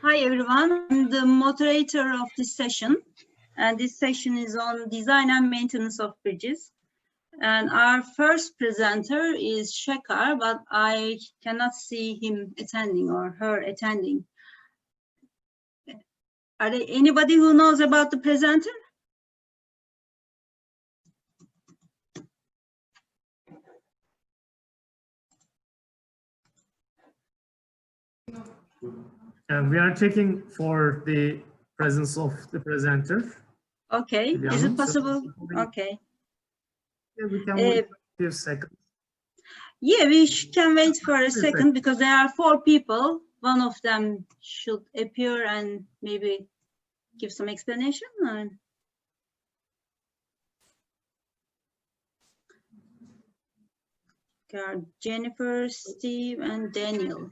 Hi everyone, I'm the moderator of this session, and this session is on design and maintenance of bridges. And our first presenter is Shekhar, but I cannot see him attending or her attending. Are there anybody who knows about the presenter? We are checking for the presence of the presenter. Okay, is it possible? Okay. Yeah, we can wait a few seconds. Yeah, we can wait for a second because there are 4 people. One of them should appear and maybe give some explanation. Jennifer, Steve, and Daniel.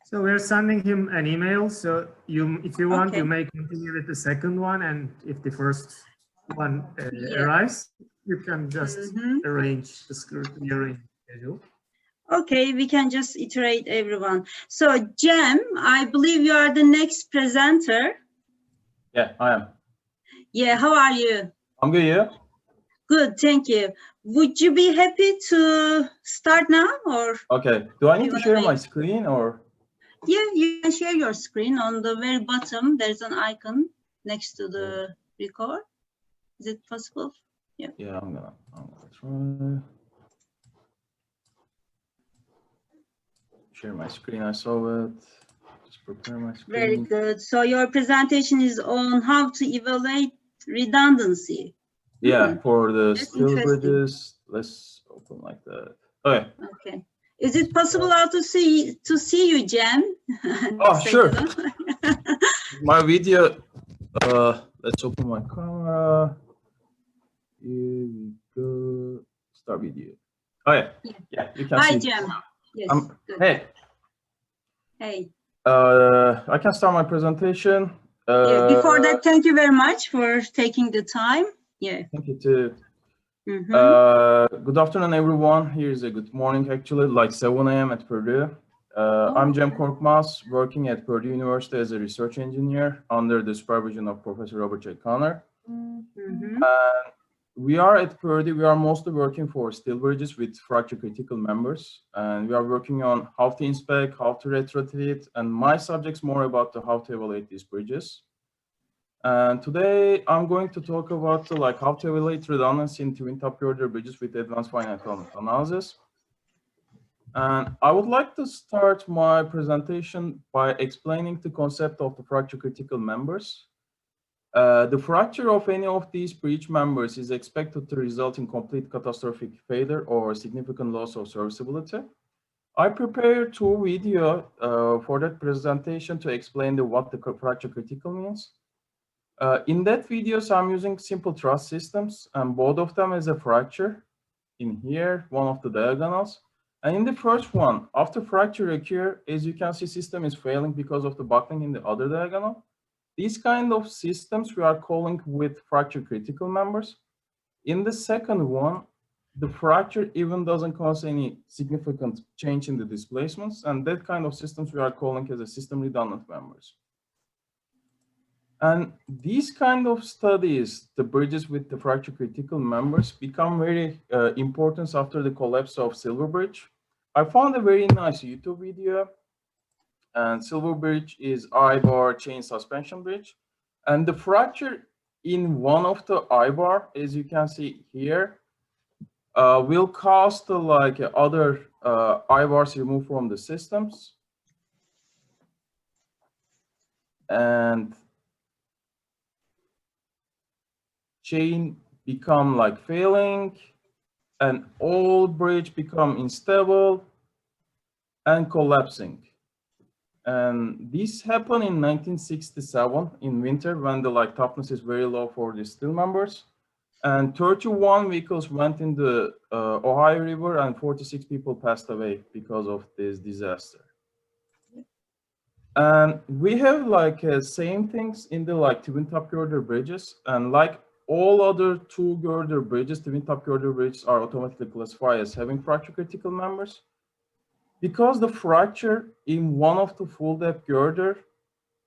So we're sending him an email. So if you want, you may continue with the second one, and if the first one arrives, you can just arrange the schedule. Okay, we can just iterate everyone. So, Jem, I believe you are the next presenter. Yeah, I am. Yeah, how are you? I'm good, yeah? Good, thank you. Would you be happy to start now, or? Okay, do I need to share my screen, or? Yeah, you can share your screen. On the very bottom, there's an icon next to the record. Is it possible? Yeah. Yeah, I'm gonna try. Share my screen, I saw it. Just prepare my screen. Very good. So your presentation is on how to evaluate redundancy. Yeah, for the steel bridges. Let's open like that. Okay. Okay. Is it possible to see you, Jem? Oh, sure. My video. Let's open my camera. Here we go. Start video. Oh yeah. Yeah, you can see. Hi, Jem. Yes. Hey. Hey. I can start my presentation. Yeah, before that, thank you very much for taking the time. Yeah. Thank you too. Good afternoon, everyone. Here's a good morning, actually, like 7 a.m. at Purdue. I'm Korkmaz, working at Purdue University as a research engineer under the supervision of Professor Robert J. Connor. We are at Purdue, we are mostly working for steel bridges with fracture critical members. And we are working on how to inspect, how to retrofit, and my subject's more about how to evaluate these bridges. And today I'm going to talk about how to evaluate redundancy in twin top girder bridges with advanced finite element analysis. And I would like to start my presentation by explaining the concept of the fracture critical members. The fracture of any of these bridge members is expected to result in complete catastrophic failure or significant loss of serviceability. I prepared 2 videos for that presentation to explain what the fracture critical means. In that videos, I'm using simple truss systems, and both of them is a fracture in here, one of the diagonals. And in the first one, after fracture occur, as you can see, system is failing because of the buckling in the other diagonal. These kind of systems we are calling with fracture critical members. In the second one, the fracture even doesn't cause any significant change in the displacements, and that kind of systems we are calling as a system redundant members. And these kind of studies, the bridges with the fracture critical members, become very important after the collapse of Silver Bridge. I found a very nice YouTube video, and Silver Bridge is I-bar chain suspension bridge. And the fracture in one of the I-bar, as you can see here, will cause the other I-bars removed from the systems. And chain become failing, and all bridge become unstable and collapsing. And this happened in 1967 in winter when the toughness is very low for the steel members. And 31 vehicles went in the Ohio River, and 46 people passed away because of this disaster. And we have same things in the twin top girder bridges, and all other 2 girder bridges, twin top girder bridges are automatically classified as having fracture critical members. Because the fracture in one of the full depth girder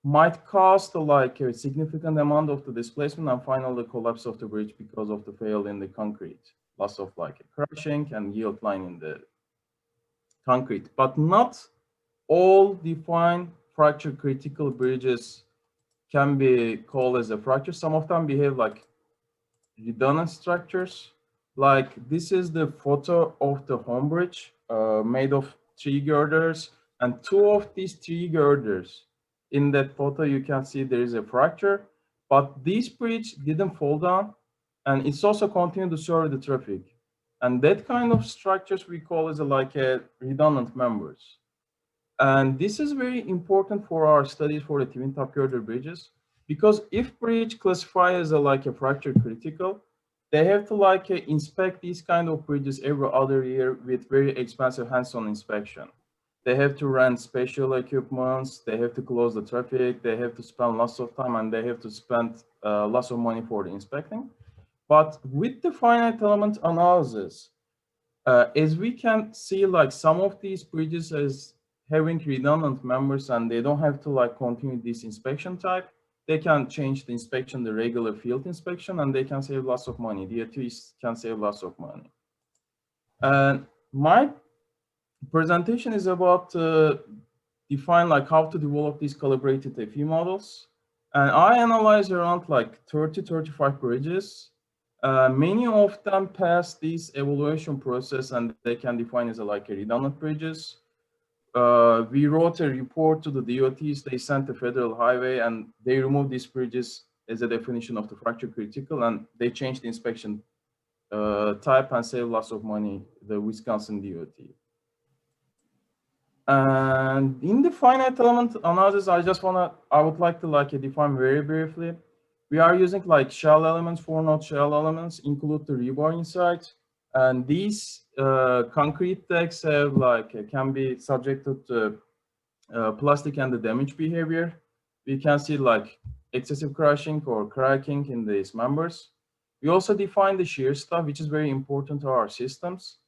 might cause like a significant amount of the displacement and finally the collapse of the bridge because of the fail in the concrete, loss of like a crushing and yield line in the concrete. But not all defined fracture critical bridges can be called as a fracture. Some of them behave like redundant structures. Like this is the photo of the home bridge made of 3 girders, and 2 of these 3 girders in that photo you can see there is a fracture, but this bridge didn't fall down and it's also continued to serve the traffic. And that kind of structures we call as like a redundant members. And this is very important for our studies for the twin top girder bridges, because if bridge classified as like a fracture critical, they have to like inspect these kind of bridges every other year with very expensive hands-on inspection. They have to rent special equipments, they have to close the traffic, they have to spend lots of time, and they have to spend lots of money for the inspecting. But with the finite element analysis, as we can see, like some of these bridges as having redundant members and they don't have to like continue this inspection type, they can change the inspection, the regular field inspection, and they can save lots of money. The DOTs can save lots of money. And my presentation is about define like how to develop these calibrated FE models. And I analyze around like 30-35 bridges. Many of them pass this evaluation process and they can define as like a redundant bridges. We wrote a report to the DOTs, they sent the federal highway and they removed these bridges as a definition of the fracture critical, and they changed the inspection type and save lots of money, the Wisconsin DOT. And in the finite element analysis, I would like to like define very briefly. We are using like shell elements, 4-node shell elements, include the rebar inside. And these concrete decks have like can be subjected to plastic and the damage behavior. We can see like excessive crushing or cracking in these members. We also define the shear stuff, which is very important to our systems.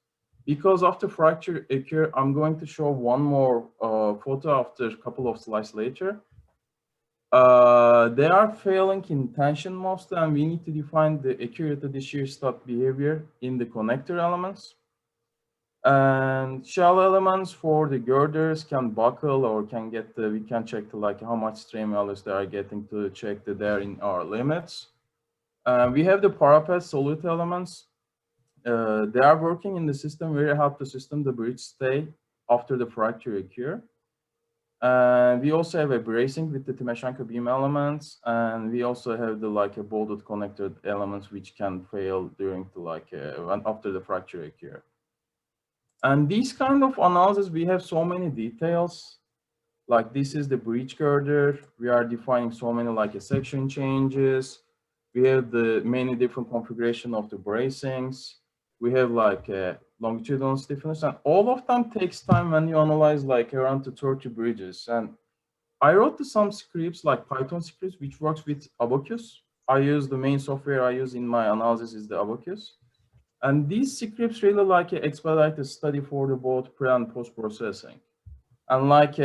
Because after fracture occur, I'm going to show one more photo after a couple of slides later. They are failing in tension mostly, and we need to define the accurate the shear stuff behavior in the connector elements. And shell elements for the girders can buckle or can get we can check the, like how much strain values they are getting to check that they're in our limits. We have the parapet solute elements. They are working in the system where help the system the bridge stay after the fracture occur. And we also have a bracing with the Timoshenko beam elements, and we also have the like a bolted connected elements which can fail during the like after the fracture occur. And these kind of analysis, we have so many details. Like this is the bridge girder. We are defining so many like a section changes. We have the many different configuration of the bracings. We have like a longitudinal stiffness, and all of them takes time when you analyze like around the 30 bridges. And I wrote some scripts like Python scripts, which works with ABACUS. I use the main software I use in my analysis is the ABACUS. And these scripts really like expedite the study for the both pre and post processing. And like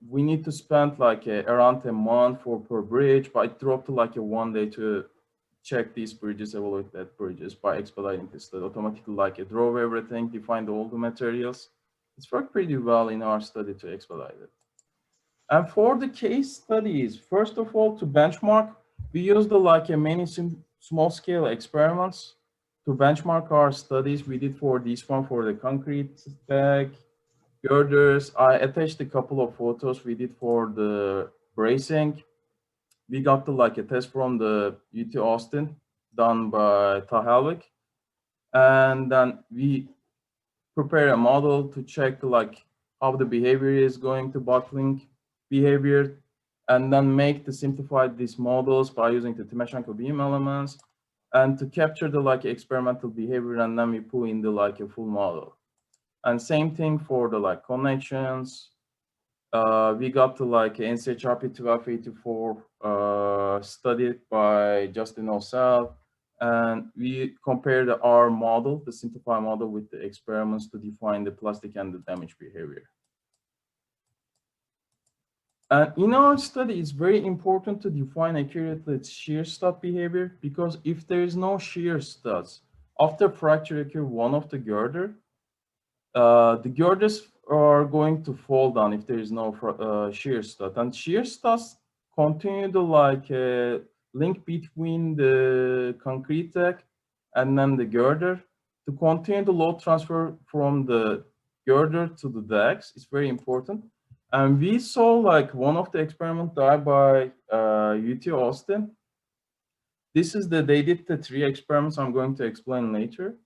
we need to spend like around a month per bridge, but it dropped to like 1 day to check these bridges, evaluate that bridges by expediting this study automatically, like draw everything, define all the materials. It's worked pretty well in our study to expedite it. And for the case studies, first of all, to benchmark, we used like many small scale experiments to benchmark our studies. We did for this one for the concrete deck, girders. I attached a couple of photos we did for the bracing. We got the like a test from the UT Austin done by Tahelvik. And then we prepare a model to check like how the behavior is going to buckling behavior, and then make the simplified these models by using the Timoshenko beam elements and to capture the like experimental behavior, and then we pull in the like a full model. And same thing for the like connections. We got to like NCHRP 1284 studied by Justin Osell, and we compared our model, the simplified model, with the experiments to define the plastic and the damage behavior. And in our study, it's very important to define accurately its shear stud behavior, because if there is no shear studs after fracture occur one of the girder, the girders are going to fall down if there is no shear stud. And shear studs continue to like link between the concrete deck and then the girder to continue the load transfer from the girder to the decks. It's very important. And we saw like one of the experiments done by UT Austin. They did the 3 experiments I'm going to explain later.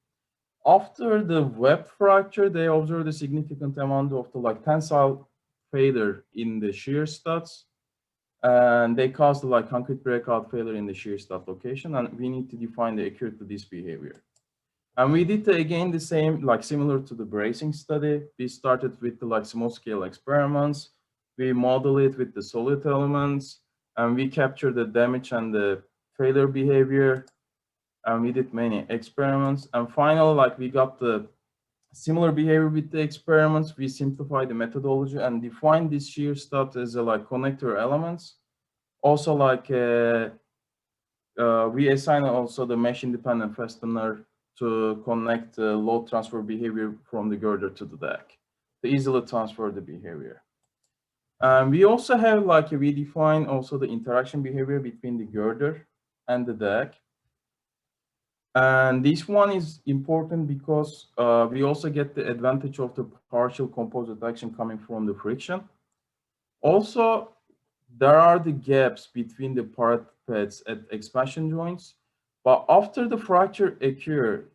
After the web fracture, they observed a significant amount of the like tensile failure in the shear studs, and they caused the like concrete breakout failure in the shear stud location. And we need to define the accurate to this behavior. And we did again the same, like similar to the bracing study. We started with the like small scale experiments. We model it with the solid elements, and we capture the damage and the failure behavior. And we did many experiments. And finally, like we got the similar behavior with the experiments. We simplified the methodology and defined this shear stud as a like connector elements. Also, like we assign also the mesh independent fastener to connect the load transfer behavior from the girder to the deck to easily transfer the behavior. We also have like we define also the interaction behavior between the girder and the deck. And this one is important because we also get the advantage of the partial composite action coming from the friction. Also, there are the gaps between the parapets at expansion joints, but after the fracture occurs,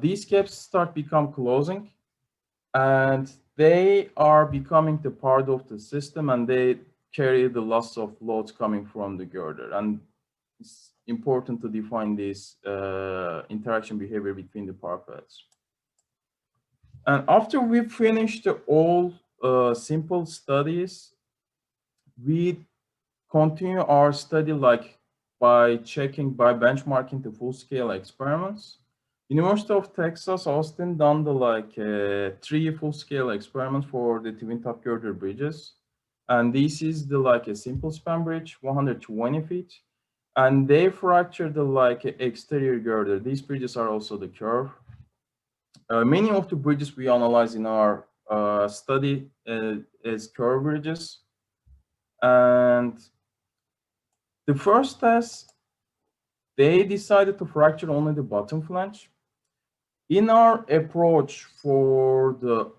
these gaps start become closing, and they are becoming the part of the system, and they carry the loss of loads coming from the girder. And it's important to define this interaction behavior between the parapets. And after we finished all simple studies, we continue our study like by benchmarking the full-scale experiments. University of Texas, Austin done the like 3 full-scale experiments for the twin top girder bridges. And this is the like a simple span bridge, 120 feet. And they fractured the like exterior girder. These bridges are also the curve. Many of the bridges we analyze in our study as curve bridges. And the first test, they decided to fracture only the bottom flange. In our approach for the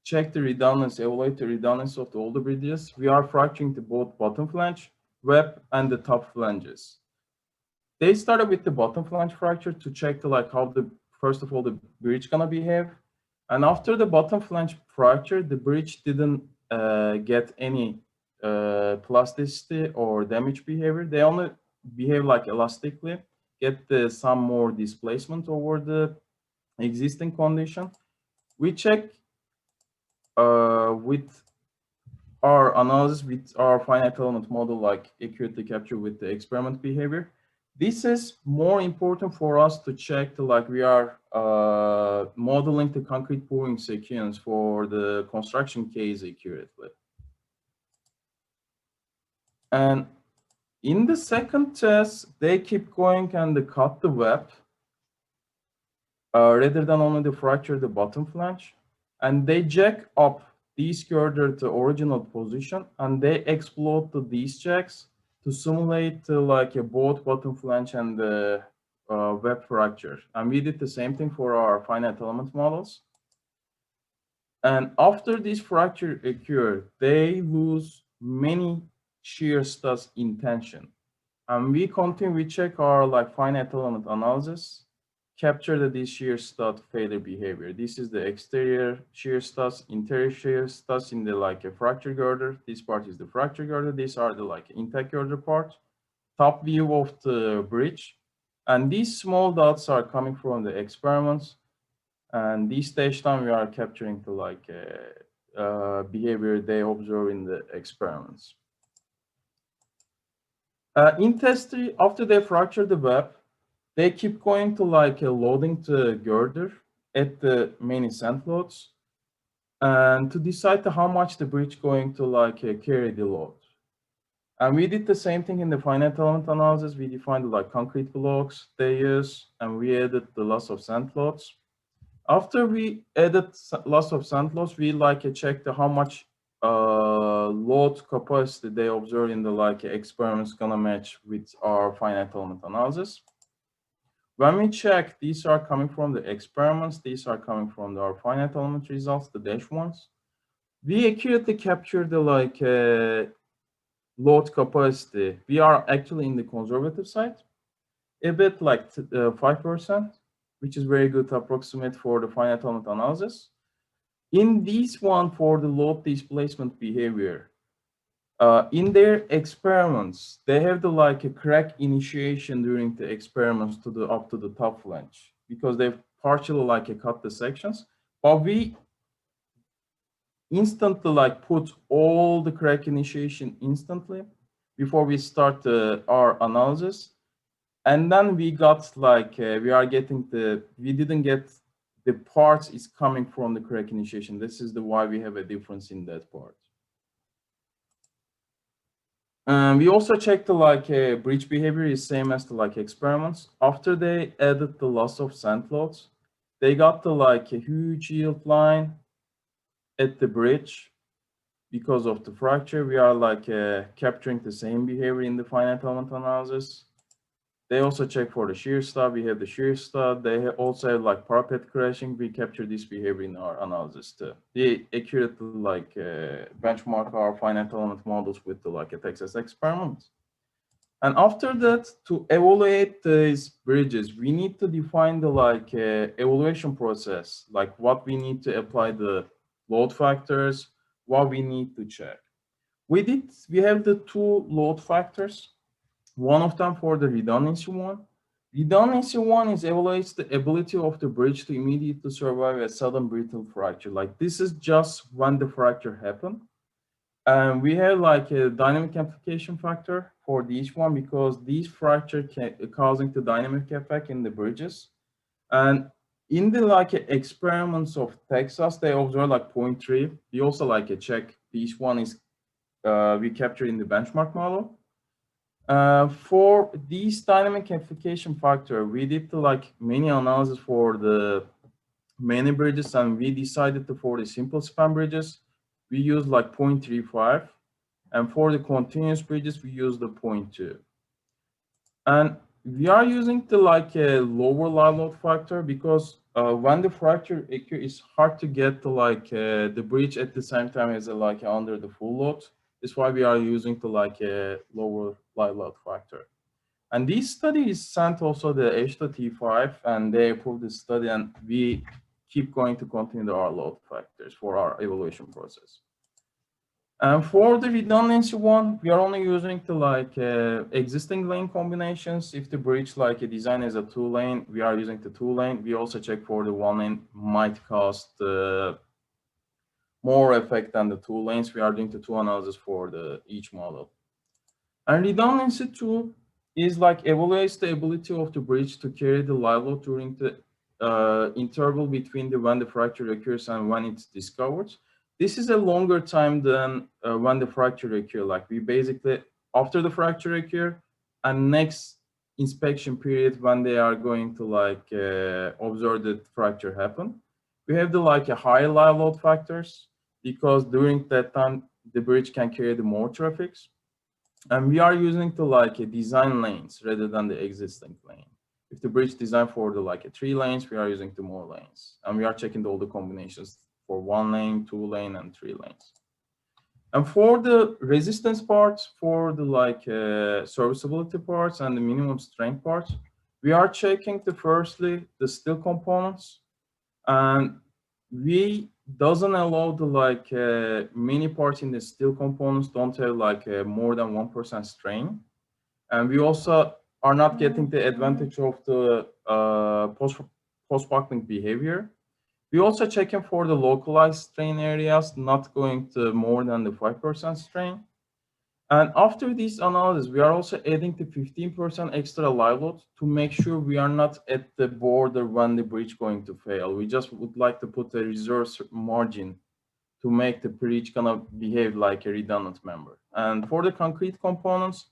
check the redundancy, evaluate the redundancy of all the bridges, we are fracturing the both bottom flange, web, and the top flanges. They started with the bottom flange fracture to check the like how the first of all the bridge gonna behave, and after the bottom flange fracture, the bridge didn't get any plasticity or damage behavior. They only behave like elastically, get some more displacement over the existing condition. We check with our analysis with our finite element model, like accurately capture with the experiment behavior. This is more important for us to check the, like we are modeling the concrete pouring sequence for the construction case accurately. And in the second test, they keep going and they cut the web rather than only to fracture the bottom flange. And they jack up these girder to original position, and they explode these jacks to simulate like a both bottom flange and the web fracture. And we did the same thing for our finite element models. And after this fracture occurred, they lose many shear studs in tension. And we continue, we check our like finite element analysis, capture this shear stud failure behavior. This is the exterior shear studs, interior shear studs in the like a fracture girder. This part is the fracture girder. These are the like intact girder part. Top view of the bridge. And these small dots are coming from the experiments. And this stage time we are capturing the like behavior they observe in the experiments. In test 3, after they fracture the web, they keep going to like loading the girder at the main ascent loads. and to decide how much the bridge going to like carry the load. And we did the same thing in the finite element analysis. We defined like concrete blocks they use, and we added the loss of sand loads. After we added loss of sand loads, we like checked how much load capacity they observe in the like experiments gonna match with our finite element analysis. When we check, these are coming from the experiments, these are coming from our finite element results, the dash ones. We accurately capture the like load capacity. We are actually in the conservative side, a bit like 5%, which is very good approximate for the finite element analysis. In this one, for the load displacement behavior, in their experiments, they have the like a crack initiation during the experiments to the up to the top flange, because they've partially like cut the sections. But we instantly like put all the crack initiation instantly before we start our analysis. And then we got like, we didn't get the parts is coming from the crack initiation. This is why we have a difference in that part. We also checked the like bridge behavior is same as the like experiments. After they added the loss of sand loads, they got the like a huge yield line at the bridge because of the fracture. We are like capturing the same behavior in the finite element analysis. They also check for the shear stud. We have the shear stud. They also have like parapet crashing. We capture this behavior in our analysis too. They accurately like benchmark our finite element models with the like a Texas experiment. And after that, to evaluate these bridges, we need to define the like evaluation process, like what we need to apply the load factors, what we need to check. We have the two load factors. One of them for the redundancy one. Redundancy one is evaluates the ability of the bridge to immediately survive a sudden brittle fracture. Like this is just when the fracture happened. And we have like a dynamic amplification factor for each one because these fracture causing the dynamic effect in the bridges. And in the like experiments of Texas, they observe like 0.3. We also like check each one is we capture in the benchmark model. For these dynamic amplification factor, we did like many analysis for the many bridges, and we decided for the simple span bridges, we use like 0.35, and for the continuous bridges, we use the 0.2. And we are using the like a lower live load factor because when the fracture occurs, it's hard to get the like the bridge at the same time as like under the full load. That's why we are using the like a lower live load factor. And this study is sent also the AASHTO T5, and they approved the study, and we keep going to continue our load factors for our evaluation process. And for the redundancy one, we are only using the like existing lane combinations. If the bridge like a design is a 2-lane, we are using the 2-lane. We also check for the 1-lane might cost more effect than the 2 lanes. We are doing the 2 analysis for each model. And redundancy 2 is like evaluates the ability of the bridge to carry the live load during the interval between when the fracture occurs and when it's discovered. This is a longer time than when the fracture occurs. Like we basically, after the fracture occurs and next inspection period when they are going to like observe the fracture happen, we have the like a high live load factors because during that time the bridge can carry the more traffics, and we are using the like a design lanes rather than the existing lane. If the bridge designed for the like a 3 lanes, we are using the more lanes, and we are checking all the combinations for 1 lane, 2 lane, and 3 lanes. And for the resistance parts, for the like serviceability parts and the minimum strength parts, we are checking firstly the steel components, and we doesn't allow the like many parts in the steel components don't have like more than 1% strain, and we also are not getting the advantage of the post-buckling behavior. We also checking for the localized strain areas, not going to more than the 5% strain. And after this analysis, we are also adding the 15% extra live load to make sure we are not at the border when the bridge going to fail. We just would like to put a reserve margin to make the bridge gonna behave like a redundant member. And for the concrete components,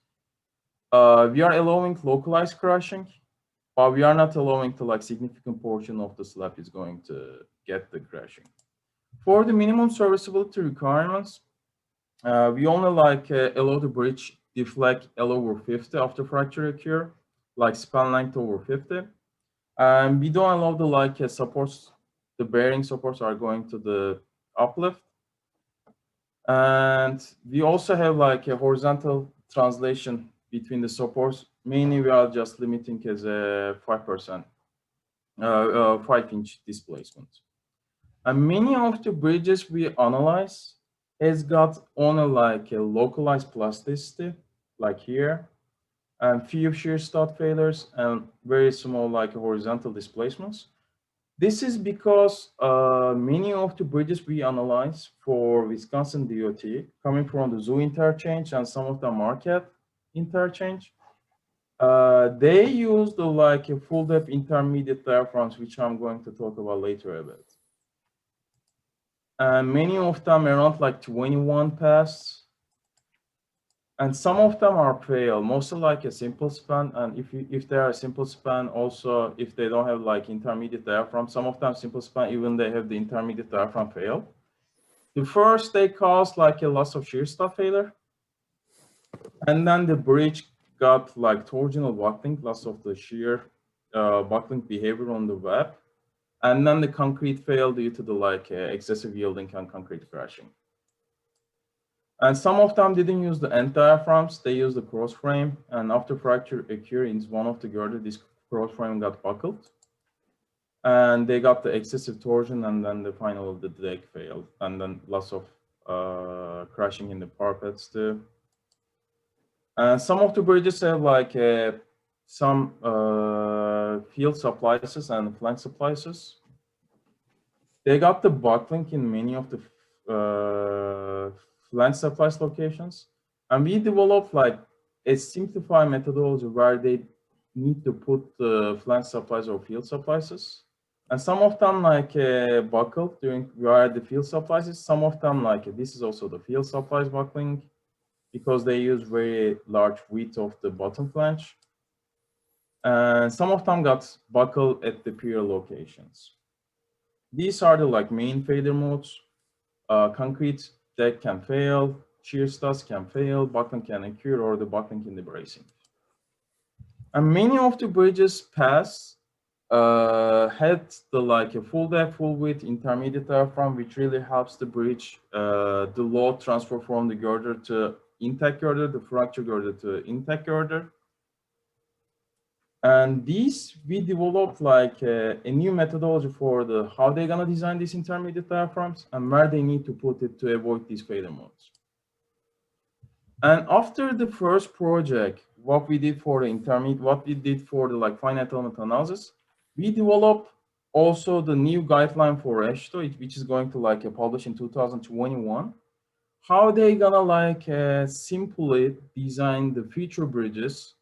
we are allowing localized crushing, but we are not allowing to like significant portion of the slab is going to get the crashing. For the minimum serviceability requirements, we only like allow the bridge deflect L over 50 after fracture occur, like span length over 50. And we don't allow the like supports, the bearing supports are going to the uplift. And we also have like a horizontal translation between the supports. Mainly we are just limiting as a 5%, 5-inch displacement. And many of the bridges we analyze has got only like a localized plasticity, like here, and few shear stud failures and very small like horizontal displacements. This is because many of the bridges we analyze for Wisconsin DOT coming from the zoo interchange and some of the market interchange, they use the like a full depth intermediate diaphragms, which I'm going to talk about later a bit. And many of them around like 21 pass, and some of them are fail, mostly like a simple span. And if they are a simple span, also if they don't have like intermediate diaphragm, some of them simple span, even they have the intermediate diaphragm fail. The first they cause like a loss of shear stud failure, and then the bridge got like torsional buckling, loss of the shear buckling behavior on the web. And then the concrete failed due to the like excessive yielding and concrete crashing. And some of them didn't use the end diaphragms, they used the cross frame. And after fracture occurred in one of the girder, this cross frame got buckled. And they got the excessive torsion, and then the final of the Dilek failed. And then loss of crashing in the parapets too. And some of the bridges have like some field supplies and flank supplies. They got the buckling in many of the flank supplies locations. And we developed like a simplified methodology where they need to put the flank supplies or field supplies. And some of them like buckled during where the field supplies. Some of them like this is also the field supplies buckling, because they use very large width of the bottom flange. And some of them got buckled at the pier locations. These are the like main failure modes. Concrete deck can fail, shear studs can fail, buckling can occur, or the buckling in the bracing. And many of the bridges pass had the like a full depth, full width, intermediate diaphragm, which really helps the bridge the load transfer from the girder to intact girder, the fracture girder to intact girder. And these we developed like a new methodology for the how they're gonna design these intermediate diaphragms and where they need to put it to avoid these failure modes. And after the first project, what we did for the intermediate, what we did for the like finite element analysis, we developed also the new guideline for AASHTO, which is going to like publish in 2021. How they gonna like simply design the future bridges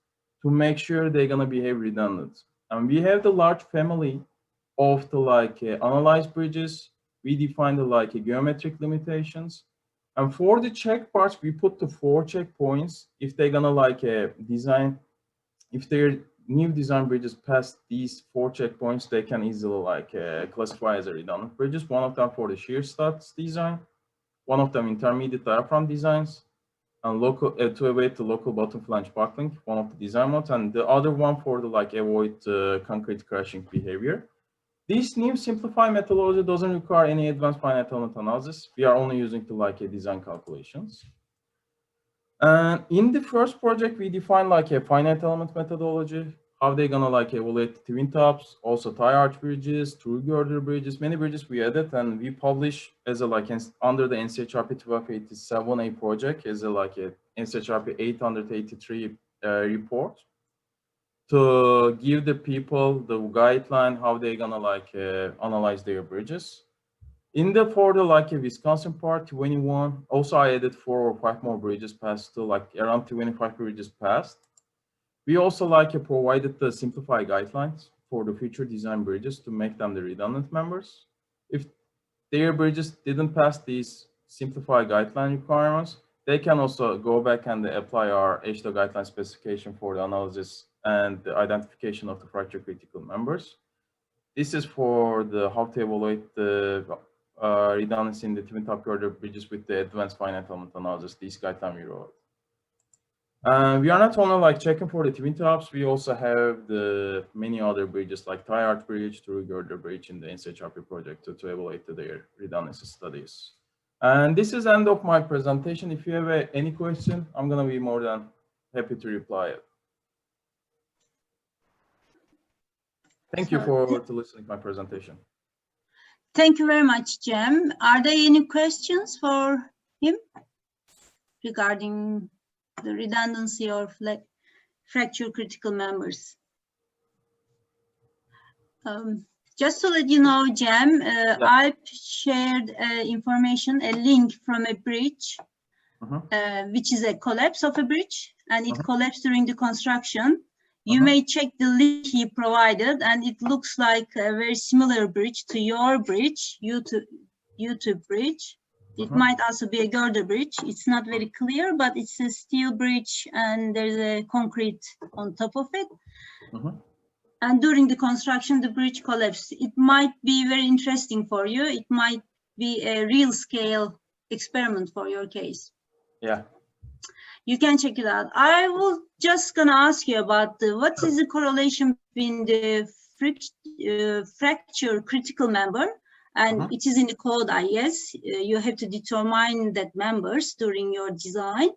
to make sure they're gonna behave redundant. And we have the large family of the like analyzed bridges. We define the like geometric limitations. And for the check parts, we put the 4 checkpoints. If they're gonna like design, if their new design bridges pass these 4 checkpoints, they can easily like classify as a redundant bridges. One of them for the shear studs design, one of them intermediate diaphragm designs, and local to avoid the local bottom flange buckling, one of the design modes, and the other one for the like avoid concrete crashing behavior. This new simplified methodology doesn't require any advanced finite element analysis. We are only using the like design calculations. And in the first project, we defined like a finite element methodology, how they're gonna like evaluate twin tops, also tie arch bridges, through girder bridges, many bridges we added, and we publish as a like under the NCHRP 1287A project as a like a NCHRP 883 report to give the people the guideline how they're gonna like analyze their bridges. In the for the like Wisconsin part 21, also I added 4 or 5 more bridges past to like around 25 bridges past. We also like provided the simplified guidelines for the future design bridges to make them the redundant members. If their bridges didn't pass these simplified guideline requirements, they can also go back and apply our AASHTO guideline specification for the analysis and the identification of the fracture critical members. This is for the how to evaluate the redundancy in the twin top girder bridges with the advanced finite element analysis. These guidelines we wrote. We are not only like checking for the twin tops, we also have the many other bridges like tie-arch bridge, through girder bridge in the Inşaat chapter project to evaluate their redundancy studies. And this is end of my presentation. If you have any question, I'm gonna be more than happy to reply it. Thank you for listening to my presentation. Thank you very much, Cem. Are there any questions for him regarding the redundancy or fracture critical members? Just to let you know, Cem, I've shared information, a link from a bridge, which is a collapse of a bridge, and it collapsed during the construction. You may check the link he provided, and it looks like a very similar bridge to your bridge, YouTube bridge. It might also be a girder bridge. It's not very clear, but it's a steel bridge, and there's a concrete on top of it. And during the construction, the bridge collapsed. It might be very interesting for you. It might be a real scale experiment for your case. Yeah. You can check it out. I will just gonna ask you about what is the correlation between the fracture critical member, and it is in the code, I guess. You have to determine that members during your design.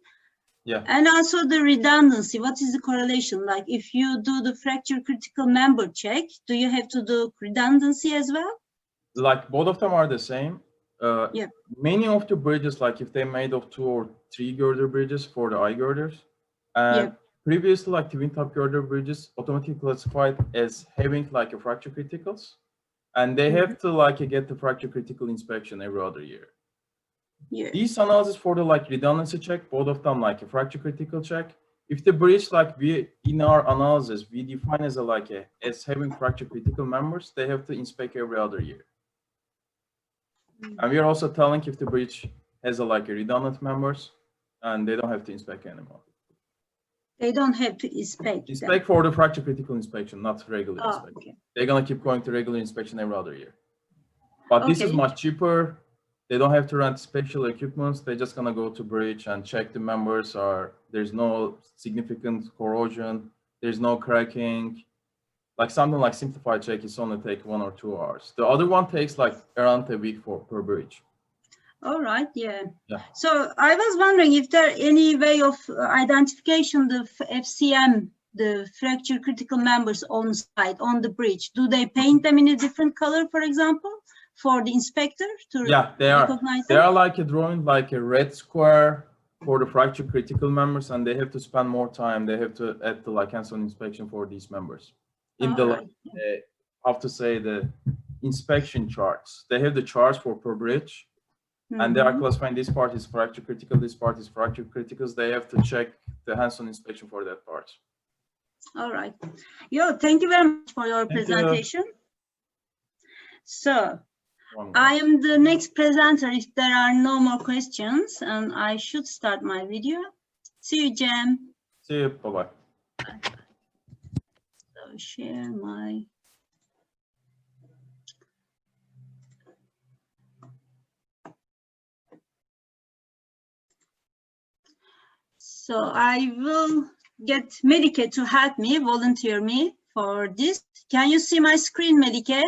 Yeah. And also the redundancy. What is the correlation? Like if you do the fracture critical member check, do you have to do redundancy as well? Like both of them are the same. Many of the bridges, like if they made of 2 or 3 girder bridges for the eye girders, and previously like twin top girder bridges automatically classified as having like a fracture criticals, and they have to like get the fracture critical inspection every other year. These analysis for the like redundancy check, both of them like a fracture critical check. If the bridge like we in our analysis we define as as having fracture critical members, they have to inspect every other year. And we are also telling if the bridge has a redundant members, and they don't have to inspect anymore. They don't have to inspect. Inspect for the fracture critical inspection, not regular inspection. Okay. They're gonna keep going to regular inspection every other year. But this is much cheaper. They don't have to rent special equipment. They're just gonna go to bridge and check the members there's no significant corrosion, there's no cracking. Like something like simplified check is only take 1 or 2 hours. The other one takes like around a week per bridge. All right, yeah. So I was wondering if there any way of identification the FCM, the fracture critical members on site, on the bridge. Do they paint them in a different color, for example, for the inspector to recognize them? They are like a drawing, like a red square for the fracture critical members, and they have to spend more time. They have to add the hands-on inspection for these members. In the how to say the inspection charts, they have the charts for per bridge, and they are classifying this part is fracture critical, this part is fracture criticals. They have to check the hands-on inspection for that part. All right. Thank you very much for your presentation. So I am the next presenter if there are no more questions, and I should start my video. See you, Cem. See you. Bye-bye. Share my so I will get Melike to help me, volunteer me for this. Can you see my screen, Melike?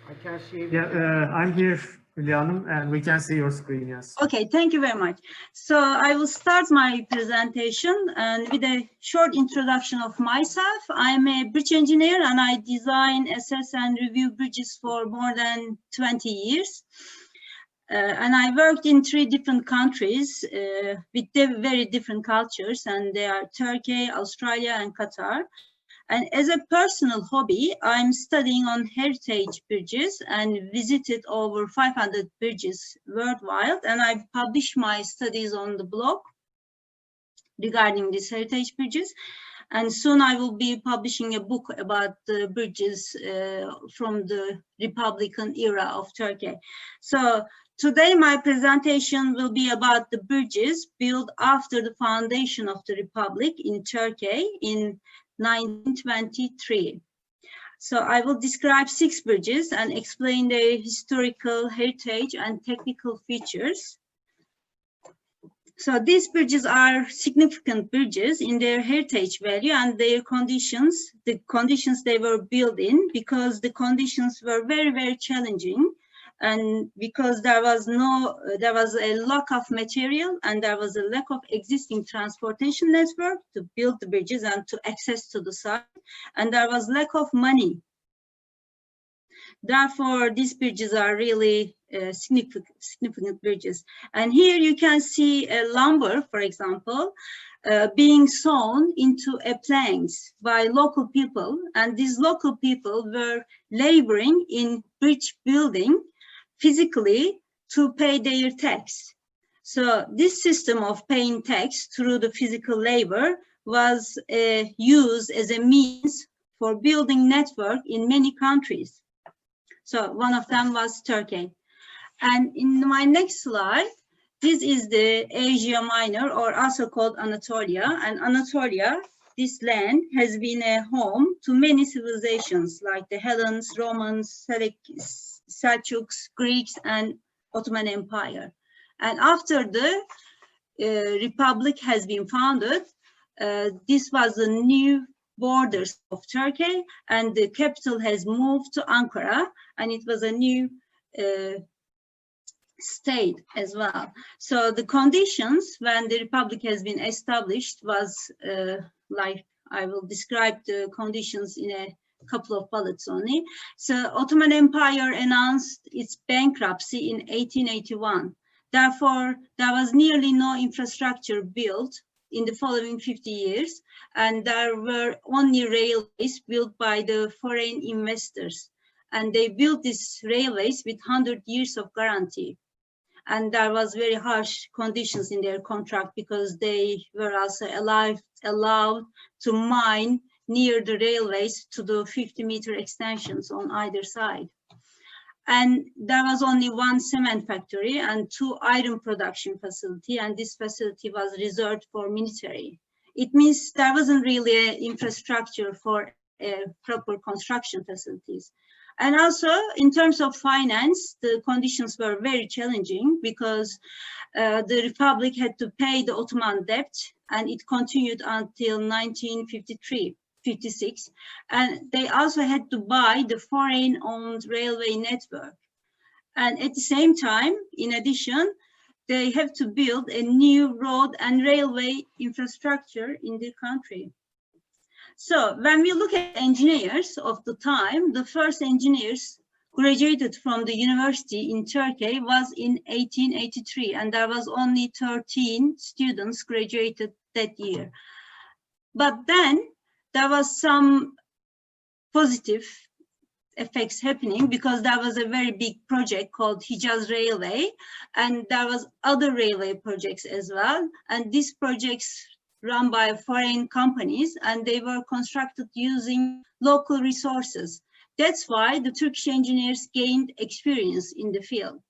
I can see. Yeah, I'm here, Hülya, and we can see your screen, yes. Okay, thank you very much. So I will start my presentation and with a short introduction of myself. I'm a bridge engineer and I design, assess and review bridges for more than 20 years. And I worked in 3 different countries with very different cultures, and they are Turkey, Australia and Qatar. And as a personal hobby, I'm studying on heritage bridges and visited over 500 bridges worldwide. And I've published my studies on the blog regarding these heritage bridges. And soon I will be publishing a book about the bridges from the Republican era of Turkey. So today my presentation will be about the bridges built after the foundation of the Republic in Turkey in 1923. So I will describe 6 bridges and explain their historical heritage and technical features. So these bridges are significant bridges in their heritage value and their conditions, the conditions they were built in, because the conditions were very, very challenging, and because there was a lack of material and there was a lack of existing transportation network to build the bridges and to access to the site, and there was lack of money. Therefore, these bridges are really significant bridges. And here you can see a lumber, for example, being sewn into a planks by local people. And these local people were laboring in bridge building physically to pay their tax. So this system of paying tax through the physical labor was used as a means for building network in many countries. So one of them was Turkey. And in my next slide, this is the Asia Minor, or also called Anatolia. And Anatolia, this land, has been a home to many civilizations like the Hellenes, Romans, Seljuks, Greeks, and Ottoman Empire. And after the Republic has been founded, this was the new borders of Turkey, and the capital has moved to Ankara, and it was a new state as well. So the conditions when the Republic has been established was like, I will describe the conditions in a couple of bullets only. So Ottoman Empire announced its bankruptcy in 1881. Therefore, there was nearly no infrastructure built in the following 50 years, and there were only railways built by the foreign investors. And they built these railways with 100 years of guarantee. And there was very harsh conditions in their contract because they were also allowed to mine near the railways to the 50-meter extensions on either side. And there was only one cement factory and 2 iron production facility, and this facility was reserved for military. It means there wasn't really an infrastructure for proper construction facilities. And also, in terms of finance, the conditions were very challenging because the Republic had to pay the Ottoman debt, and it continued until 1956. And they also had to buy the foreign-owned railway network. And at the same time, in addition, they have to build a new road and railway infrastructure in the country. So when we look at engineers of the time, the first engineers graduated from the university in Turkey was in 1883, and there was only 13 students graduated that year. But then there was some positive effects happening because there was a very big project called Hijaz Railway, and there was other railway projects as well. And these projects run by foreign companies, and they were constructed using local resources. That's why the Turkish engineers gained experience in the field.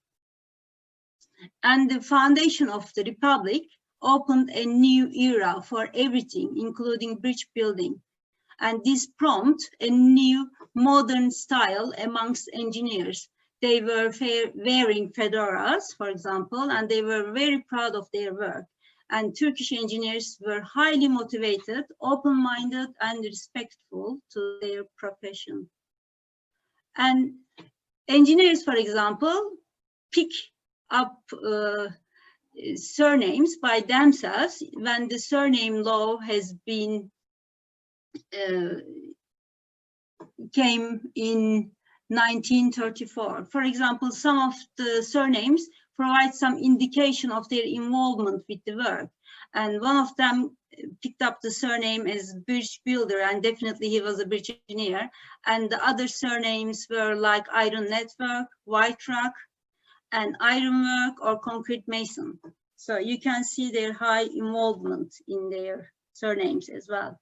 And the foundation of the Republic opened a new era for everything, including bridge building. And this prompted a new modern style amongst engineers. They were wearing fedoras, for example, and they were very proud of their work. And Turkish engineers were highly motivated, open-minded, and respectful to their profession. And engineers, for example, pick up surnames by themselves when the surname law has been came in 1934. For example, some of the surnames provide some indication of their involvement with the work. And one of them picked up the surname as bridge builder, and definitely he was a bridge engineer. And the other surnames were like iron network, white rock, and ironwork or concrete mason. So you can see their high involvement in their surnames as well.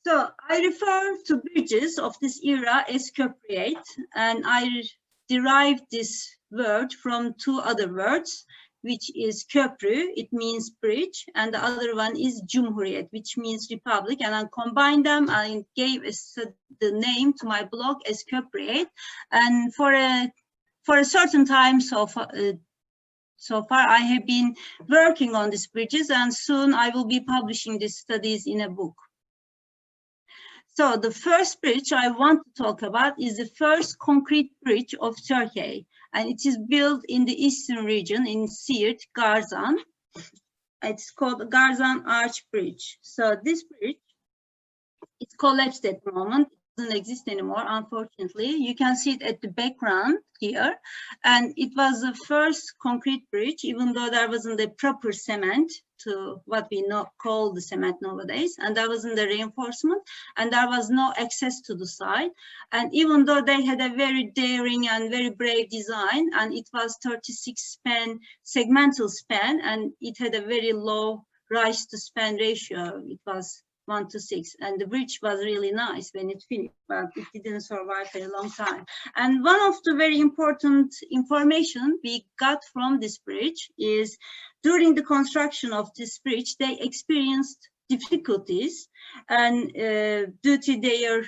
So I refer to bridges of this era as köprüyet, and I derived this word from two other words, which is köprü, it means bridge, and the other one is cumhuriyet, which means republic, and I combined them and gave the name to my blog as köprüyet. And for a certain time so far I have been working on these bridges, and soon I will be publishing these studies in a book. So the first bridge I want to talk about is the first concrete bridge of Turkey, and it is built in the eastern region in Siirt, Garzan. It's called Garzan Arch Bridge. So this bridge, it's collapsed at the moment. It doesn't exist anymore, unfortunately. You can see it at the background here. And it was the first concrete bridge, even though there wasn't a proper cement to what we call the cement nowadays, and there wasn't the reinforcement, and there was no access to the side. And even though they had a very daring and very brave design, and it was 36 span segmental span, and it had a very low rise to span ratio. It was 1:6, and the bridge was really nice when it finished, but it didn't survive for a long time. And one of the very important information we got from this bridge is during the construction of this bridge, they experienced difficulties, and due to their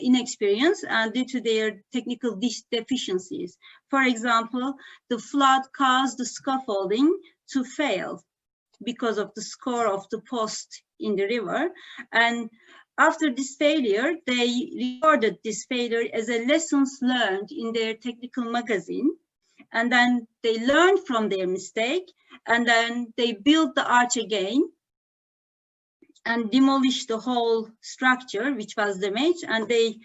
inexperience and due to their technical deficiencies. For example, the flood caused the scaffolding to fail because of the score of the post in the river. And after this failure, they recorded this failure as a lessons learned in their technical magazine. And then they learned from their mistake, and then they built the arch again and demolished the whole structure, which was damaged, and they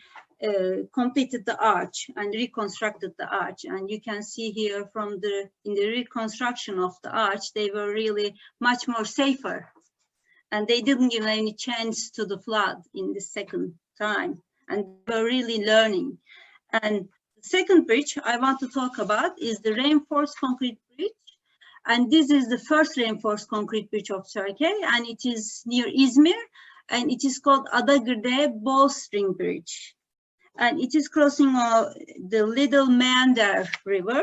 completed the arch and reconstructed the arch. And you can see here from in the reconstruction of the arch, they were really much more safer, and they didn't give any chance to the flood in the second time, and they were really learning. And the second bridge I want to talk about is the reinforced concrete bridge. And this is the first reinforced concrete bridge of Turkey, and it is near Izmir, and it is called Adagirde Bowstring Bridge. And it is crossing the Little Meander River.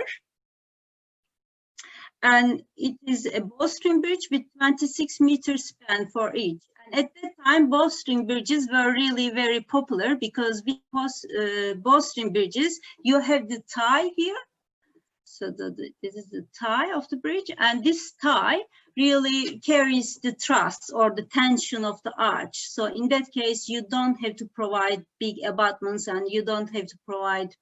And it is a bowstring bridge with 26 meters span for each. And at that time, bowstring bridges were really very popular, because because bowstring bridges, you have the tie here. So this is the tie of the bridge, and this tie really carries the thrust or the tension of the arch. So in that case, you don't have to provide big abutments, and you don't have to provide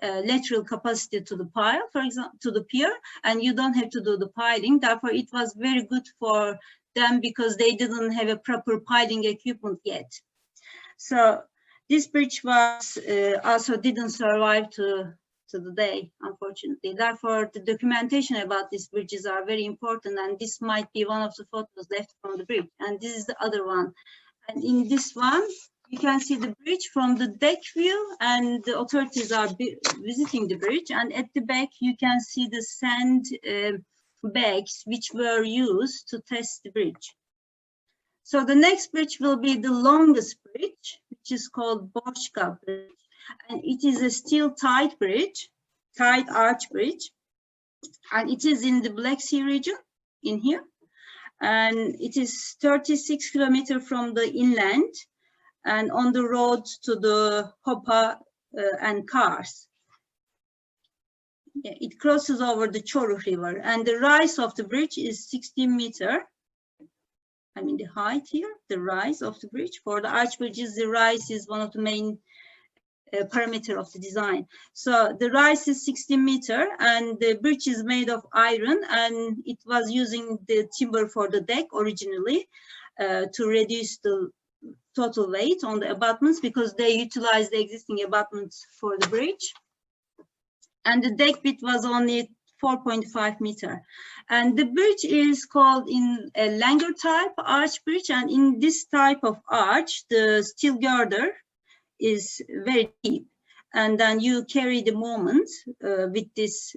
lateral capacity to the pile, for example, to the pier, and you don't have to do the piling. Therefore, it was very good for them because they didn't have a proper piling equipment yet. So this bridge was also didn't survive to the day, unfortunately. Therefore, the documentation about these bridges are very important, and this might be one of the photos left from the bridge. And this is the other one. And in this one, you can see the bridge from the deck view, and the authorities are visiting the bridge. And at the back, you can see the sand bags which were used to test the bridge. So the next bridge will be the longest bridge, which is called Boşka Bridge. And it is a steel tied bridge, tied arch bridge, and it is in the Black Sea region in here, and it is 36 kilometers from the inland and on the road to the Hopa and Kars. Yeah, it crosses over the Çoruh River, and the rise of the bridge is 16 meters. I mean the height here, the rise of the bridge. For the arch bridges, the rise is one of the main parameter of the design. So the rise is 16 meters, and the bridge is made of iron, and it was using the timber for the deck originally to reduce the total weight on the abutments, because they utilized the existing abutments for the bridge. And the deck width was only 4.5 meters. And the bridge is called in a Langer type arch bridge, and in this type of arch, the steel girder is very deep, and then you carry the moment with this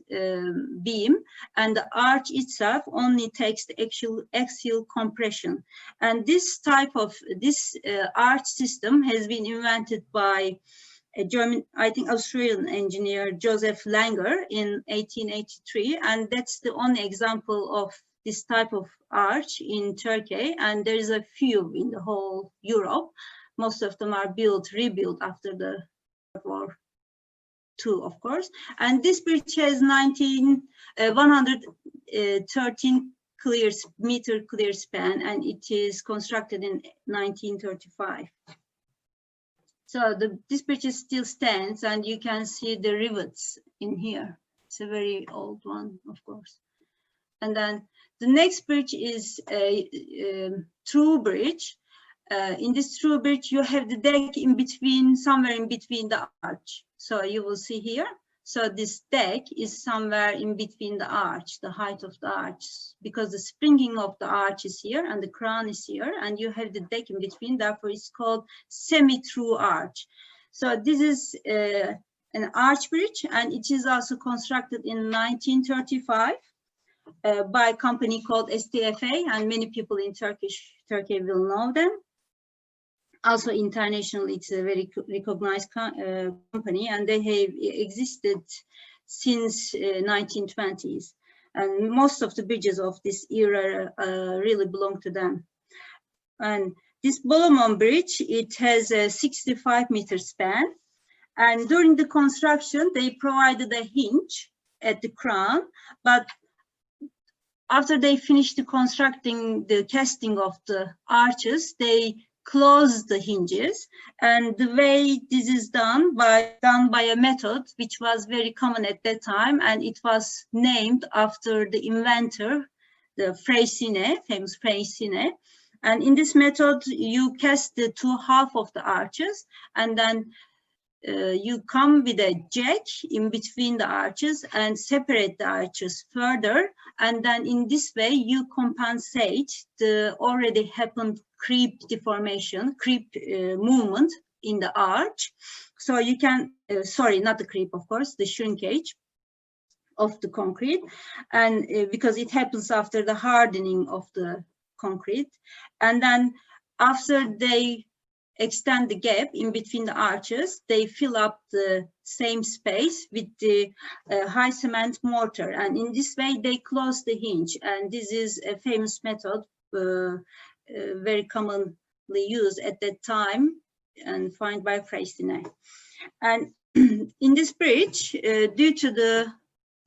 beam, and the arch itself only takes the actual axial compression. And this type of arch system has been invented by a German, I think Australian engineer, Joseph Langer, in 1883, and that's the only example of this type of arch in Turkey, and there is a few in the whole Europe. Most of them are rebuilt after the World War II, of course. And this bridge has 113 meter clear span, and it is constructed in 1935. So this bridge still stands, and you can see the rivets in here. It's a very old one, of course. And then the next bridge is a through bridge. In this through bridge, you have the deck in between, somewhere in between the arch. So you will see here. So this deck is somewhere in between the arch, the height of the arch, because the springing of the arch is here and the crown is here, and you have the deck in between. Therefore, it's called semi-through arch. So this is an arch bridge, and it is also constructed in 1935 by a company called STFA, and many people in Turkey will know them. Also internationally, it's a very recognized company, and they have existed since 1920s. And most of the bridges of this era really belong to them. And this Bolomon bridge, it has a 65-meter span. And during the construction, they provided a hinge at the crown, but after they finished the casting of the arches, they close the hinges, and the way this is done by a method which was very common at that time, and it was named after the inventor, the Freycinet, famous Freycinet. And in this method, you cast the two halves of the arches, and then you come with a jack in between the arches and separate the arches further, and then in this way you compensate the already happened creep deformation, movement in the arch. So you can, sorry, not the creep, of course, the shrinkage of the concrete, and because it happens after the hardening of the concrete, and then after they extend the gap in between the arches, they fill up the same space with the high cement mortar, and in this way they close the hinge. And this is a famous method, very commonly used at that time and found by Freycinet. And in this bridge, due to the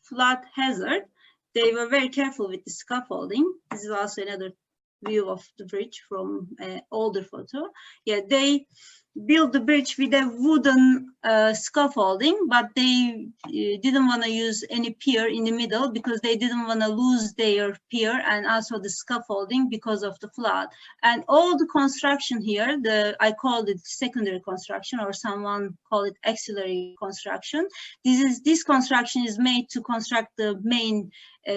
flood hazard, they were very careful with the scaffolding. This is also another view of the bridge from an older photo. Yeah, they built the bridge with a wooden scaffolding, but they didn't want to use any pier in the middle because they didn't want to lose their pier and also the scaffolding because of the flood. And all the construction here, I called it secondary construction, or someone called it auxiliary construction. This construction is made to construct the main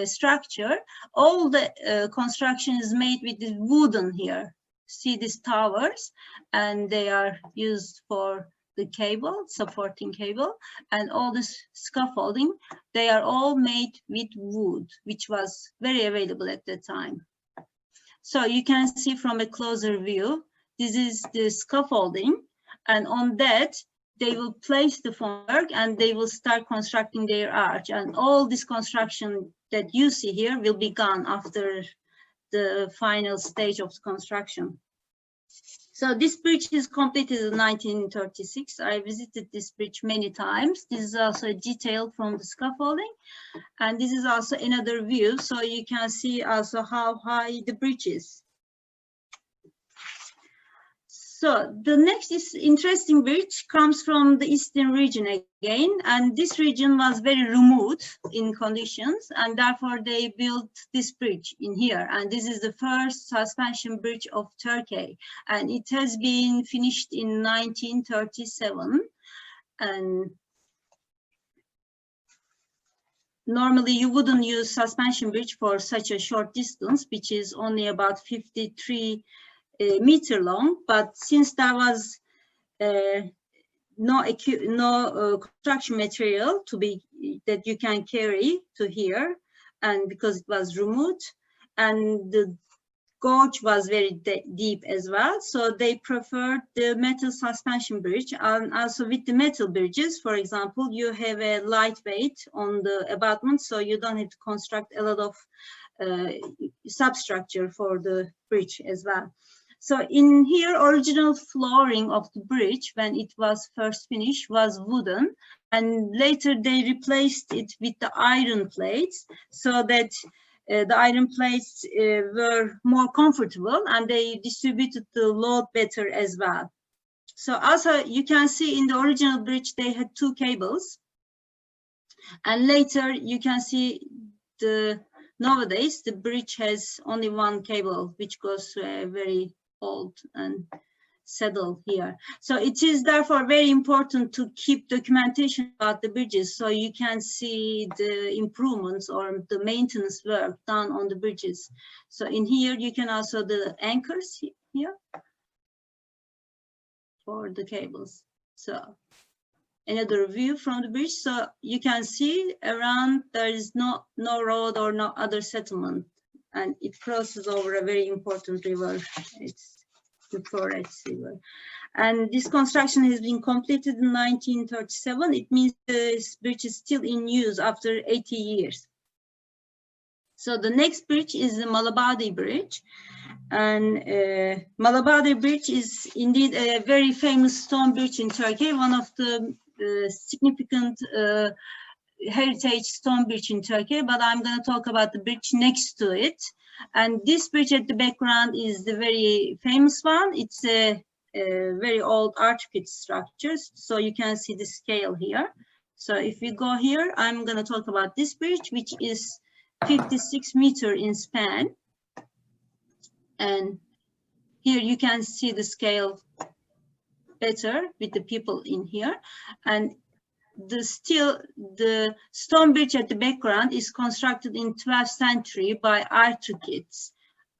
structure. All the construction is made with this wooden here. See these towers, and they are used for the cable, supporting cable, and all this scaffolding, they are all made with wood, which was very available at the time. So you can see from a closer view, this is the scaffolding, and on that, they will place the formwork and they will start constructing their arch. And all this construction that you see here will be gone after the final stage of construction. So this bridge is completed in 1936. I visited this bridge many times. This is also a detail from the scaffolding, and this is also another view, so you can see also how high the bridge is. So the next is interesting bridge comes from the eastern region again, and this region was very remote in conditions, and therefore they built this bridge in here. And this is the first suspension bridge of Turkey, and it has been finished in 1937. And normally you wouldn't use suspension bridge for such a short distance, which is only about 53 meter long, but since there was no construction material that you can carry to here, and because it was remote, and the gorge was very deep as well, so they preferred the metal suspension bridge. And also with the metal bridges, for example, you have a lightweight on the abutment, so you don't have to construct a lot of substructure for the bridge as well. So in here, original flooring of the bridge when it was first finished was wooden, and later they replaced it with the iron plates, so that the iron plates were more comfortable, and they distributed the load better as well. So also you can see in the original bridge they had 2 cables, and later you can see nowadays the bridge has only 1 cable, which goes to a very old and saddle here. So it is therefore very important to keep documentation about the bridges, so you can see the improvements or the maintenance work done on the bridges. So in here you can also the anchors here for the cables. So another view from the bridge, so you can see around there is no road or no other settlement, and it crosses over a very important river. It's the Euphrates River. And this construction has been completed in 1937. It means this bridge is still in use after 80 years. So the next bridge is the Malabadi Bridge. And Malabadi Bridge is indeed a very famous stone bridge in Turkey, one of the significant heritage stone bridge in Turkey, but I'm going to talk about the bridge next to it. And this bridge at the background is the very famous one. It's a very old architect structure, so you can see the scale here. So if we go here, I'm going to talk about this bridge, which is 56 meters in span. And here you can see the scale better with the people in here. And the stone bridge at the background is constructed in 12th century by architects,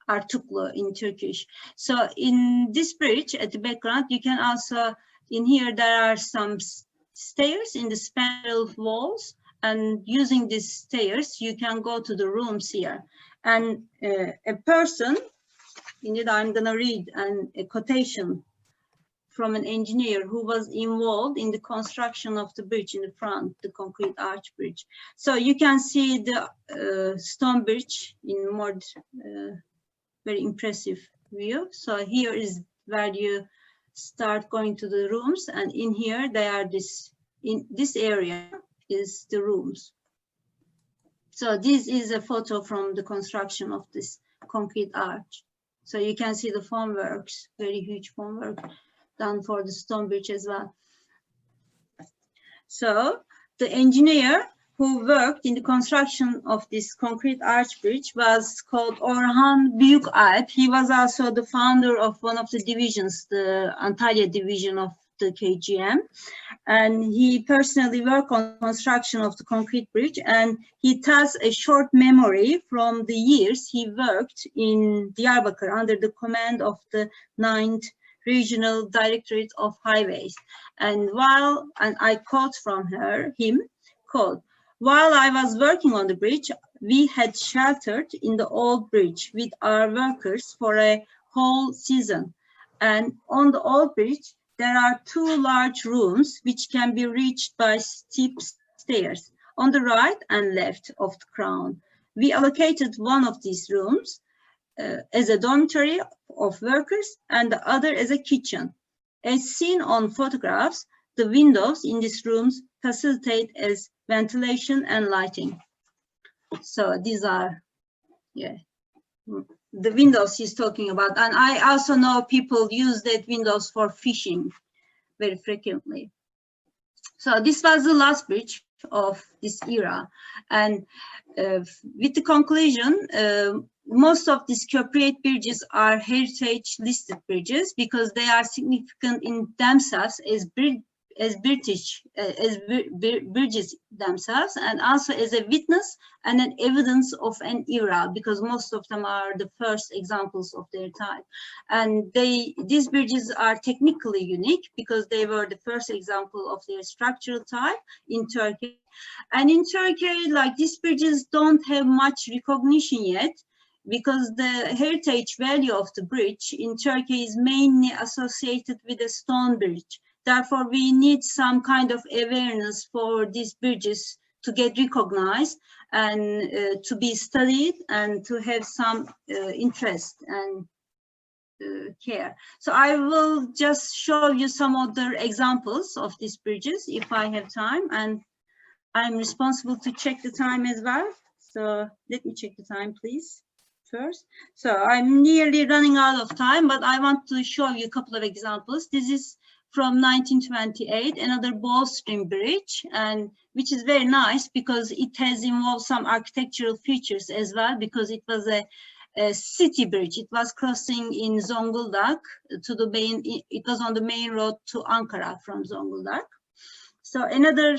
Artuklu in Turkish. So in this bridge at the background, you can also, in here there are some stairs in the spiral walls, and using these stairs you can go to the rooms here. And a person, indeed I'm gonna read a quotation from an engineer who was involved in the construction of the bridge in the front, the concrete arch bridge. So you can see the stone bridge in more very impressive view. So here is where you start going to the rooms, and in here they are in this area is the rooms. So this is a photo from the construction of this concrete arch. So you can see the formworks, very huge formwork done for the stone bridge as well. So the engineer who worked in the construction of this concrete arch bridge was called Orhan Büyükalp. He was also the founder of one of the divisions, the Antalya division of the KGM. And he personally worked on construction of the concrete bridge, and he tells a short memory from the years he worked in Diyarbakır under the command of the 9th Regional Directorate of Highways. And I quote from him, quote, "While I was working on the bridge, we had sheltered in the old bridge with our workers for a whole season. And on the old bridge, there are 2 large rooms which can be reached by steep stairs on the right and left of the crown. We allocated one of these rooms as a dormitory of workers and the other as a kitchen. As seen on photographs, the windows in these rooms facilitate as ventilation and lighting." So these are, the windows he's talking about. And I also know people use that windows for fishing very frequently. So this was the last bridge of this era. And with the conclusion, most of these corporate bridges are heritage listed bridges because they are significant in themselves as British, bridges themselves, and also as a witness and an evidence of an era, because most of them are the first examples of their type. And these bridges are technically unique because they were the first example of their structural type in Turkey. And in Turkey, like, these bridges don't have much recognition yet, because the heritage value of the bridge in Turkey is mainly associated with a stone bridge. Therefore, we need some kind of awareness for these bridges to get recognized and to be studied and to have some interest and care. So I will just show you some other examples of these bridges if I have time, and I'm responsible to check the time as well. So let me check the time, please, first. So I'm nearly running out of time, but I want to show you a couple of examples. This is from 1928, another bowstring bridge, and which is very nice because it has involved some architectural features as well, because it was a city bridge. It was crossing in Zonguldak to the main, it was on the main road to Ankara from Zonguldak. So another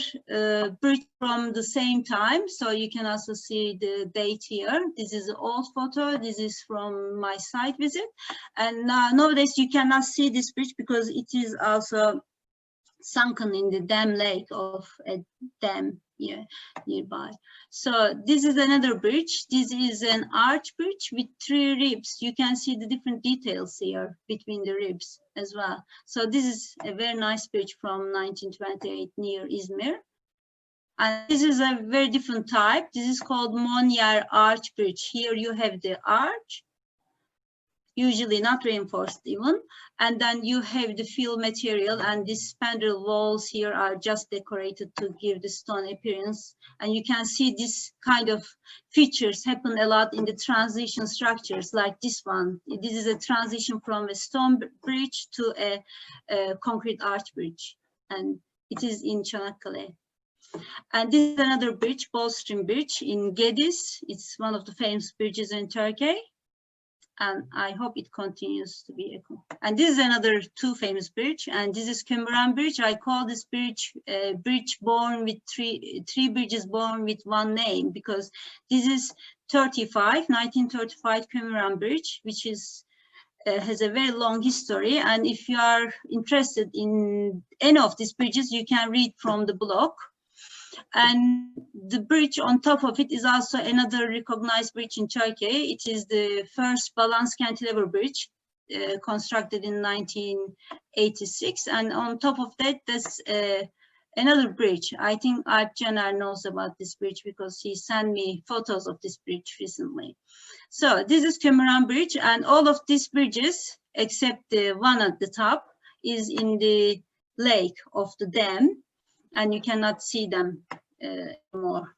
bridge from the same time. So you can also see the date here. This is an old photo. This is from my site visit. And nowadays you cannot see this bridge because it is also sunken in the dam lake of a dam here nearby. So this is another bridge. This is an arch bridge with 3 ribs. You can see the different details here between the ribs as well. So this is a very nice bridge from 1928 near Izmir. And this is a very different type. This is called Monier Arch Bridge. Here you have the arch, usually not reinforced even, and then you have the fill material, and these spandrel walls here are just decorated to give the stone appearance. And you can see this kind of features happen a lot in the transition structures like this one. This is a transition from a stone bridge to a concrete arch bridge, and it is in Çanakkale. And this is another bridge, bowstring bridge in Gediz. It's one of the famous bridges in Turkey. And I hope it continues to be. And this is another 2 famous bridge, and this is Kemeran Bridge. I call this bridge a bridge born with three bridges born with one name, because this is 1935 Kemeran Bridge, which is has a very long history. And if you are interested in any of these bridges, you can read from the blog. And the bridge on top of it is also another recognized bridge in Turkey. It is the first balance cantilever bridge constructed in 1986. And on top of that, there's another bridge. I think Alp Caner knows about this bridge because he sent me photos of this bridge recently. So this is Kemeran Bridge, and all of these bridges, except the one at the top, is in the lake of the dam, and you cannot see them anymore.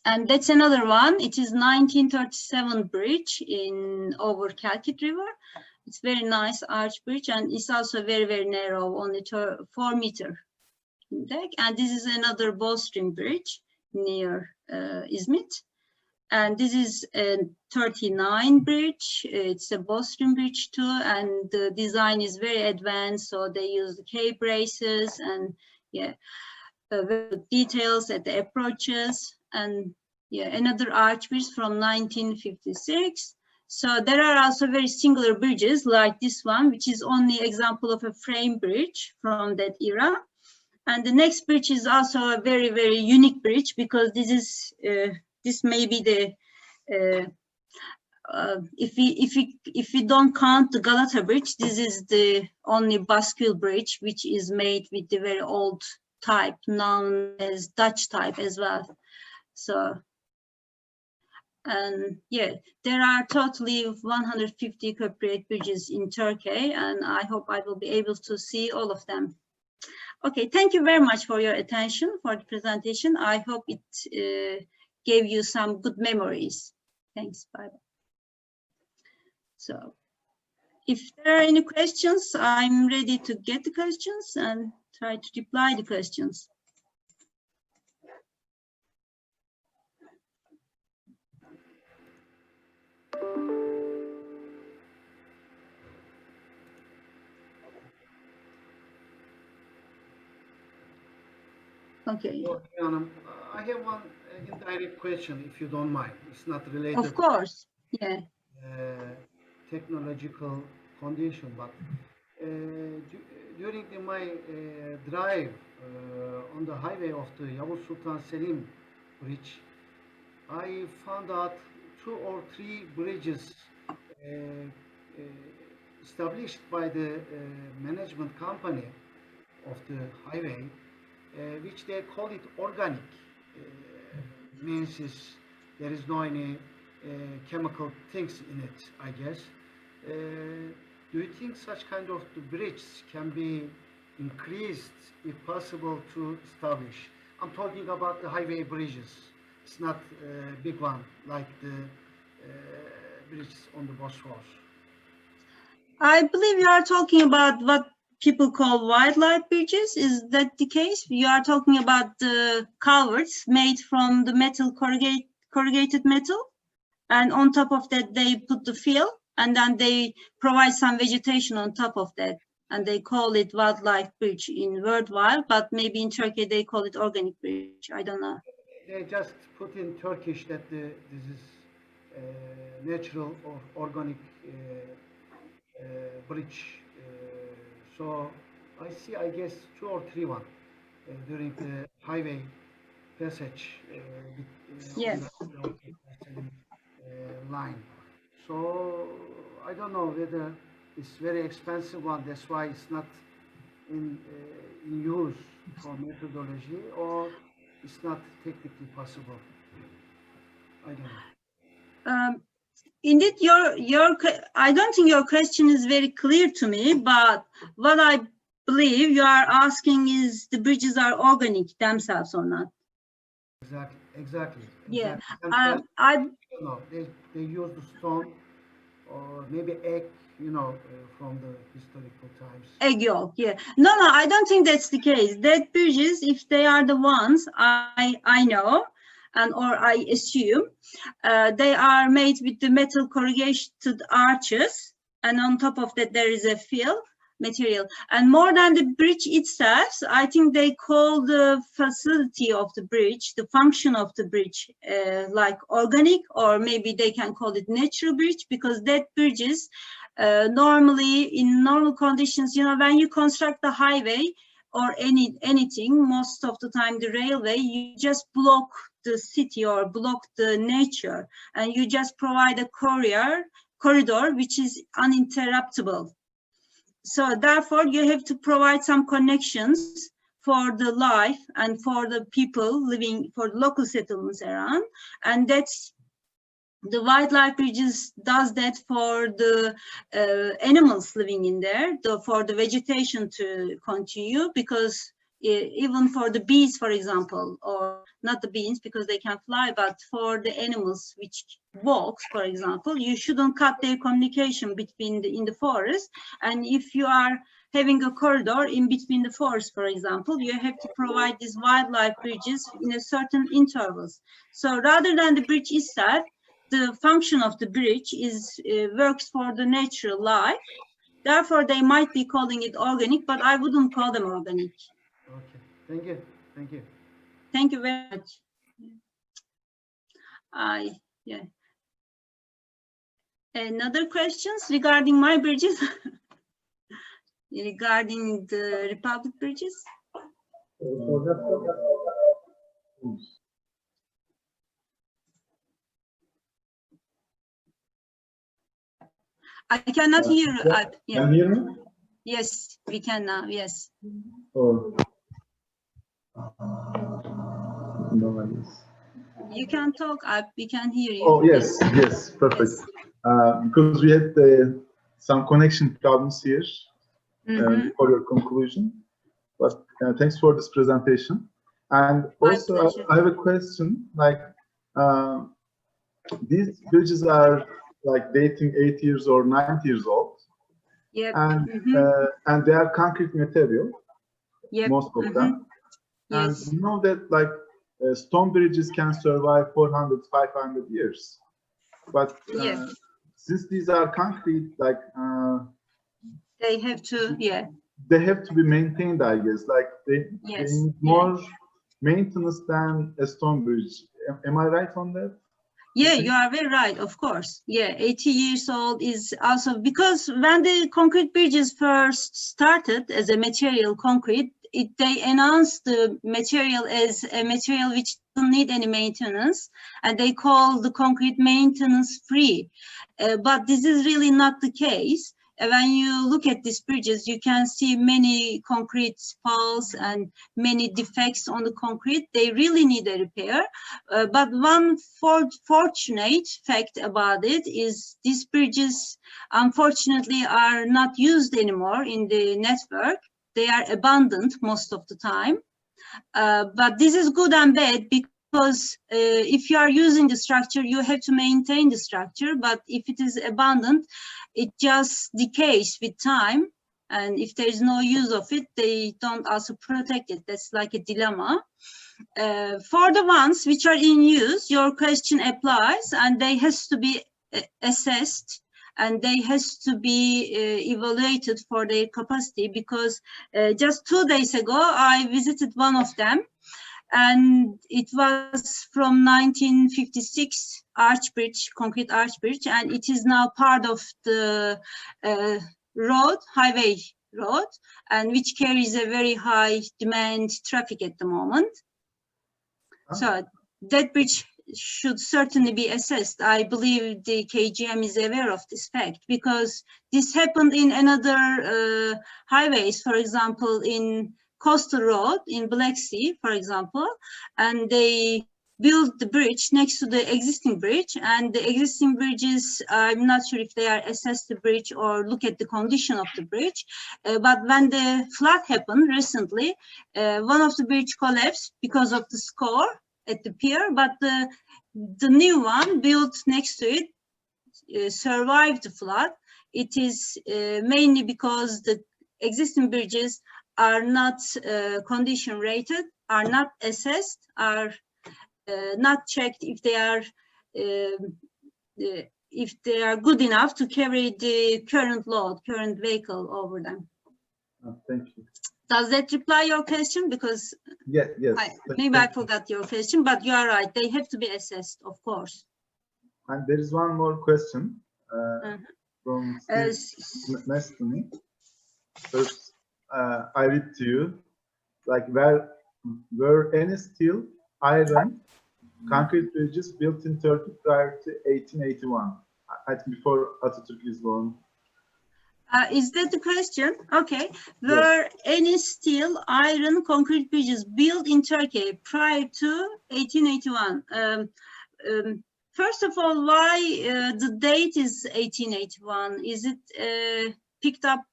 And that's another one. It is 1937 bridge over Kelkit River. It's very nice arch bridge, and it's also very, very narrow, only 4 meters in depth. And this is another bowstring bridge near Izmit. And this is a 39 bridge. It's a bowstring bridge too, and the design is very advanced. So they use the K braces and details at the approaches. And another arch bridge from 1956. So there are also very singular bridges like this one, which is only example of a frame bridge from that era. And the next bridge is also a very, very unique bridge, because this is this may be the if we don't count the Galata Bridge, this is the only bascule bridge which is made with the very old type known as Dutch type as well. So, and there are totally 150 corporate bridges in Turkey, and I hope I will be able to see all of them. Okay, thank you very much for your attention for the presentation. I hope it gave you some good memories. Thanks, bye-bye. So, if there are any questions, I'm ready to get the questions and try to reply the questions. Okay. I have one indirect question, if you don't mind. It's not related. Of course. Yeah. Technological condition, but during my drive on the highway of the Yavuz Sultan Selim bridge, I found out 2 or 3 bridges established by the management company of the highway, which they call it organic. Means is there is no any chemical things in it, I guess. Do you think such kind of the bridge can be increased, if possible, to establish? I'm talking about the highway bridges. It's not a big one like the bridges on the Bosphorus. I believe you are talking about what people call wildlife bridges. Is that the case? You are talking about the culverts made from the metal, corrugated metal, and on top of that they put the fill, and then they provide some vegetation on top of that, and they call it wildlife bridge in worldwide, but maybe in Turkey they call it organic bridge. I don't know. They just put in Turkish that this is natural or organic bridge. So I see, I guess, 2 or 3 one during the highway passage Yes. on the line. So I don't know whether it's very expensive one, that's why it's not in use for methodology, or it's not technically possible. I don't know. Indeed, I don't think your question is very clear to me, but what I believe you are asking is the bridges are organic themselves or not. Exactly. Yeah. And, they use the stone or maybe egg, from the historical times. Egg yolk, yeah. No, I don't think that's the case. That bridges, if they are the ones I know, or I assume, they are made with the metal corrugated arches, and on top of that there is a fill material. And more than the bridge itself, I think they call the facility of the bridge, the function of the bridge, like organic, or maybe they can call it natural bridge, because that bridges normally in normal conditions, when you construct the highway or anything, most of the time the railway, you just block the city or block the nature, and you just provide a corridor which is uninterruptible. So therefore you have to provide some connections for the life and for the people living, for local settlements around, and that's the wildlife bridges does that for the animals living in there, for the vegetation to continue, because even for the bees, for example, or not the bees because they can fly, but for the animals which walks, for example, you shouldn't cut their communication between in the forest. And if you are having a corridor in between the forest, for example, you have to provide these wildlife bridges in a certain intervals. So rather than the bridge itself, the function of the bridge is works for the natural life. Therefore, they might be calling it organic, but I wouldn't call them organic. Okay, thank you. Thank you very much. Yeah. Another questions regarding my bridges? Regarding the Republic bridges? I cannot hear. Can you hear me? Yes, we can now. Yes. Oh. No, you can talk. We can hear you. Oh yes, perfect. Yes. Because we had some connection problems here for your conclusion. But thanks for this presentation. And also, I have a question. Like these bridges are like dating 8 years or 9 years old. Yep. And they are concrete material. Yep. Most of them. Yes. And you know that like stone bridges can survive 400, 500 years. But since these are concrete, like they have to, they have to be maintained, I guess. Like they need more maintenance than a stone bridge. Am I right on that? Yeah, you are very right, of course. Yeah, 80 years old is also because when the concrete bridges first started as a material concrete, they announced the material as a material which doesn't need any maintenance, and they call the concrete maintenance free. But this is really not the case. When you look at these bridges, you can see many concrete faults and many defects on the concrete. They really need a repair. But one fortunate fact about it is these bridges, unfortunately, are not used anymore in the network. They are abandoned most of the time. But this is good and bad because if you are using the structure, you have to maintain the structure. But if it is abandoned, it just decays with time. And if there is no use of it, they don't also protect it. That's like a dilemma. For the ones which are in use, your question applies and they has to be assessed and they has to be evaluated for their capacity because just 2 days ago, I visited one of them. And it was from 1956 arch bridge, concrete arch bridge, and it is now part of the highway road, and which carries a very high demand traffic at the moment. So that bridge should certainly be assessed. I believe the KGM is aware of this fact because this happened in another highways, for example, in Coastal Road in Black Sea, for example, and they built the bridge next to the existing bridge, and the existing bridges, I'm not sure if they are assessed the bridge or look at the condition of the bridge, but when the flood happened recently, one of the bridge collapsed because of the score at the pier, but the new one built next to it survived the flood. It is mainly because the existing bridges are not condition rated, are not assessed, are not checked if they are good enough to carry the current load, current vehicle over them. Thank you. Does that reply your question? Because yes. Maybe I forgot your question, but you are right. They have to be assessed, of course. And there is one more question from Steve next to me. First, I read to you, like, were any steel, iron, concrete bridges built in Turkey prior to 1881? I think before Atatürk is born. Is that the question? Okay. Were any steel, iron, concrete bridges built in Turkey prior to 1881? First of all, why the date is 1881? Is it picked up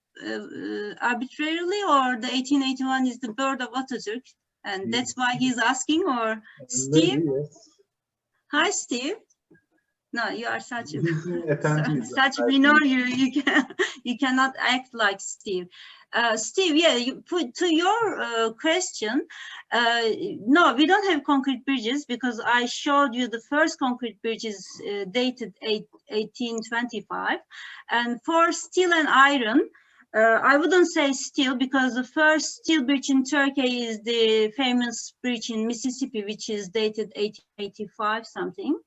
arbitrarily, or the 1881 is the birth of Atatürk, and that's why he's asking? Or Steve? Yes. Hi, Steve. No, you are such we know you cannot act like Steve. Steve, yeah, you put to your question. No, we don't have concrete bridges because I showed you the first concrete bridges dated 1825, and for steel and iron. I wouldn't say steel because the first steel bridge in Turkey is the famous bridge in Mississippi, which is dated 1885 something.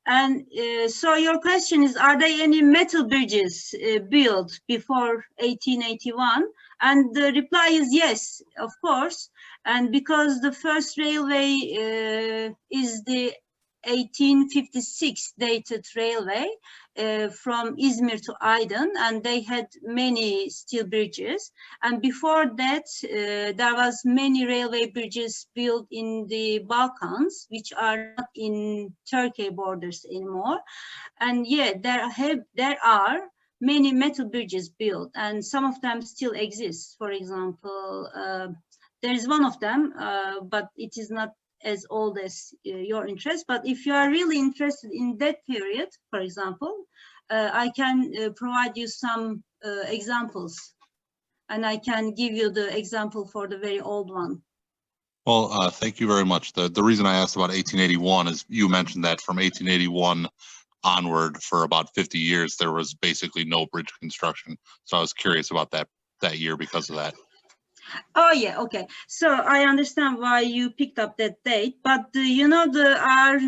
And so your question is, are there any metal bridges built before 1881? And the reply is yes, of course. And because the first railway is the 1856 dated railway from Izmir to Aydın, and they had many steel bridges. And before that, there was many railway bridges built in the Balkans, which are not in Turkey borders anymore. And yeah, there are many metal bridges built, and some of them still exist. For example, there is one of them, but it is not as old as your interest. But if you are really interested in that period, for example, I can provide you some examples, and I can give you the example for the very old one. Well, thank you very much. The reason I asked about 1881 is you mentioned that from 1881 onward for about 50 years, there was basically no bridge construction. So I was curious about that year because of that. Oh yeah, okay. So I understand why you picked up that date, but you know, our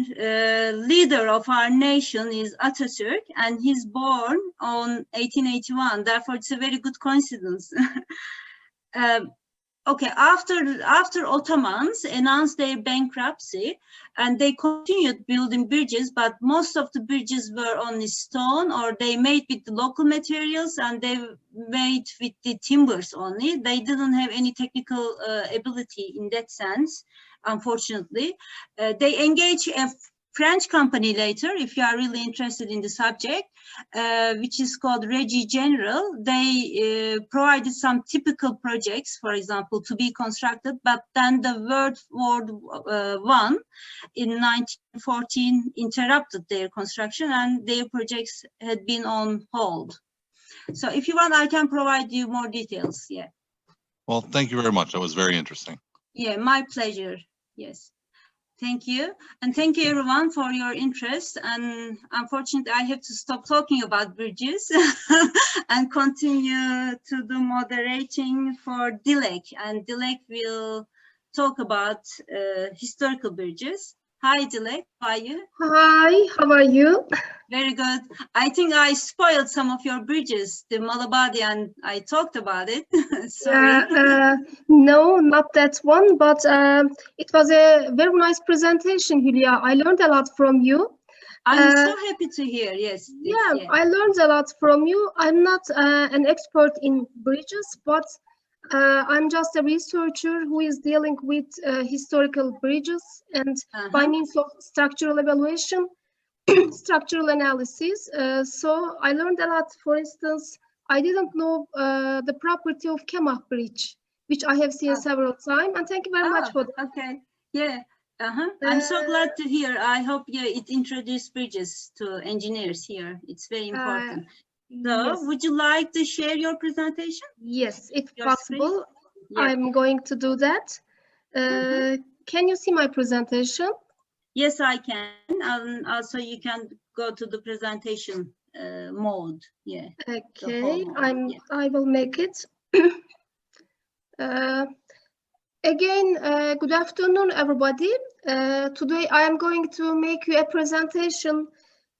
leader of our nation is Atatürk, and he's born on 1881. Therefore, it's a very good coincidence. Okay, after Ottomans announced their bankruptcy, and they continued building bridges, but most of the bridges were only stone, or they made with the local materials, and they made with the timbers only. They didn't have any technical ability in that sense, unfortunately. They engaged a French company later, if you are really interested in the subject, which is called Régie Générale. They provided some typical projects, for example, to be constructed, but then the World War I in 1914 interrupted their construction, and their projects had been on hold. So if you want, I can provide you more details. Yeah. Well, thank you very much. That was very interesting. Yeah, my pleasure. Yes. Thank you. And thank you everyone for your interest. And unfortunately, I have to stop talking about bridges and continue to do moderating for Dilek. And Dilek will talk about historical bridges. Hi, Dilek, how are you? Hi, how are you? Very good. I think I spoiled some of your bridges, the Malabadi, and I talked about it. Sorry. No, not that one, but it was a very nice presentation, Hülya. I learned a lot from you. I'm so happy to hear, yes. Yeah, I learned a lot from you. I'm not an expert in bridges, but I'm just a researcher who is dealing with historical bridges, and by means of structural evaluation, structural analysis. So I learned a lot. For instance, I didn't know the property of Kemah bridge, which I have seen several times. And thank you very much for that. Okay, yeah. I'm so glad to hear. I hope it introduced bridges to engineers here. It's very important. So, yes. Would you like to share your presentation? Yes, if possible. Yeah. I'm going to do that. Can you see my presentation? Yes, I can. Also, you can go to the presentation mode. Yeah. Okay, I will make it. Again, good afternoon, everybody. Today I am going to make you a presentation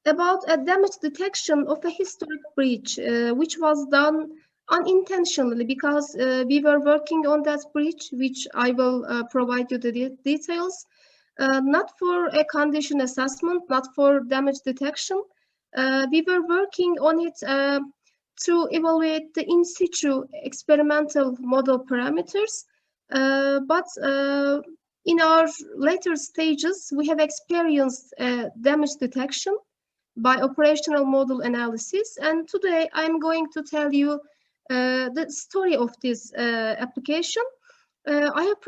about a damage detection of a historic bridge, which was done unintentionally because we were working on that bridge, which I will provide you the details, not for a condition assessment, not for damage detection. We were working on it to evaluate the in situ experimental model parameters, but in our later stages, we have experienced damage detection by operational model analysis. And today I'm going to tell you the story of this application. I have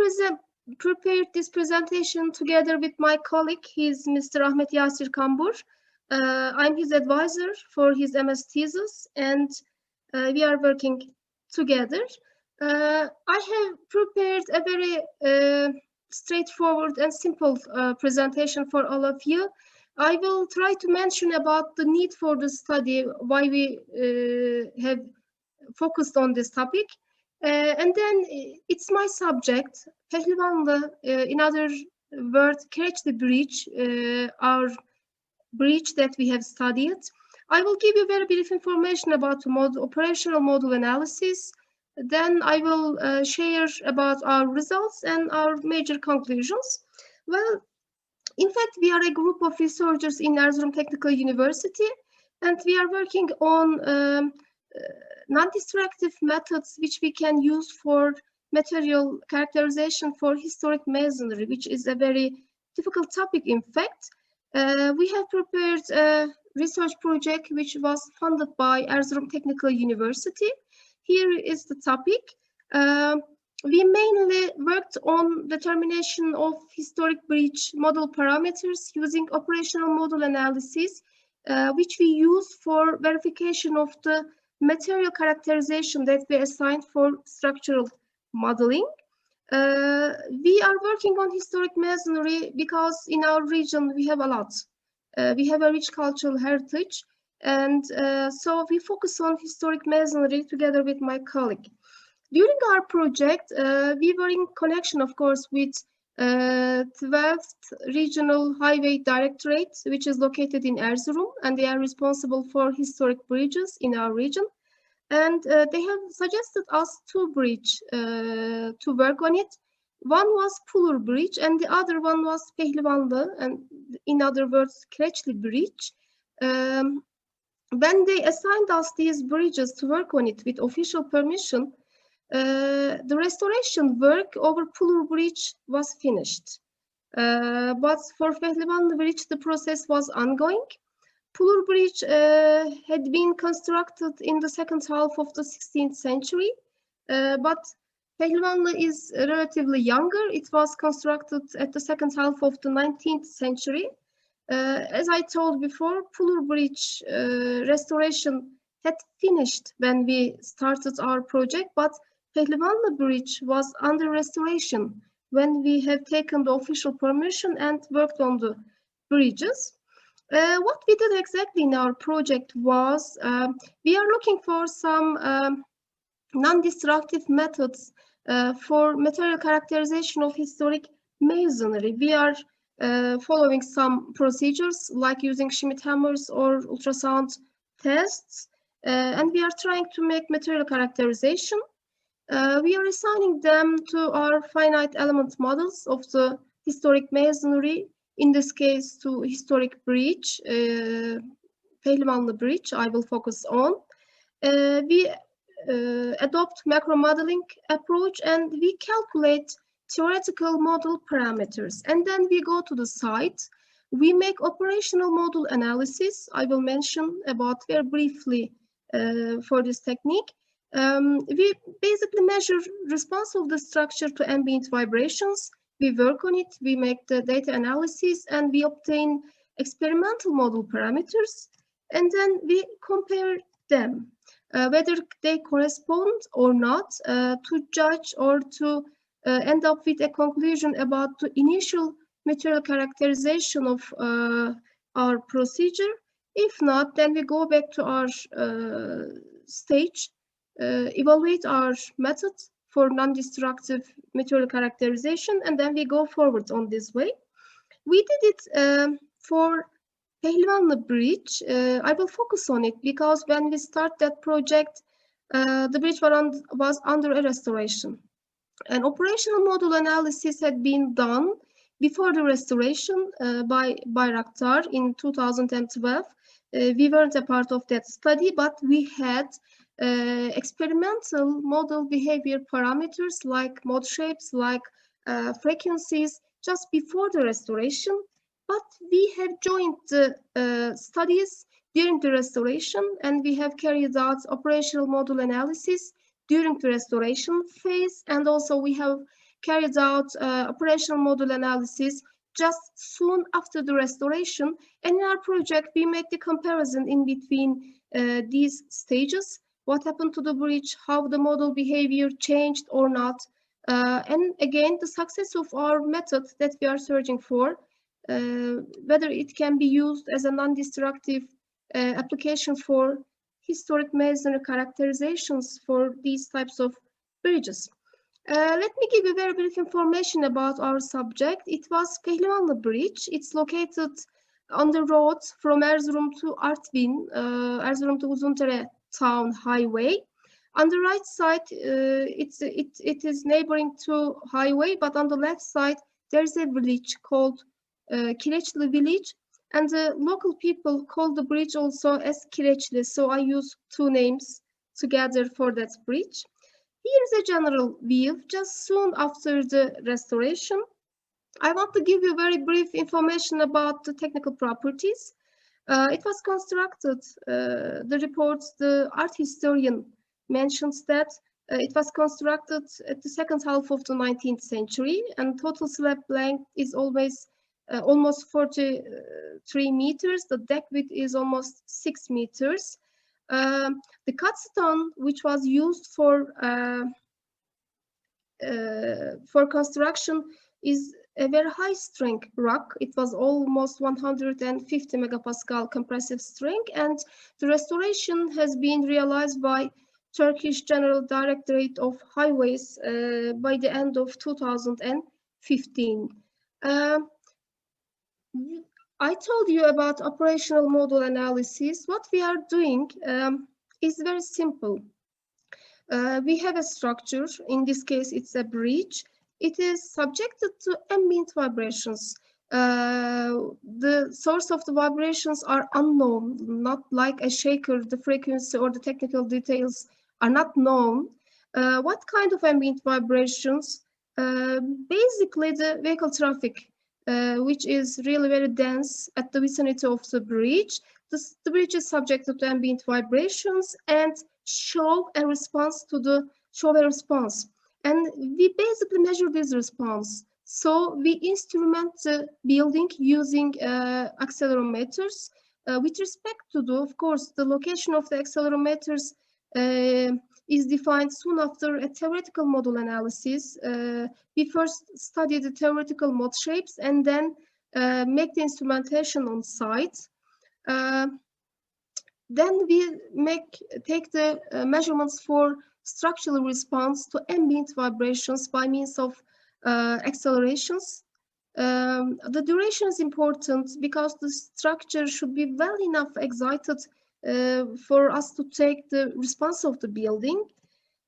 prepared this presentation together with my colleague. He's Mr. Ahmet Yasir Kambur. I'm his advisor for his MS thesis, and we are working together. I have prepared a very straightforward and simple presentation for all of you. I will try to mention about the need for the study, why we have focused on this topic. And then it's my subject, Pehlivanlı, in other words, catch the bridge, our bridge that we have studied. I will give you very brief information about the operational model analysis. Then I will share about our results and our major conclusions. Well, in fact, we are a group of researchers in Erzurum Technical University, and we are working on non-destructive methods which we can use for material characterization for historic masonry, which is a very difficult topic, in fact. We have prepared a research project which was funded by Erzurum Technical University. Here is the topic. We mainly worked on determination of historic bridge model parameters using operational model analysis, which we use for verification of the material characterization that we assigned for structural modeling. We are working on historic masonry because in our region we have a lot. We have a rich cultural heritage, and so we focus on historic masonry together with my colleague. During our project, we were in connection, of course, with 12th Regional Highway Directorate, which is located in Erzurum, and they are responsible for historic bridges in our region. And they have suggested us two bridges to work on it. One was Pulur Bridge, and the other one was Pehlivanlı, and in other words, Kireçli Bridge. When they assigned us these bridges to work on it with official permission, the restoration work over Pulur Bridge was finished. But for Pehlivanlı Bridge, the process was ongoing. Pulur Bridge had been constructed in the second half of the 16th century, but Pehlivanlı is relatively younger. It was constructed at the second half of the 19th century. As I told before, Pulur Bridge restoration had finished when we started our project, but Pehlivanlı Bridge was under restoration when we have taken the official permission and worked on the bridges. What we did exactly in our project was, we are looking for some non-destructive methods for material characterization of historic masonry. We are following some procedures like using Schmidt hammers or ultrasound tests, and we are trying to make material characterization. We are assigning them to our finite element models of the historic masonry, in this case to historic bridge, Pehlivanlı Bridge, I will focus on. We adopt macro modeling approach and we calculate theoretical model parameters. And then we go to the site. We make operational model analysis. I will mention about very briefly for this technique. We basically measure response of the structure to ambient vibrations. We work on it, we make the data analysis, and we obtain experimental model parameters, and then we compare them, whether they correspond or not, to judge or to end up with a conclusion about the initial material characterization of our procedure. If not, then we go back to our stage, evaluate our method for non-destructive material characterization, and then we go forward on this way. We did it for Pehlivanlı Bridge. I will focus on it because when we start that project, the bridge was under a restoration. An operational model analysis had been done before the restoration by Bayraktar in 2012. We weren't a part of that study, but we had experimental model behavior parameters like mode shapes, like frequencies just before the restoration. But we have joined the studies during the restoration, and we have carried out operational model analysis during the restoration phase, and also we have carried out operational model analysis just soon after the restoration. And in our project, we make the comparison in between these stages. What happened to the bridge, how the model behavior changed or not. And again, the success of our method that we are searching for, whether it can be used as a non-destructive application for historic masonry characterizations for these types of bridges. Let me give you very brief information about our subject. It was Pehlivanlı Bridge. It's located on the road from Erzurum to Artvin, Erzurum to Uzuntere town highway. On the right side, it is neighboring to highway, but on the left side, there's a village called Kireçli village, and the local people call the bridge also as Kireçli, so I use two names together for that bridge. Here's a general view just soon after the restoration. I want to give you very brief information about the technical properties. It was constructed, the reports, the art historian mentions that it was constructed at the second half of the 19th century, and total slab length is always almost 43 meters. The deck width is almost 6 meters. The cut stone, which was used for construction, is a very high strength rock. It was almost 150 megapascal compressive strength, and the restoration has been realized by Turkish General Directorate of Highways by the end of 2015. I told you about operational model analysis. What we are doing is very simple. We have a structure. In this case, it's a bridge. It is subjected to ambient vibrations. The source of the vibrations are unknown, not like a shaker. The frequency or the technical details are not known. What kind of ambient vibrations? Basically, the vehicle traffic, which is really very dense at the vicinity of the bridge. The bridge is subjected to ambient vibrations and show a response. And we basically measure this response. So we instrument the building using accelerometers. With respect to of course, the location of the accelerometers is defined soon after a theoretical model analysis. We first study the theoretical mod shapes and then make the instrumentation on site. Then we take the measurements for structural response to ambient vibrations by means of accelerations. The duration is important because the structure should be well enough excited for us to take the response of the building.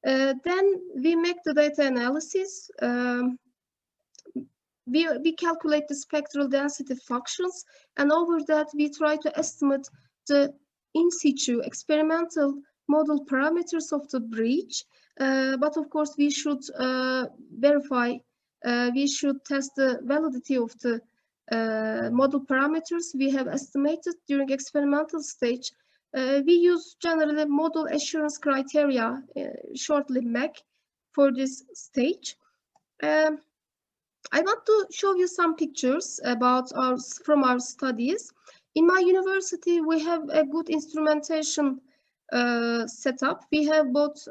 Then we make the data analysis. We calculate the spectral density functions, and over that we try to estimate the in situ experimental model parameters of the bridge. But of course we should verify, we should test the validity of the model parameters we have estimated during experimental stage. We use generally model assurance criteria, shortly MAC, for this stage. I want to show you some pictures about from our studies. In my university, we have a good instrumentation setup. We have both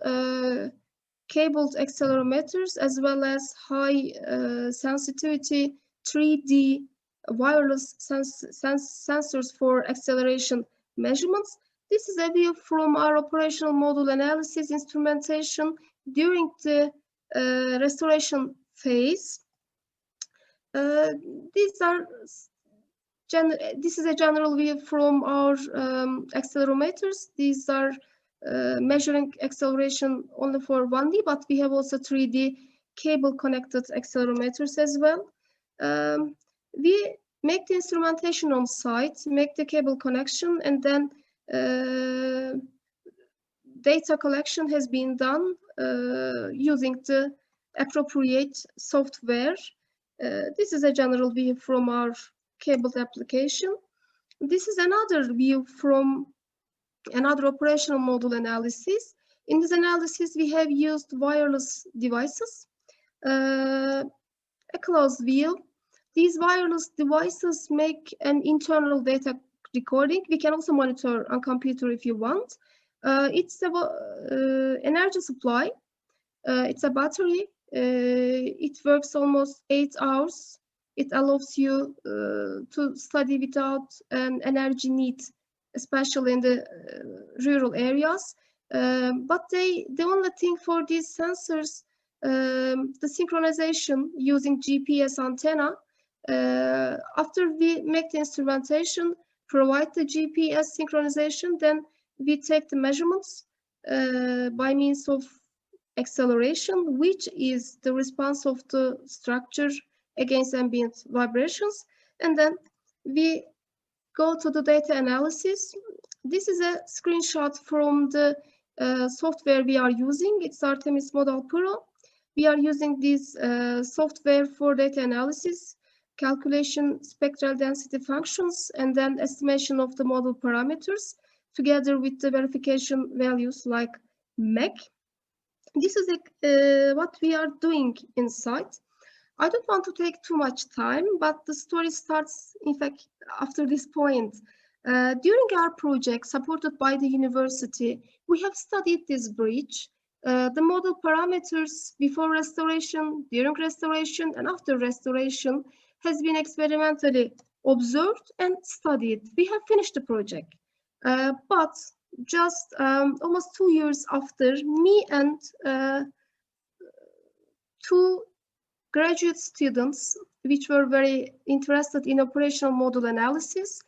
cabled accelerometers as well as high sensitivity 3D wireless sensors for acceleration measurements. This is a view from our operational model analysis instrumentation during the restoration phase. This is a general view from our accelerometers. These are measuring acceleration only for 1D, but we have also 3D cable connected accelerometers as well. We make the instrumentation on site, make the cable connection, and then data collection has been done using the appropriate software. This is a general view from our cabled application. This is another view from another operational model analysis. In this analysis, we have used wireless devices, a closed view. These wireless devices make an internal data recording. We can also monitor on computer if you want. It's about energy supply. It's a battery. It works almost 8 hours. It allows you to study without an energy need, especially in the rural areas. But the only thing for these sensors, the synchronization using GPS antenna. After we make the instrumentation, provide the GPS synchronization, then we take the measurements by means of acceleration, which is the response of the structure against ambient vibrations, and then we go to the data analysis. This is a screenshot from the software we are using. It's Artemis Model Pro. We are using this software for data analysis, calculation spectral density functions, and then estimation of the model parameters together with the verification values like MAC. This is what we are doing inside. I don't want to take too much time, but the story starts, in fact, after this point. During our project supported by the university, we have studied this bridge, the model parameters before restoration, during restoration, and after restoration has been experimentally observed and studied. We have finished the project, but just almost 2 years after, me and 2 graduate students, which were very interested in operational model analysis,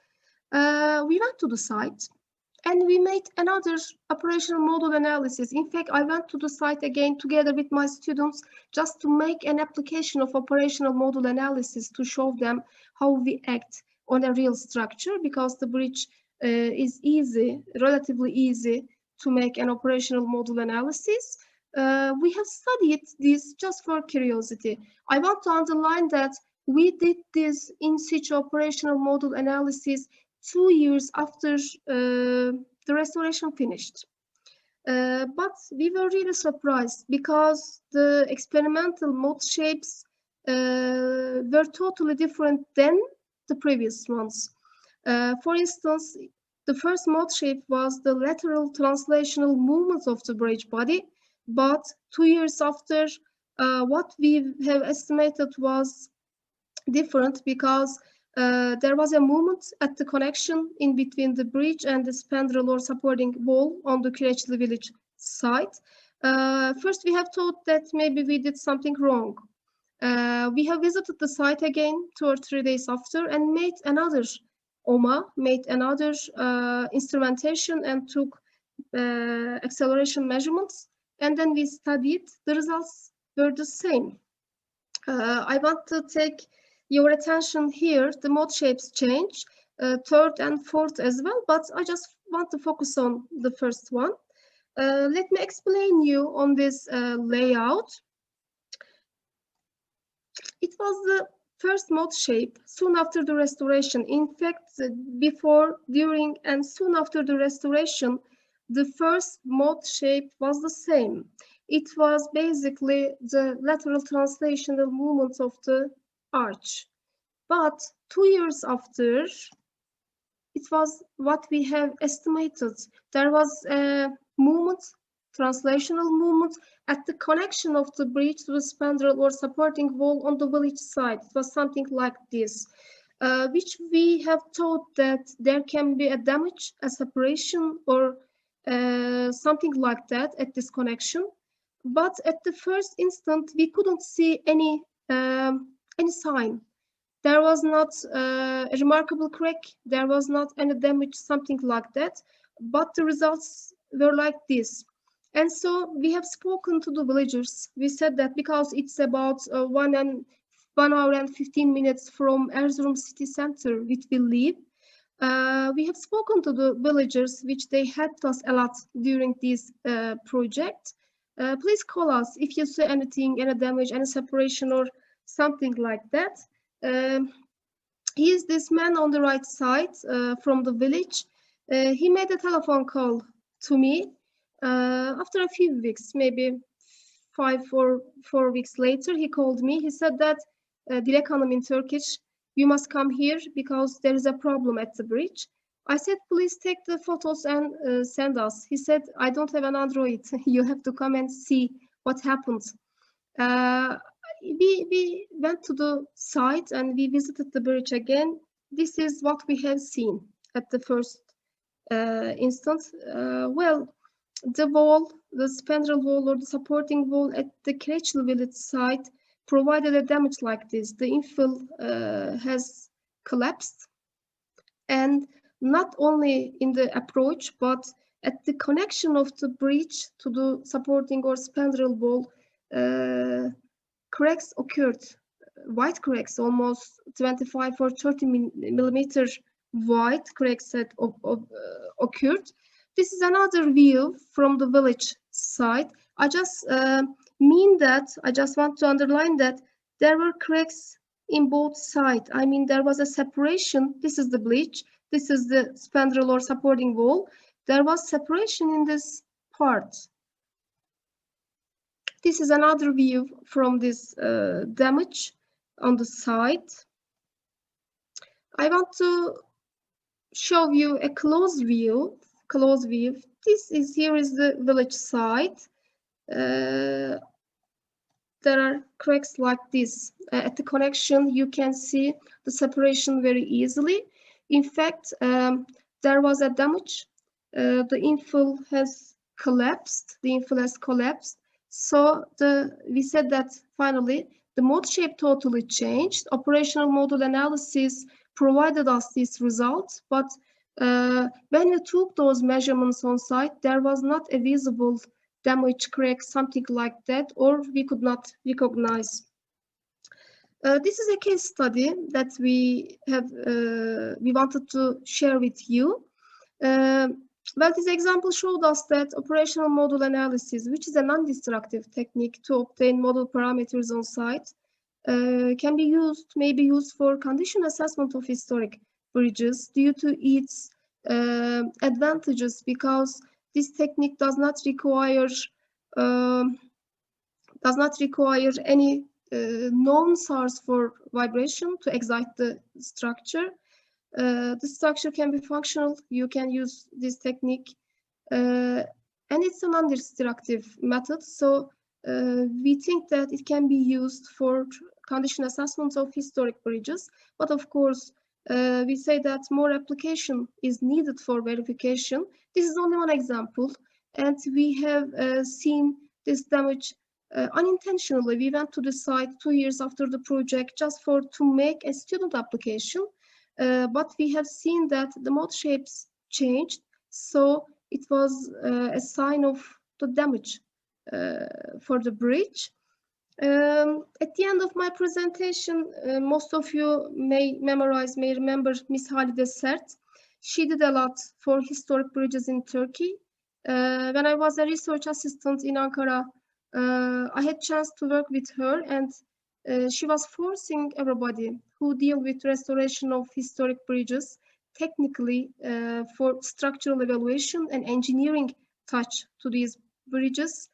we went to the site and we made another operational model analysis. In fact, I went to the site again together with my students just to make an application of operational model analysis to show them how we act on a real structure, because the bridge is easy, relatively easy to make an operational model analysis. We have studied this just for curiosity. I want to underline that we did this in situ operational model analysis 2 years after the restoration finished. But we were really surprised because the experimental mode shapes were totally different than the previous ones. For instance, the first mode shape was the lateral translational movement of the bridge body, but 2 years after, what we have estimated was different, because there was a movement at the connection in between the bridge and the spandrel or supporting wall on the Kireçli village site. First, we have thought that maybe we did something wrong. We have visited the site again 2 or 3 days after and made another OMA, made another instrumentation and took acceleration measurements. And then we studied, the results were the same. I want to take your attention here, the mode shapes change, third and fourth as well, but I just want to focus on the first one. Let me explain you on this layout. It was the first mode shape soon after the restoration. In fact, before, during, and soon after the restoration, the first mode shape was the same. It was basically the lateral translational movement of the arch. But 2 years after, it was what we have estimated. There was a movement, translational movement at the connection of the bridge to the spandrel or supporting wall on the village side. It was something like this, which we have thought that there can be a damage, a separation, or something like that at this connection. But at the first instant, we couldn't see any sign. There was not a remarkable crack. There was not any damage, something like that. But the results were like this. And so we have spoken to the villagers. We said that because it's about 1 hour and 15 minutes from Erzurum city center, which we live, we have spoken to the villagers, which they helped us a lot during this project. Please call us if you see anything, any damage, any separation or something like that. He is this man on the right side from the village. He made a telephone call to me after a few weeks, maybe 5 or 4 weeks later. He called me. He said that, Dilek Hanım in Turkish, you must come here because there is a problem at the bridge. I said, please take the photos and send us. He said, I don't have an Android. You have to come and see what happened. We went to the site and we visited the bridge again. This is what we have seen at the first instance. Well, the wall, the spandrel wall or the supporting wall at the Kireçli village site provided a damage like this. The infill has collapsed, and not only in the approach, but at the connection of the bridge to the supporting or spandrel wall, cracks occurred, wide cracks, almost 25 or 30 millimeter wide cracks that occurred. This is another view from the village side. I just I just want to underline that there were cracks in both sides. I mean, there was a separation. This is the bridge. This is the spandrel or supporting wall. There was separation in this part. This is another view from this damage on the side. I want to show you a close view. Here is the village side. There are cracks like this. At the connection, you can see the separation very easily. In fact, there was a damage the infill has collapsed. So we said that finally the mode shape totally changed. Operational model analysis provided us this result, but when we took those measurements on site, there was not a visible damage, crack, something like that, or we could not recognize. This is a case study that we wanted to share with you. Well, this example showed us that operational model analysis, which is a non-destructive technique to obtain model parameters on site, may be used for condition assessment of historic bridges due to its advantages, because this technique does not require any known source for vibration to excite the structure. The structure can be functional. You can use this technique, and it's a non-destructive method. So we think that it can be used for condition assessment of historic bridges. But of course, we say that more application is needed for verification. This is only one example, and we have seen this damage unintentionally. We went to the site 2 years after the project just to make a student application. But we have seen that the mode shapes changed, so it was a sign of the damage for the bridge. At the end of my presentation, most of you may remember Miss Halide Sert. She did a lot for historic bridges in Turkey. When I was a research assistant in Ankara, I had chance to work with her, and she was forcing everybody who deal with restoration of historic bridges technically for structural evaluation and engineering touch to these bridges.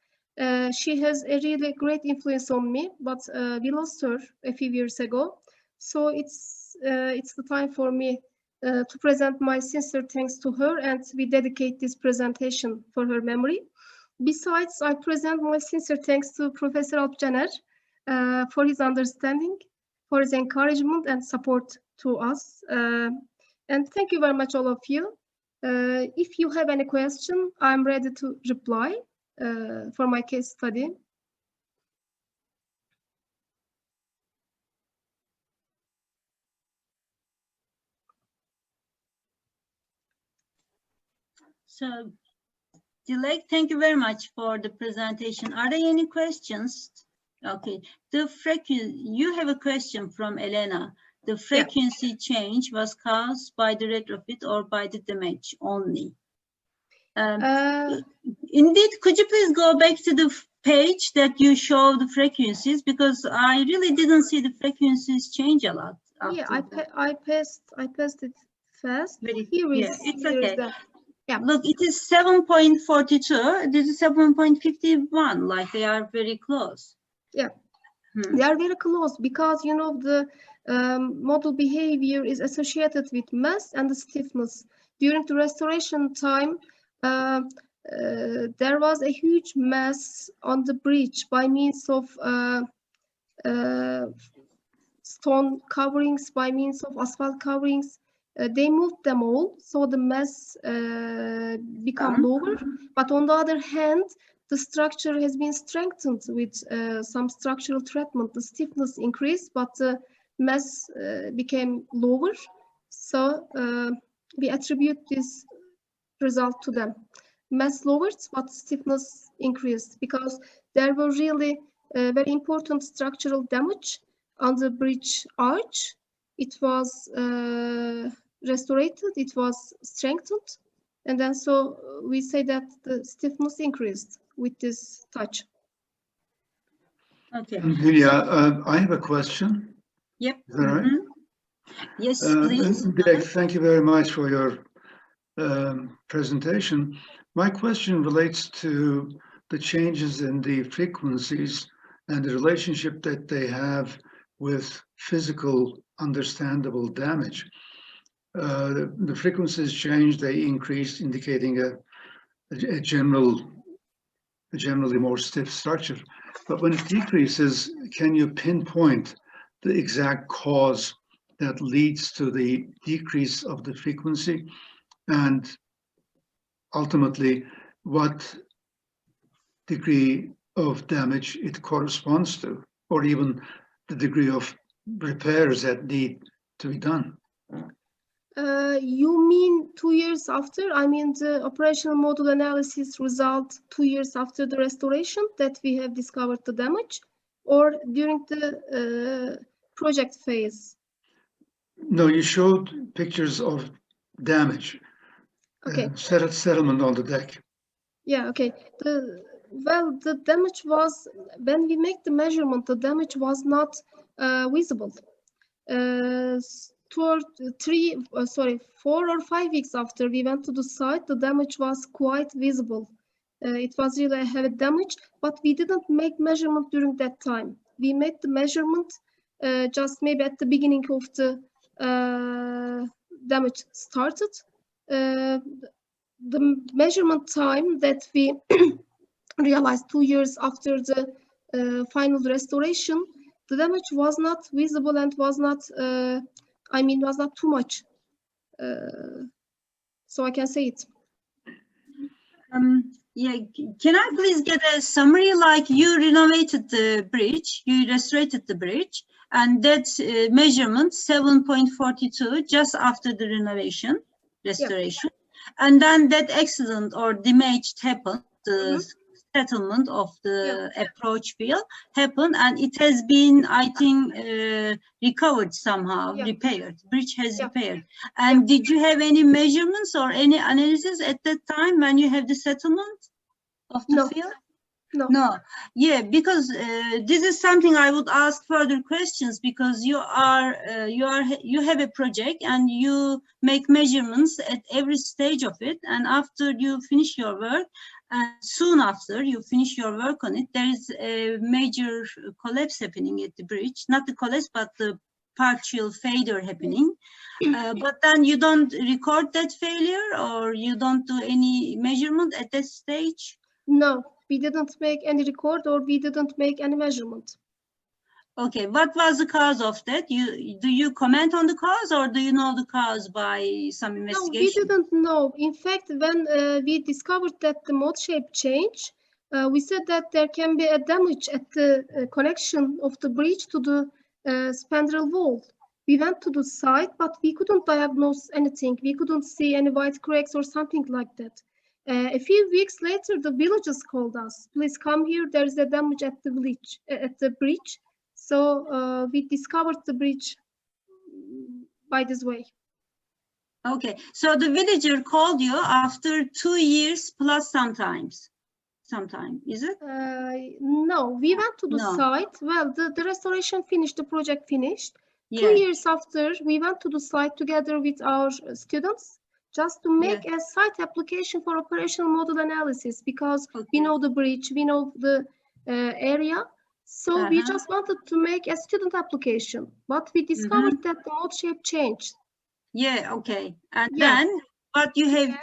She has a really great influence on me, but we lost her a few years ago. So it's the time for me to present my sincere thanks to her, and we dedicate this presentation for her memory. Besides, I present my sincere thanks to Professor Alpcaner for his understanding, for his encouragement and support to us. And thank you very much, all of you. If you have any question, I'm ready to reply for my case study. So, Dilek, thank you very much for the presentation. Are there any questions? Okay, you have a question from Elena. The frequency change was caused by the retrofit or by the damage only? Indeed, could you please go back to the page that you show the frequencies, because I really didn't see the frequencies change a lot. Yeah, I passed it fast. It's okay. Yeah. Look, it is 7.42. This is 7.51. Like, they are very close. Yeah, they are very close, because you know the model behavior is associated with mass and the stiffness. During the restoration time, there was a huge mass on the bridge by means of stone coverings, by means of asphalt coverings. They moved them all, so the mass become lower. But on the other hand, the structure has been strengthened with some structural treatment. The stiffness increased, but the mass became lower. So we attribute this result to them. Mass lowered, but stiffness increased, because there were really very important structural damage on the bridge arch. It was restored, it was strengthened, and then so we say that the stiffness increased with this touch. Okay. Hülya, I have a question. Yep. Is that right? Yes, please. Dilek, thank you very much for your presentation. My question relates to the changes in the frequencies and the relationship that they have with physical understandable damage. The frequencies change, they increase, indicating a generally more stiff structure. But when it decreases, can you pinpoint the exact cause that leads to the decrease of the frequency? And ultimately what degree of damage it corresponds to, or even the degree of repairs that need to be done. You mean 2 years after? I mean the operational model analysis result 2 years after the restoration that we have discovered the damage, or during the project phase? No, you showed pictures of damage. Okay. Settlement on the deck. Yeah, okay. The damage was, when we make the measurement, the damage was not visible. 4 or 5 weeks after we went to the site, the damage was quite visible. It was really a heavy damage, but we didn't make measurement during that time. We made the measurement just maybe at the beginning of the damage started. The measurement time that we realized 2 years after the final restoration, the damage was not visible and was not, was not too much. So I can say it. Yeah, can I please get a summary? Like you renovated the bridge, you restored the bridge, and that measurement 7.42 just after the restoration. Yeah. And then that accident or damage happened, the settlement of the approach wheel happened, and it has been, I think, recovered somehow, repaired. Bridge has repaired. And did you have any measurements or any analysis at that time when you have the settlement of the field? No. Yeah, because this is something I would ask further questions, because you have a project and you make measurements at every stage of it, and after you finish your work, soon after you finish your work on it, there is a major collapse happening at the bridge. Not the collapse, but the partial failure happening. But then you don't record that failure, or you don't do any measurement at that stage? No, we didn't make any record, or we didn't make any measurement. Okay, what was the cause of that? Do you comment on the cause, or do you know the cause by some investigation? No, we didn't know. In fact, when we discovered that the mode shape changed, we said that there can be a damage at the connection of the bridge to the spandrel wall. We went to the site, but we couldn't diagnose anything. We couldn't see any white cracks or something like that. A few weeks later, the villagers called us. Please come here. There is a damage at the bridge. So we discovered the bridge by this way. Okay, so the villager called you after 2 years plus sometime, is it? No, we went to the site. Well, the restoration finished, the project finished. Yeah. 2 years after, we went to the site together with our students, just to make a site application for operational model analysis, because we know the bridge, we know the area. So we just wanted to make a student application, but we discovered that the mode shape changed. Yeah, okay. And then what you have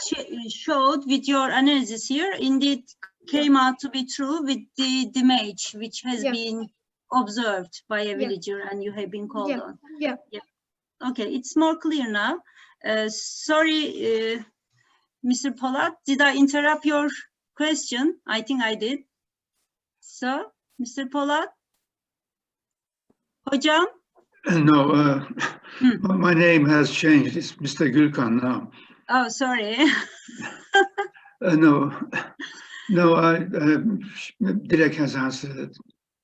showed with your analysis here indeed came out to be true with the damage which has been observed by a villager and you have been called on. Yeah. Okay, it's more clear now. Sorry, Mr. Polat, did I interrupt your question? I think I did. So, Mr. Polat? Hocam? No, my name has changed. It's Mr. Gülkan now. Oh, sorry. No, Dilek has answered it.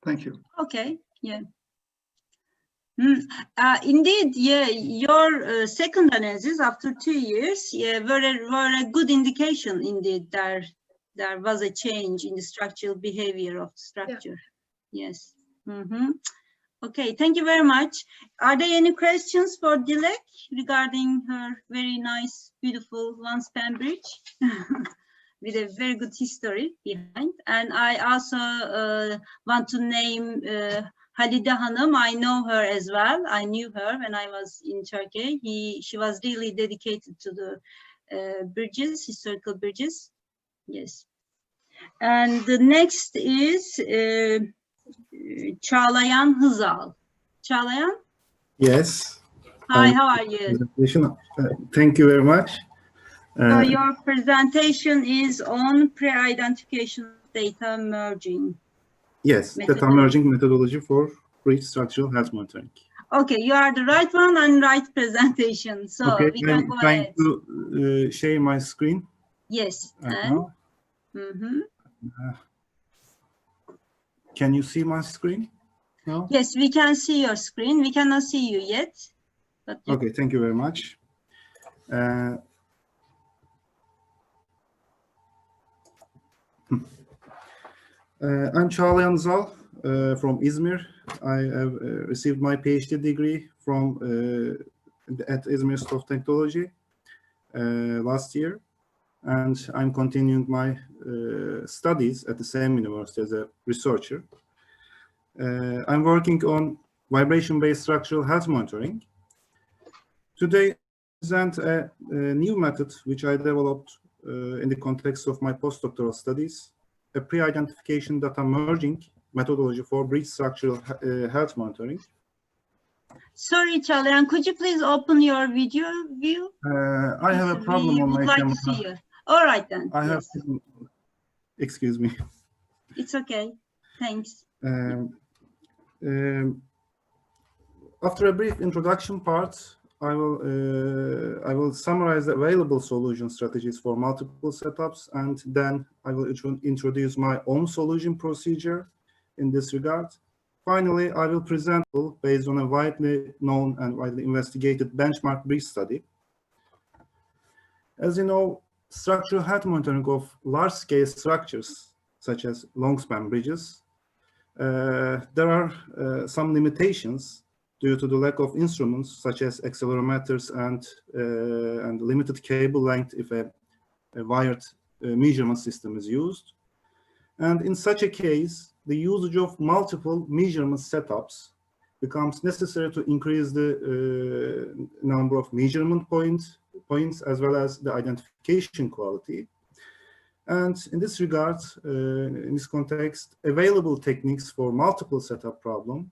Thank you. Okay, yeah. Indeed, yeah, your second analysis after 2 years, were a good indication. Indeed, there was a change in the structural behavior of the structure. Yes. Okay, thank you very much. Are there any questions for Dilek regarding her very nice, beautiful one-span bridge with a very good history behind? And I also want to name Halide Hanım. I know her as well. I knew her when I was in Turkey. She was really dedicated to the bridges, historical bridges. Yes. And the next is Caglayan Hizal. Caglayan? Yes. Hi, how are you? Thank you very much. So your presentation is on pre-identification data merging. Yes, data merging methodology for breach structural health monitoring. Okay, you are the right one and right presentation. So okay, we can go trying ahead. to share my screen. Yes. And can you see my screen? No? Yes, we can see your screen. We cannot see you yet. But okay, thank you very much. I'm Caglayan from Izmir. I have received my PhD degree from at Izmir Institute of Technology last year, and I'm continuing my studies at the same university as a researcher. I'm working on vibration-based structural health monitoring. Today, I present a new method which I developed in the context of my postdoctoral studies, a pre-identification data merging methodology for breach structural health monitoring. Sorry, Caglayan, could you please open your video view? I have a problem on my camera. To see you. All right then. I have. Excuse me. It's okay. Thanks. After a brief introduction part, I will summarize the available solution strategies for multiple setups, and then I will introduce my own solution procedure in this regard. Finally, I will present based on a widely known and widely investigated benchmark breach study. As you know, structural health monitoring of large-scale structures, such as long-span bridges, there are some limitations due to the lack of instruments such as accelerometers and limited cable length if a wired measurement system is used. And in such a case, the usage of multiple measurement setups becomes necessary to increase the number of measurement points as well as the identification quality. And in this regard, in this context, available techniques for multiple setup problem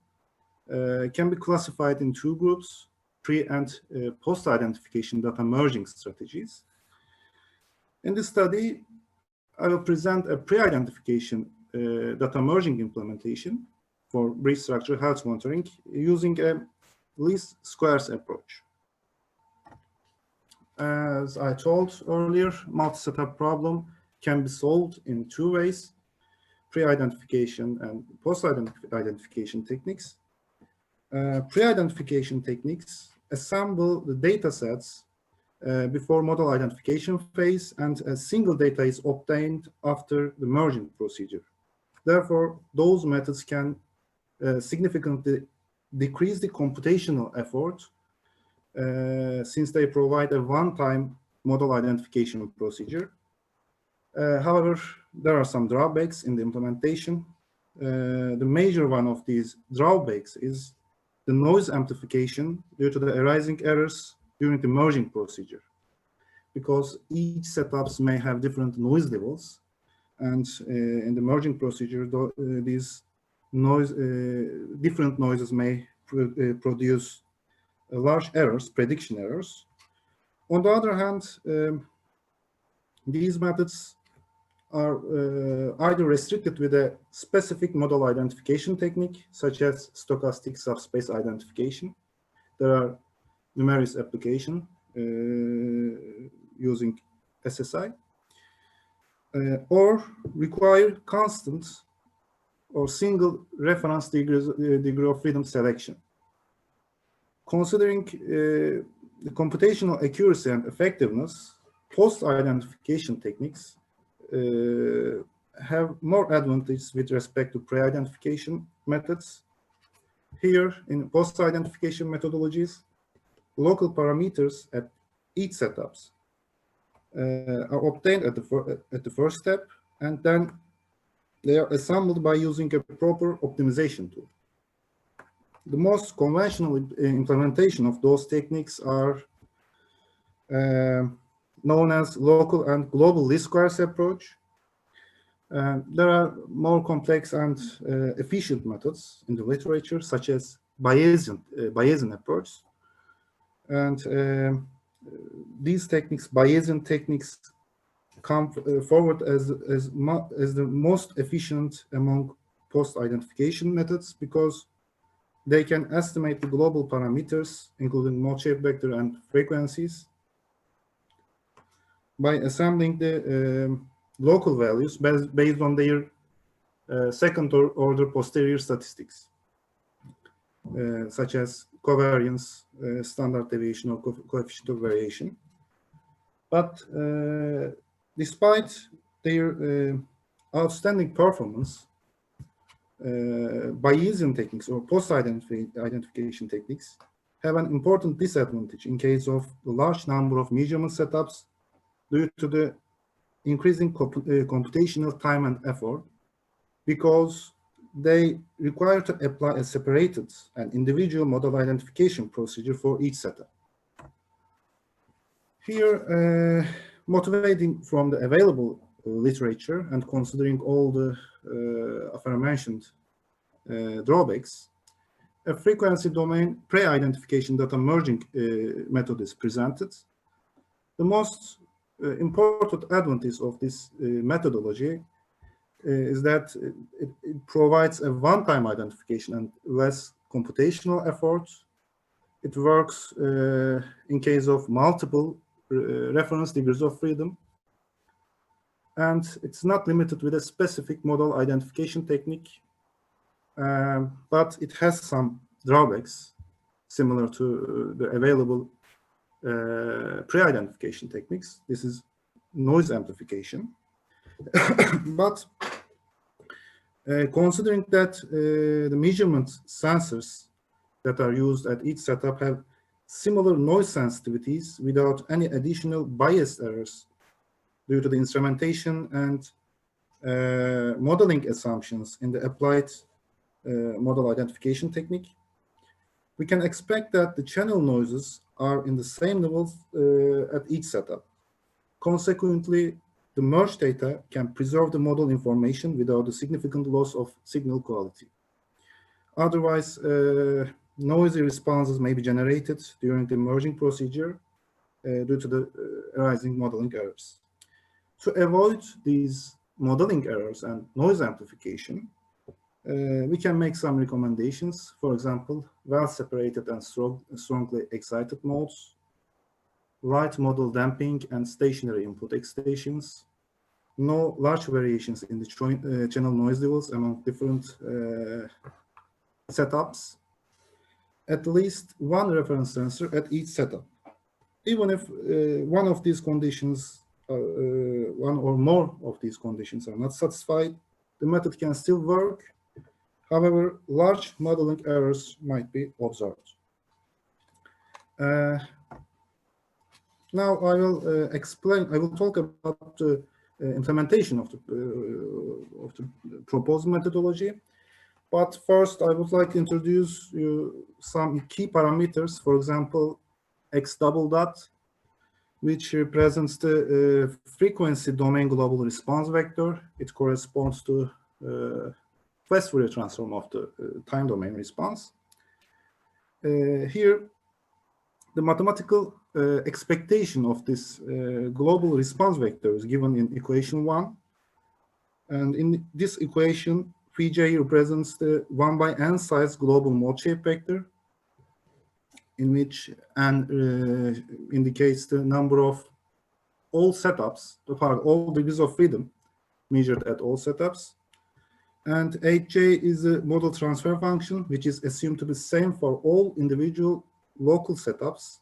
can be classified in two groups, pre and post-identification data merging strategies. In this study, I will present a pre-identification data merging implementation for breach structural health monitoring using a least squares approach. As I told earlier, multi-setup problem can be solved in two ways, pre-identification and post-identification techniques. Pre-identification techniques assemble the data sets before model identification phase, and a single data is obtained after the merging procedure. Therefore, those methods can significantly decrease the computational effort since they provide a one-time model identification procedure. However, there are some drawbacks in the implementation. The major one of these drawbacks is the noise amplification due to the arising errors during the merging procedure, because each setups may have different noise levels, and in the merging procedure, these different noises may produce large errors, prediction errors. On the other hand, these methods are either restricted with a specific model identification technique, such as stochastic subspace identification. There are numerous applications using SSI, or require constant or single reference degree of freedom selection. Considering the computational accuracy and effectiveness, post-identification techniques have more advantages with respect to pre-identification methods. Here, in post-identification methodologies, local parameters at each setups are obtained at the first step, and then they are assembled by using a proper optimization tool. The most conventional implementation of those techniques are known as local and global least squares approach. There are more complex and efficient methods in the literature, such as Bayesian approach. And these techniques, Bayesian techniques, come forward as the most efficient among post-identification methods because they can estimate the global parameters, including mode shape vector and frequencies, by assembling the local values based on their second order posterior statistics, such as covariance, standard deviation, or coefficient of variation. But despite their outstanding performance, Bayesian techniques or post-identification techniques have an important disadvantage in case of the large number of measurement setups due to the increasing computational time and effort, because they require to apply a separated and individual model identification procedure for each setup. Here, motivating from the available literature and considering all the aforementioned drawbacks, a frequency domain pre-identification data merging method is presented. The most important advantage of this methodology is that it provides a one-time identification and less computational effort. It works in case of multiple reference degrees of freedom. And it's not limited with a specific model identification technique, but it has some drawbacks similar to the available pre-identification techniques. This is noise amplification. But considering that the measurement sensors that are used at each setup have similar noise sensitivities without any additional bias errors due to the instrumentation and modeling assumptions in the applied model identification technique, we can expect that the channel noises are in the same levels at each setup. Consequently, the merged data can preserve the model information without a significant loss of signal quality. Otherwise, noisy responses may be generated during the merging procedure due to the arising modeling errors. To avoid these modeling errors and noise amplification, we can make some recommendations. For example, well-separated and strongly excited modes, light model damping and stationary input excitations, no large variations in the channel noise levels among different setups, at least one reference sensor at each setup. Even if one of these conditions, one or more of these conditions are not satisfied, the method can still work. However, large modeling errors might be observed. Now I will talk about the implementation of the proposed methodology. But first, I would like to introduce you some key parameters. For example, X double dot, which represents the frequency domain global response vector. It corresponds to fast Fourier transform of the time domain response. Here, the mathematical expectation of this global response vector is given in equation 1. And in this equation, Pj represents the 1 by n size global mode shape vector, in which n indicates the number of all setups, all degrees of freedom measured at all setups. And 8j is a model transfer function, which is assumed to be the same for all individual local setups,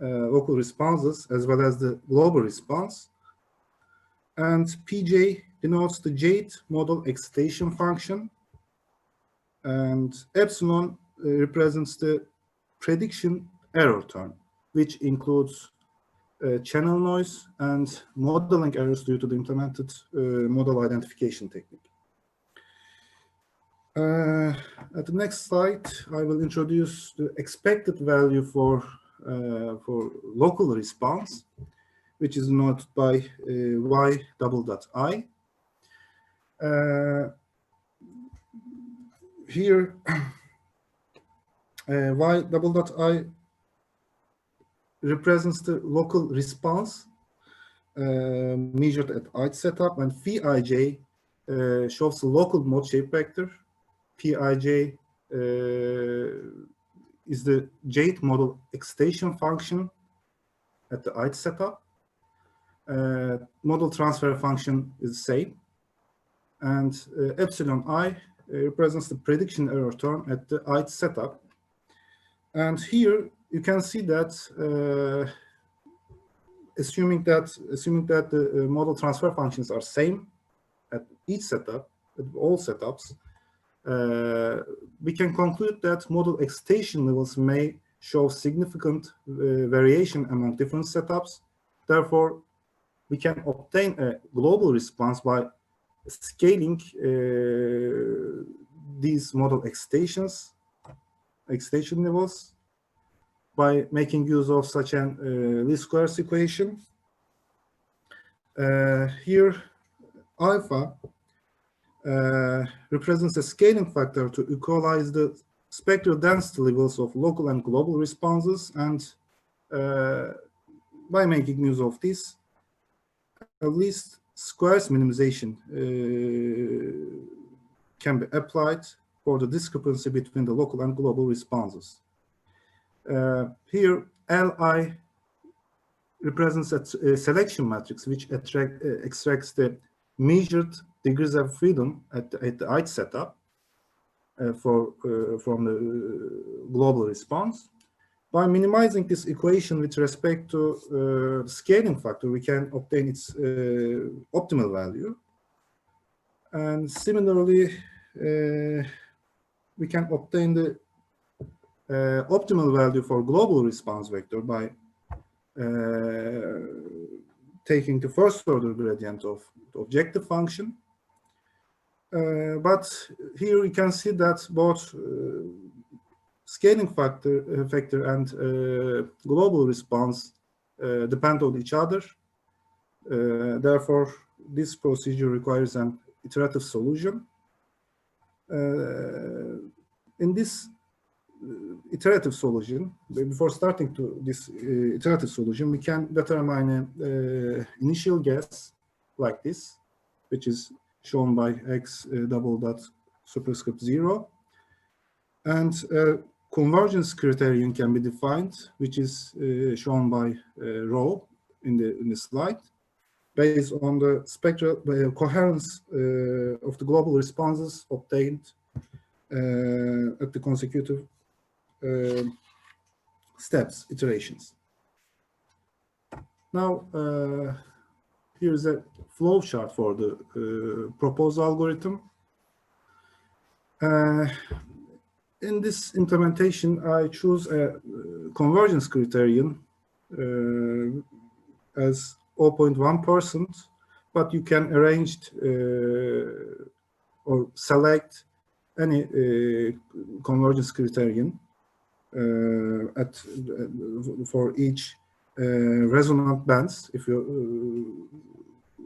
local responses, as well as the global response. And Pj denotes the jth model excitation function. And epsilon represents the prediction error term, which includes channel noise and modeling errors due to the implemented model identification technique. At the next slide, I will introduce the expected value for local response, which is denoted by y double dot I. Here, y double dot I represents the local response measured at ith setup, and Phi shows the local mode shape vector. Pij is the jth model excitation function at the ith setup. Model transfer function is the same, and epsilon I represents the prediction error term at the ith setup. And here you can see that assuming that the model transfer functions are same at each setup, at all setups, we can conclude that model excitation levels may show significant variation among different setups. Therefore, we can obtain a global response by scaling these model excitation levels by making use of such an least squares equation. Here, alpha represents a scaling factor to equalize the spectral density levels of local and global responses, and by making use of this, at least squares minimization can be applied for the discrepancy between the local and global responses. Here, Li represents a selection matrix which extracts the measured degrees of freedom at the ith setup from the global response. By minimizing this equation with respect to scaling factor, we can obtain its optimal value. And similarly, we can obtain the optimal value for global response vector by taking the first order gradient of the objective function. But here we can see that both scaling factor and global response depend on each other. Therefore, this procedure requires an iterative solution. In this iterative solution, before starting to this iterative solution, we can determine an initial guess like this, which is shown by x double dot superscript 0, and a convergence criterion can be defined, which is shown by rho in the slide, based on the spectral coherence of the global responses obtained at the consecutive steps, iterations. Now, here's a flow chart for the proposed algorithm. In this implementation, I choose a convergence criterion as 0.1%, but you can arrange or select any convergence criterion for each resonant bands if you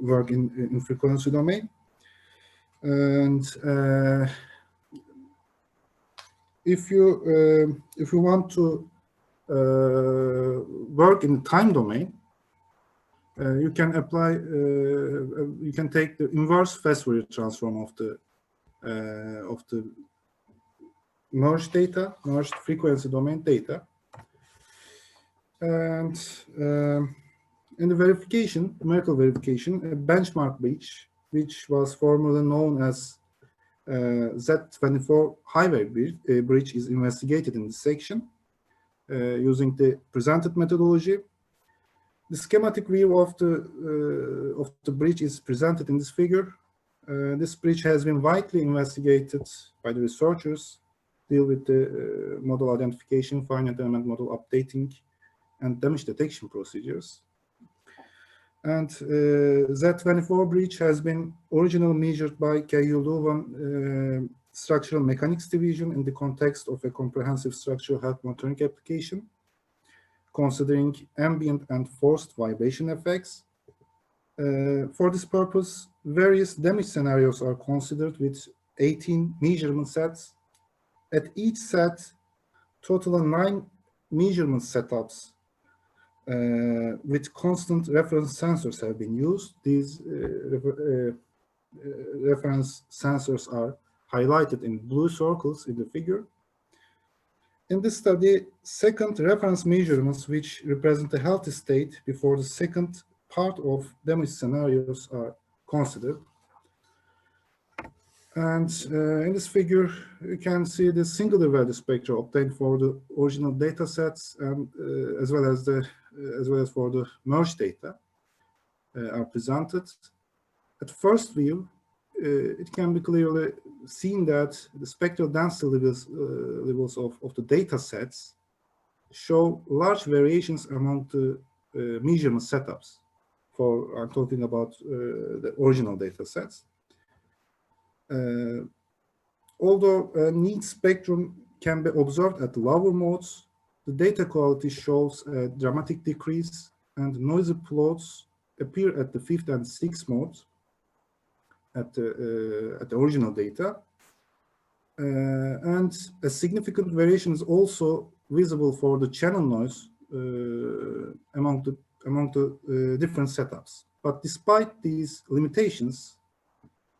work in frequency domain. And if you want to work in time domain, you can apply, you can take the inverse fast Fourier transform of the merged frequency domain data. And in the verification, numerical verification, a benchmark breach, which was formerly known as Z24 highway breach, is investigated in this section using the presented methodology. The schematic view of the breach is presented in this figure. This breach has been widely investigated by the researchers, deal with the model identification, finite element model updating, and damage detection procedures. And Z24 breach has been originally measured by KU-Leuven structural mechanics division in the context of a comprehensive structural health monitoring application, considering ambient and forced vibration effects. For this purpose, various damage scenarios are considered with 18 measurement sets. At each set, total of 9 measurement setups with constant reference sensors have been used. These reference sensors are highlighted in blue circles in the figure. In this study, second reference measurements, which represent a healthy state before the second part of damage scenarios, are considered. And in this figure, you can see the singular value spectra obtained for the original data sets, and as well as for the merged data are presented. At first view, it can be clearly seen that the spectral density levels of the data sets show large variations among the measurement setups. I'm talking about the original data sets. Although a neat spectrum can be observed at lower modes, the data quality shows a dramatic decrease, and noisy plots appear at the 5th and 6th modes at the original data. And a significant variation is also visible for the channel noise among the different setups. But despite these limitations,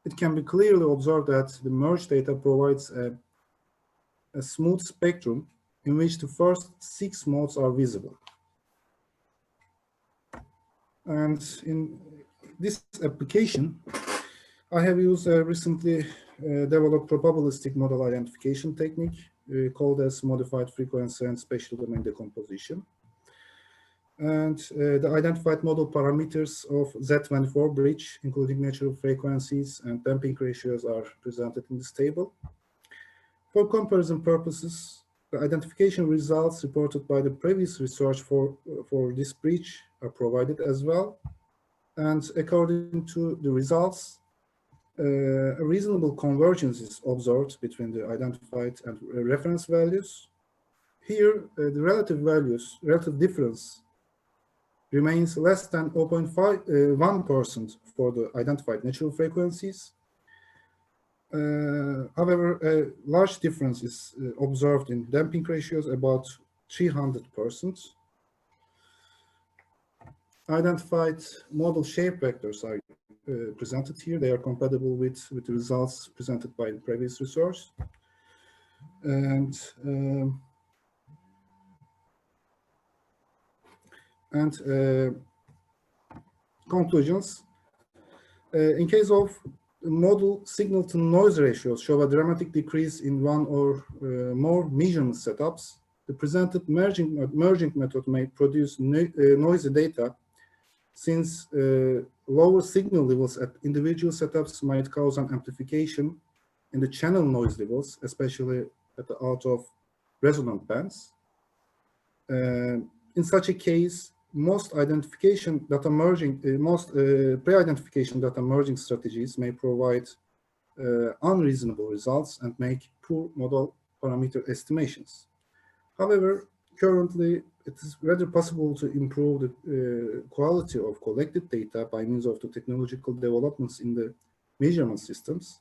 it can be clearly observed that the merged data provides a smooth spectrum in which the first 6 modes are visible. And in this application, I have used a recently developed probabilistic model identification technique called as modified frequency and spatial domain decomposition. And the identified model parameters of Z24 bridge, including natural frequencies and damping ratios, are presented in this table. For comparison purposes, the identification results reported by the previous research for this bridge are provided as well. And according to the results, a reasonable convergence is observed between the identified and reference values. Here, the relative difference remains less than 0.1% for the identified natural frequencies. However, a large difference is observed in damping ratios, about 300%. Identified model shape vectors are presented here. They are compatible with the results presented by the previous research. And conclusions. In case of model signal to noise ratios show a dramatic decrease in one or more measurement setups, the presented merging method may produce noisy data, since lower signal levels at individual setups might cause an amplification in the channel noise levels, especially at the out of resonant bands. In such a case, most pre-identification data merging strategies may provide unreasonable results and make poor model parameter estimations. However, currently, it is rather possible to improve the quality of collected data by means of the technological developments in the measurement systems.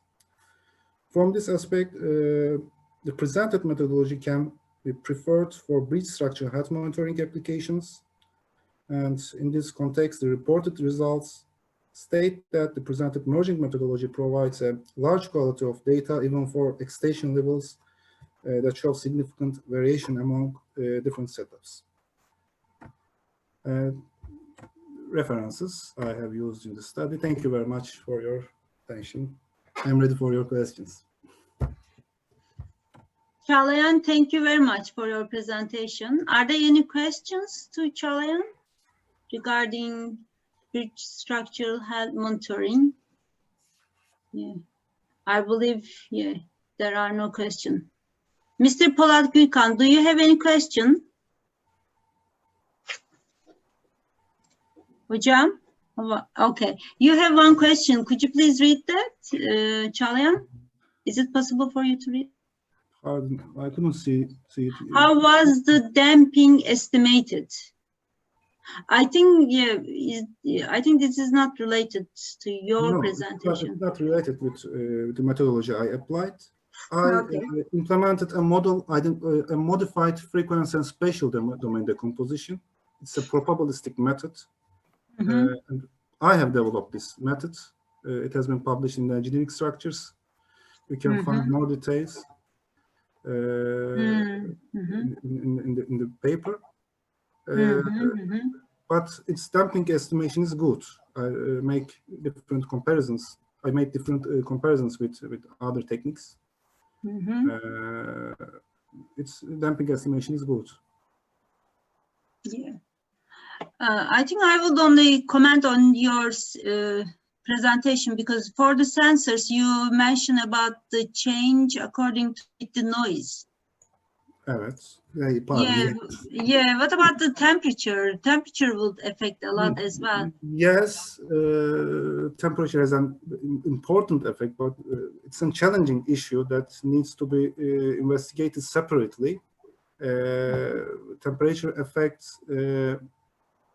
From this aspect, the presented methodology can be preferred for bridge structure health monitoring applications. And in this context, the reported results state that the presented merging methodology provides a large quality of data, even for extension levels that show significant variation among different setups. References I have used in the study. Thank you very much for your attention. I'm ready for your questions. Caglayan, thank you very much for your presentation. Are there any questions to Caglayan regarding bridge structural health monitoring? Yeah, I believe, yeah, there are no questions. Mr. Polat Gülkan, do you have any question? Hocam? Okay, you have one question. Could you please read that, Caglayan? Is it possible for you to read? Pardon, I couldn't see it. How was the damping estimated? I think, yeah, I think this is not related to your presentation. It's not related with the methodology I applied. I implemented a model, a modified frequency and spatial domain decomposition it's a probabilistic method. And I have developed this method. It has been published in the engineering structures. You can find more details in the paper. But its damping estimation is good. I make different comparisons. I made different comparisons with other techniques. Its damping estimation is good. Yeah. I think I would only comment on your presentation, because for the sensors you mentioned about the change according to the noise. Evet. Yeah. What about the temperature? Temperature would affect a lot as well. Yes, temperature has an important effect, but it's a challenging issue that needs to be investigated separately. Temperature effects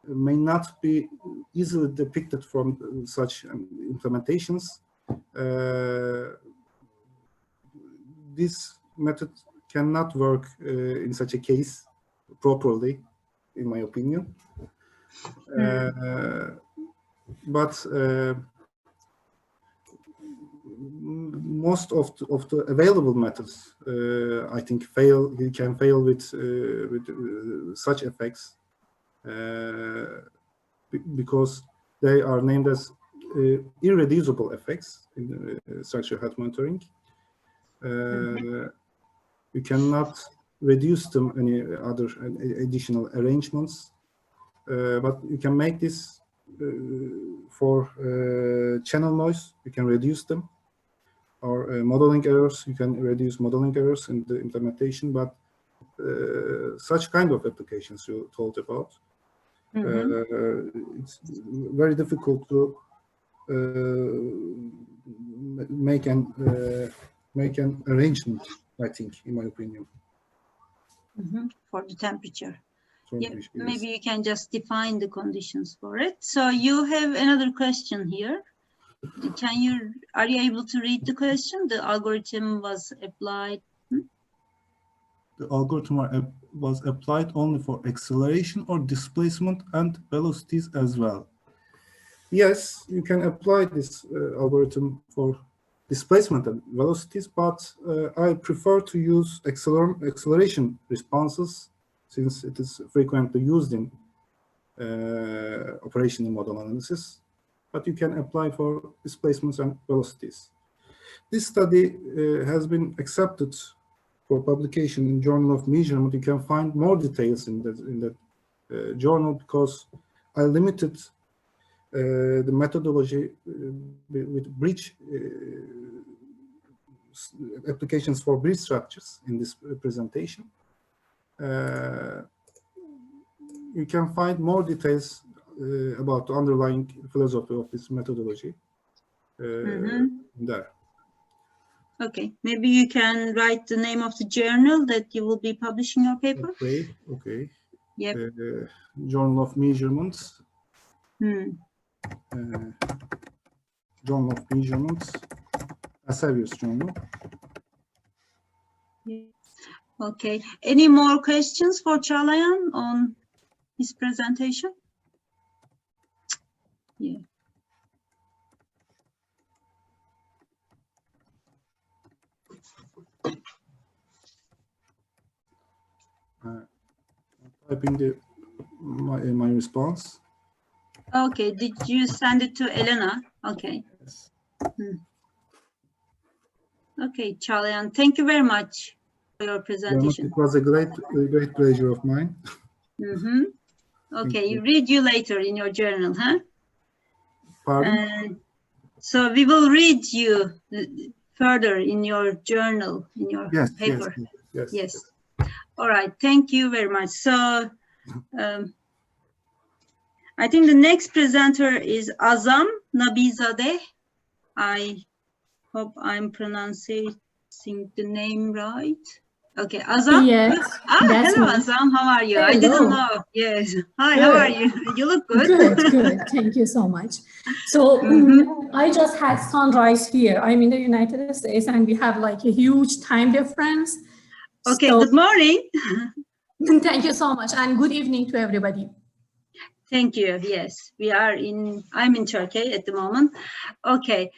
may not be easily depicted from such implementations. This method cannot work in such a case properly, in my opinion. But most of the available methods, I think, we can fail with such effects because they are named as irreducible effects in structural health monitoring. You cannot reduce them any other additional arrangements, but you can make this for channel noise. You can reduce them, or modeling errors. You can reduce modeling errors in the implementation, but such kind of applications you told about, it's very difficult to make an arrangement, I think, in my opinion. For the temperature. Yeah, Yes. maybe you can just define the conditions for it. So you have another question here. Are you able to read the question? The algorithm was applied. The algorithm was applied only for acceleration or displacement and velocities as well. Yes, you can apply this algorithm for displacement and velocities, but I prefer to use acceleration responses since it is frequently used in operational model analysis, but you can apply for displacements and velocities. This study has been accepted for publication in Journal of Measurement. You can find more details in that journal because I limited the methodology with bridge applications for bridge structures in this presentation. You can find more details about the underlying philosophy of this methodology there. Okay, maybe you can write the name of the journal that you will be publishing your paper. Okay. Yep. Journal of Measurements. Journal of Measurements. AASHTO journal. Okay. Any more questions for Caglayan on his presentation? Yeah. Typing my response. Okay. Did you send it to Elena? Okay. Yes. Okay, Caglayan, thank you very much for your presentation. It was a great pleasure of mine. Okay, read you later in your journal, huh? Pardon? So we will read you further in your journal, in your paper. Yes. All right, thank you very much. So I think the next presenter is Azam Nabizadeh. I hope I'm pronouncing the name right. Okay, Azam? Yes. Hello, Azam. How are you? Hello. I didn't know. Yes. Hi, how are you? You look good. Good. Thank you so much. So I just had sunrise here. I'm in the United States and we have like a huge time difference. Okay, so, good morning. Thank you so much and good evening to everybody. Thank you. Yes, I'm in Turkey at the moment. Okay.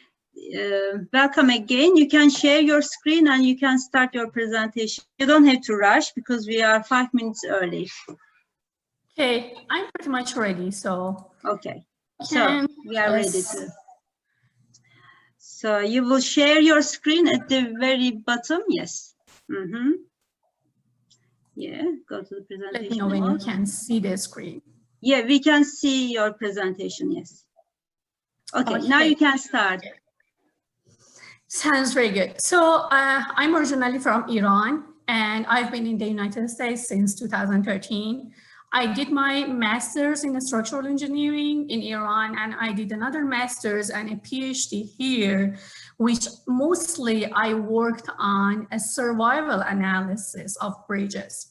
Welcome again. You can share your screen and you can start your presentation. You don't have to rush because we are 5 minutes early. Okay, I'm pretty much ready, so. Okay, so we are ready to. So you will share your screen at the very bottom, yes. Yeah, go to the presentation. Let me know when you can see the screen. Yeah, we can see your presentation, yes. Okay, now you can start. Sounds very good. So I'm originally from Iran, and I've been in the United States since 2013. I did my master's in structural engineering in Iran, and I did another master's and a PhD here, which mostly I worked on a survival analysis of bridges.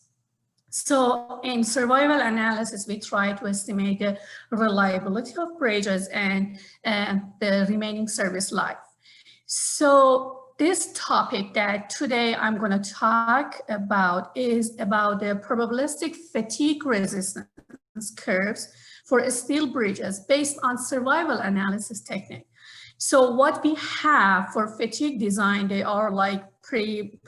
So in survival analysis, we try to estimate the reliability of bridges and the remaining service life. So this topic that today I'm going to talk about is about the probabilistic fatigue resistance curves for steel bridges based on survival analysis technique. So what we have for fatigue design, they are like pretty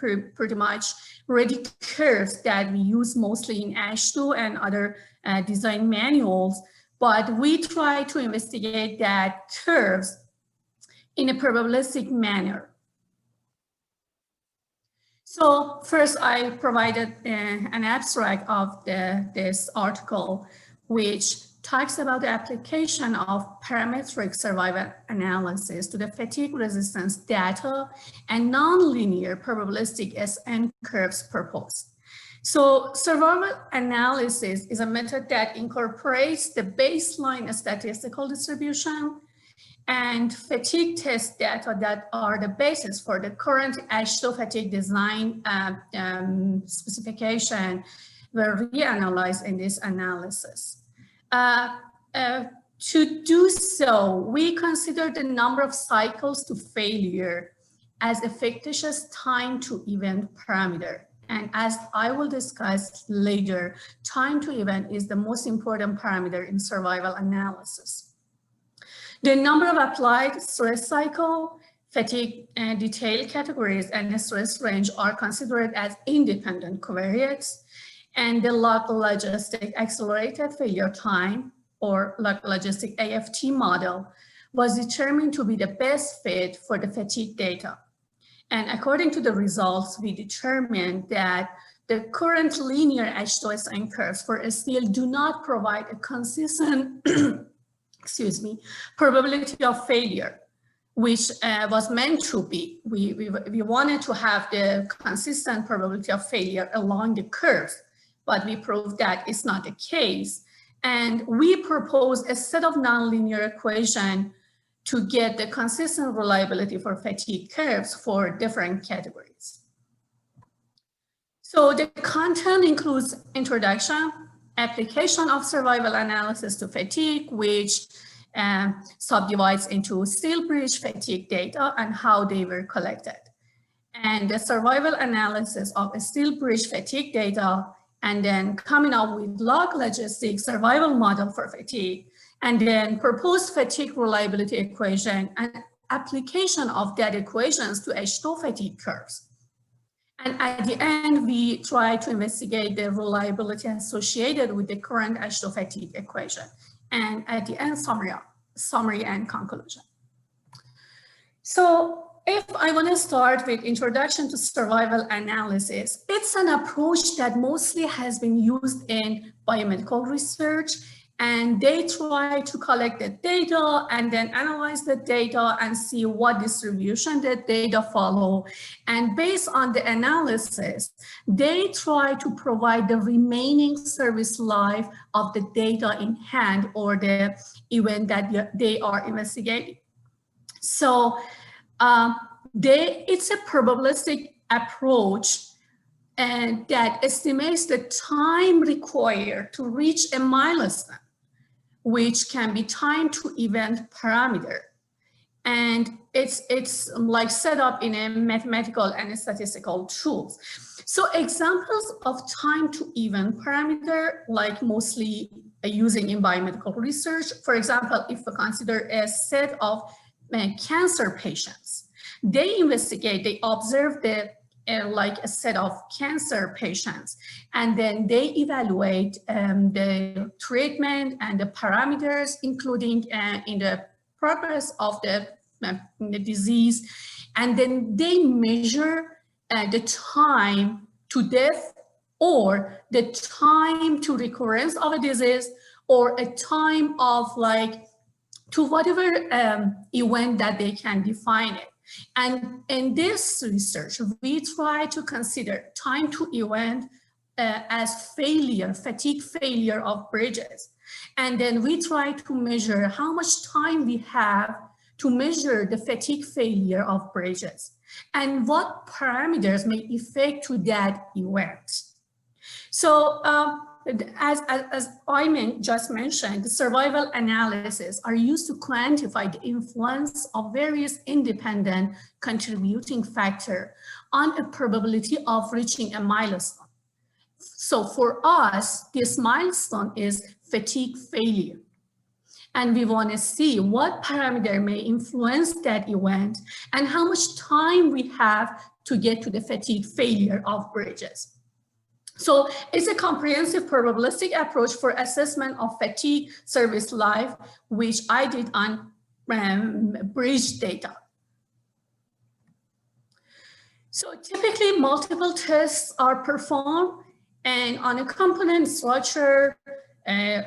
much ready curves that we use mostly in AASHTO and other design manuals, but we try to investigate that curves in a probabilistic manner. So first I provided an abstract of this article, which talks about the application of parametric survival analysis to the fatigue resistance data and nonlinear probabilistic SN curves proposed. So survival analysis is a method that incorporates the baseline statistical distribution and fatigue test data that are the basis for the current AASHTO fatigue design specification were reanalyzed in this analysis. To do so, we consider the number of cycles to failure as a fictitious time to event parameter. And as I will discuss later, time to event is the most important parameter in survival analysis. The number of applied stress cycle, fatigue detail categories, and stress range are considered as independent covariates, and the log logistic accelerated failure time, or log logistic AFT model, was determined to be the best fit for the fatigue data. And according to the results, we determined that the current linear AASHTO SN curves for steel do not provide a consistent probability of failure, which was meant to be. We wanted to have the consistent probability of failure along the curves, but we proved that it's not the case. And we proposed a set of nonlinear equations to get the consistent reliability for fatigue curves for different categories. So the content includes introduction, application of survival analysis to fatigue, which subdivides into steel bridge fatigue data and how they were collected, and the survival analysis of a steel bridge fatigue data, and then coming up with log logistic survival model for fatigue, and then proposed fatigue reliability equation and application of that equations to AASHTO fatigue curves. And at the end, we try to investigate the reliability associated with the current AASHTO fatigue equation. And at the end, summary and conclusion. So if I want to start with introduction to survival analysis, it's an approach that mostly has been used in biomedical research, and they try to collect the data and then analyze the data and see what distribution the data follow. And based on the analysis, they try to provide the remaining service life of the data in hand or the event that they are investigating. So it's a probabilistic approach and that estimates the time required to reach a milestone, which can be time to event parameter. and it's like set up in a mathematical and statistical tools. So examples of time to event parameter, like mostly using in biomedical research. For example, if we consider a set of cancer patients, they investigate, they observe the like a set of cancer patients, and then they evaluate the treatment and the parameters, including in the progress of the disease, and then they measure the time to death or the time to recurrence of a disease or a time of like to whatever event that they can define it. And in this research, we try to consider time to event as failure, fatigue failure of bridges. And then we try to measure how much time we have to measure the fatigue failure of bridges and what parameters may affect to that event. So as I just mentioned, the survival analysis are used to quantify the influence of various independent contributing factors on a probability of reaching a milestone. So for us, this milestone is fatigue failure. And we want to see what parameter may influence that event and how much time we have to get to the fatigue failure of bridges. So it's a comprehensive probabilistic approach for assessment of fatigue service life, which I did on bridge data. So typically multiple tests are performed and on a component structure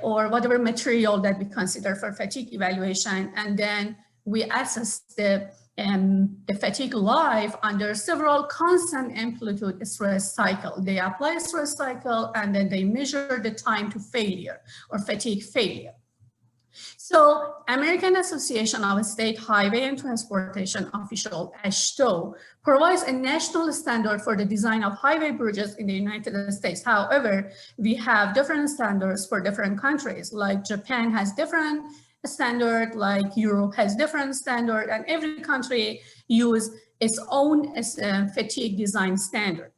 or whatever material that we consider for fatigue evaluation, and then we assess the fatigue life under several constant amplitude stress cycle. They apply a stress cycle and then they measure the time to failure or fatigue failure. So American Association of State Highway and Transportation Official, AASHTO, provides a national standard for the design of highway bridges in the United States. However, we have different standards for different countries, like Japan has different standard, like Europe has different standard, and every country use its own fatigue design standard.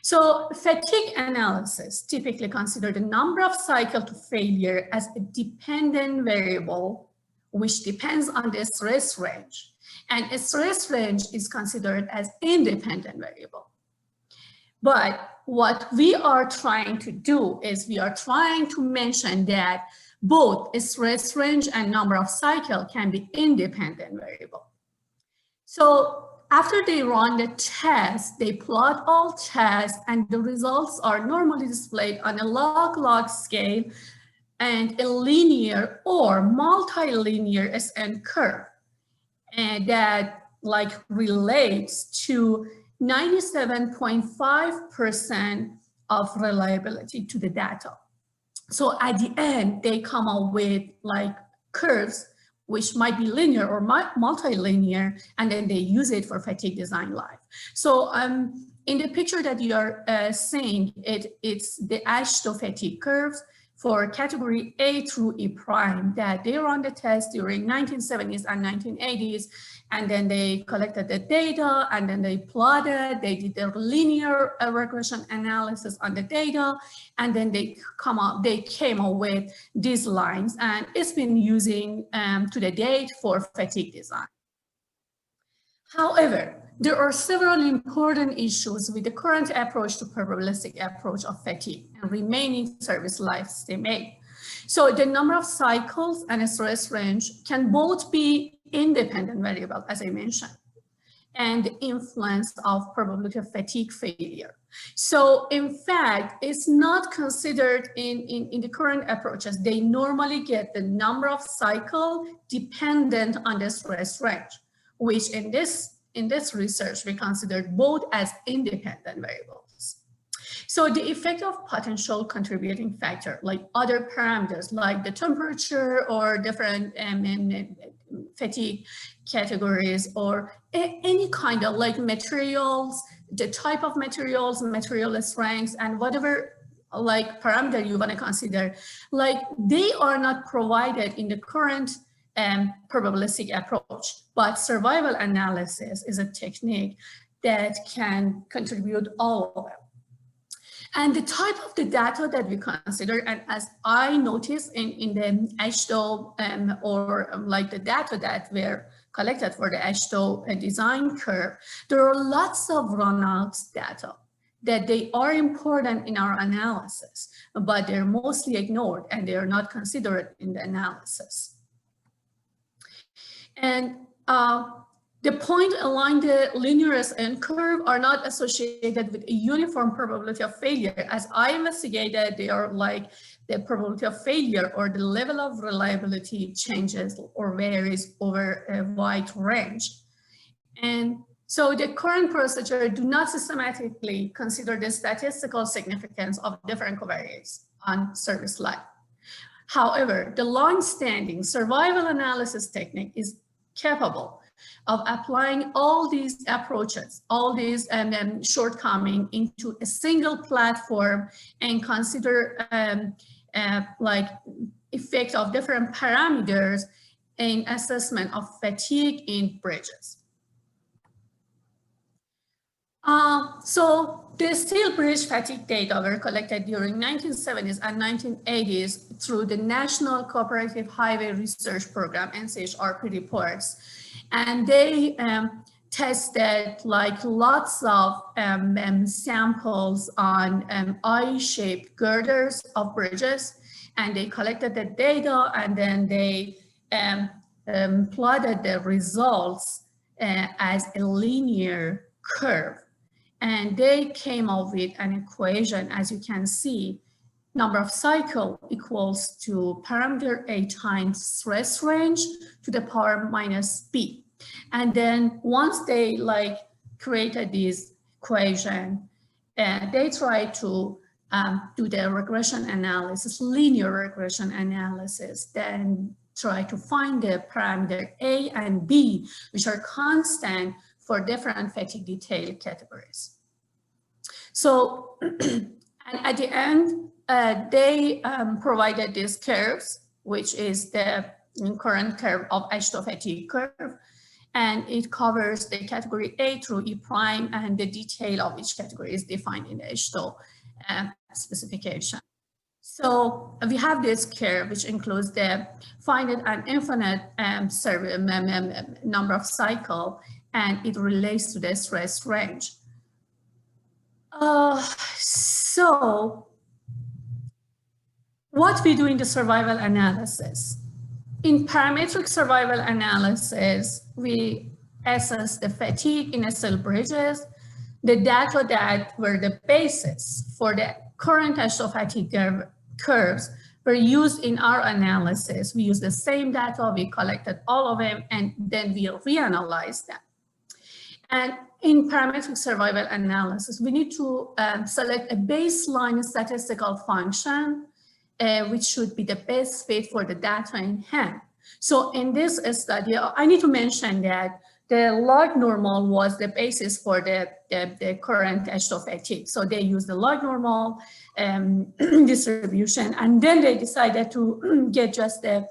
So fatigue analysis typically consider the number of cycles to failure as a dependent variable, which depends on the stress range. And a stress range is considered as independent variable. But what we are trying to do is we are trying to mention that both stress range and number of cycle can be independent variable. So after they run the test, they plot all tests and the results are normally displayed on a log-log scale and a linear or multilinear SN curve, and that like relates to 97.5% of reliability to the data. So at the end, they come up with like curves which might be linear or multilinear, and then they use it for fatigue design life. So in the picture that you are seeing, it's the AASHTO fatigue curves for category A through E prime that they run the test during 1970s and 1980s, and then they collected the data and then they plotted, they did their linear regression analysis on the data, and then they came up with these lines, and it's been using to the date for fatigue design. However, there are several important issues with the current approach to probabilistic approach of fatigue and remaining service life estimate. So the number of cycles and stress range can both be independent variable, as I mentioned, and the influence of probability of fatigue failure. So in fact, it's not considered in the current approaches. They normally get the number of cycle dependent on the stress range, which in this research, we considered both as independent variables. So the effect of potential contributing factor, like other parameters, like the temperature or different fatigue categories, or any kind of like materials, the type of materials, material strengths, and whatever like parameter you want to consider, like they are not provided in the current probabilistic approach, but survival analysis is a technique that can contribute all of them. And the type of the data that we consider, and as I noticed in the AASHTO or like the data that were collected for the AASHTO design curve, there are lots of runouts data that they are important in our analysis, but they're mostly ignored and they are not considered in the analysis. And the point along the linear ascent curve are not associated with a uniform probability of failure. As I investigated, they are like the probability of failure or the level of reliability changes or varies over a wide range. And so the current procedure do not systematically consider the statistical significance of different covariates on service life. However, the long-standing survival analysis technique is capable of applying all these approaches, all these shortcomings into a single platform and consider like effect of different parameters in assessment of fatigue in bridges. So the steel bridge fatigue data were collected during 1970s and 1980s through the National Cooperative Highway Research Program, NCHRP reports. And they tested like lots of samples on I-shaped girders of bridges, and they collected the data and then they plotted the results as a linear curve. And they came up with an equation, as you can see, number of cycle equals to parameter A times stress range to the power minus B. And then once they like created this equation, they tried to do the regression analysis, linear regression analysis, then try to find the parameter A and B, which are constant for different fatigue detail categories. So, and at the end, they provided these curves, which is the current curve of AASHTO fatigue curve, and it covers the category A through E prime, and the detail of each category is defined in the AASHTO specification. So we have this curve, which includes the finite and infinite number of cycle, and it relates to the stress range. So what we do in the survival analysis? In parametric survival analysis, we assess the fatigue in steel bridges, the data that were the basis for the current AASHTO fatigue curves were used in our analysis. We use the same data, we collected all of them, and then we reanalyzed them. And in parametric survival analysis, we need to select a baseline statistical function, which should be the best fit for the data in hand. So in this study, I need to mention that the log normal was the basis for the current AASHTO fatigue. So they used the log normal distribution, and then they decided to get just a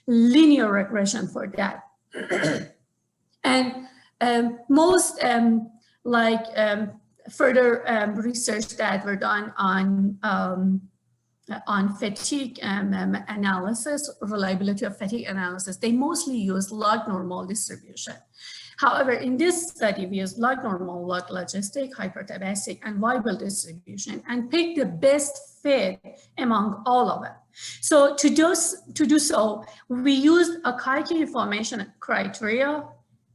linear regression for that. And most further research that were done on fatigue analysis, reliability of fatigue analysis, they mostly use log normal distribution. However, in this study, we used log normal, log logistic, hypertabasic, and Weibull distribution, and picked the best fit among all of them. So to do so, we used a Kaiki information criteria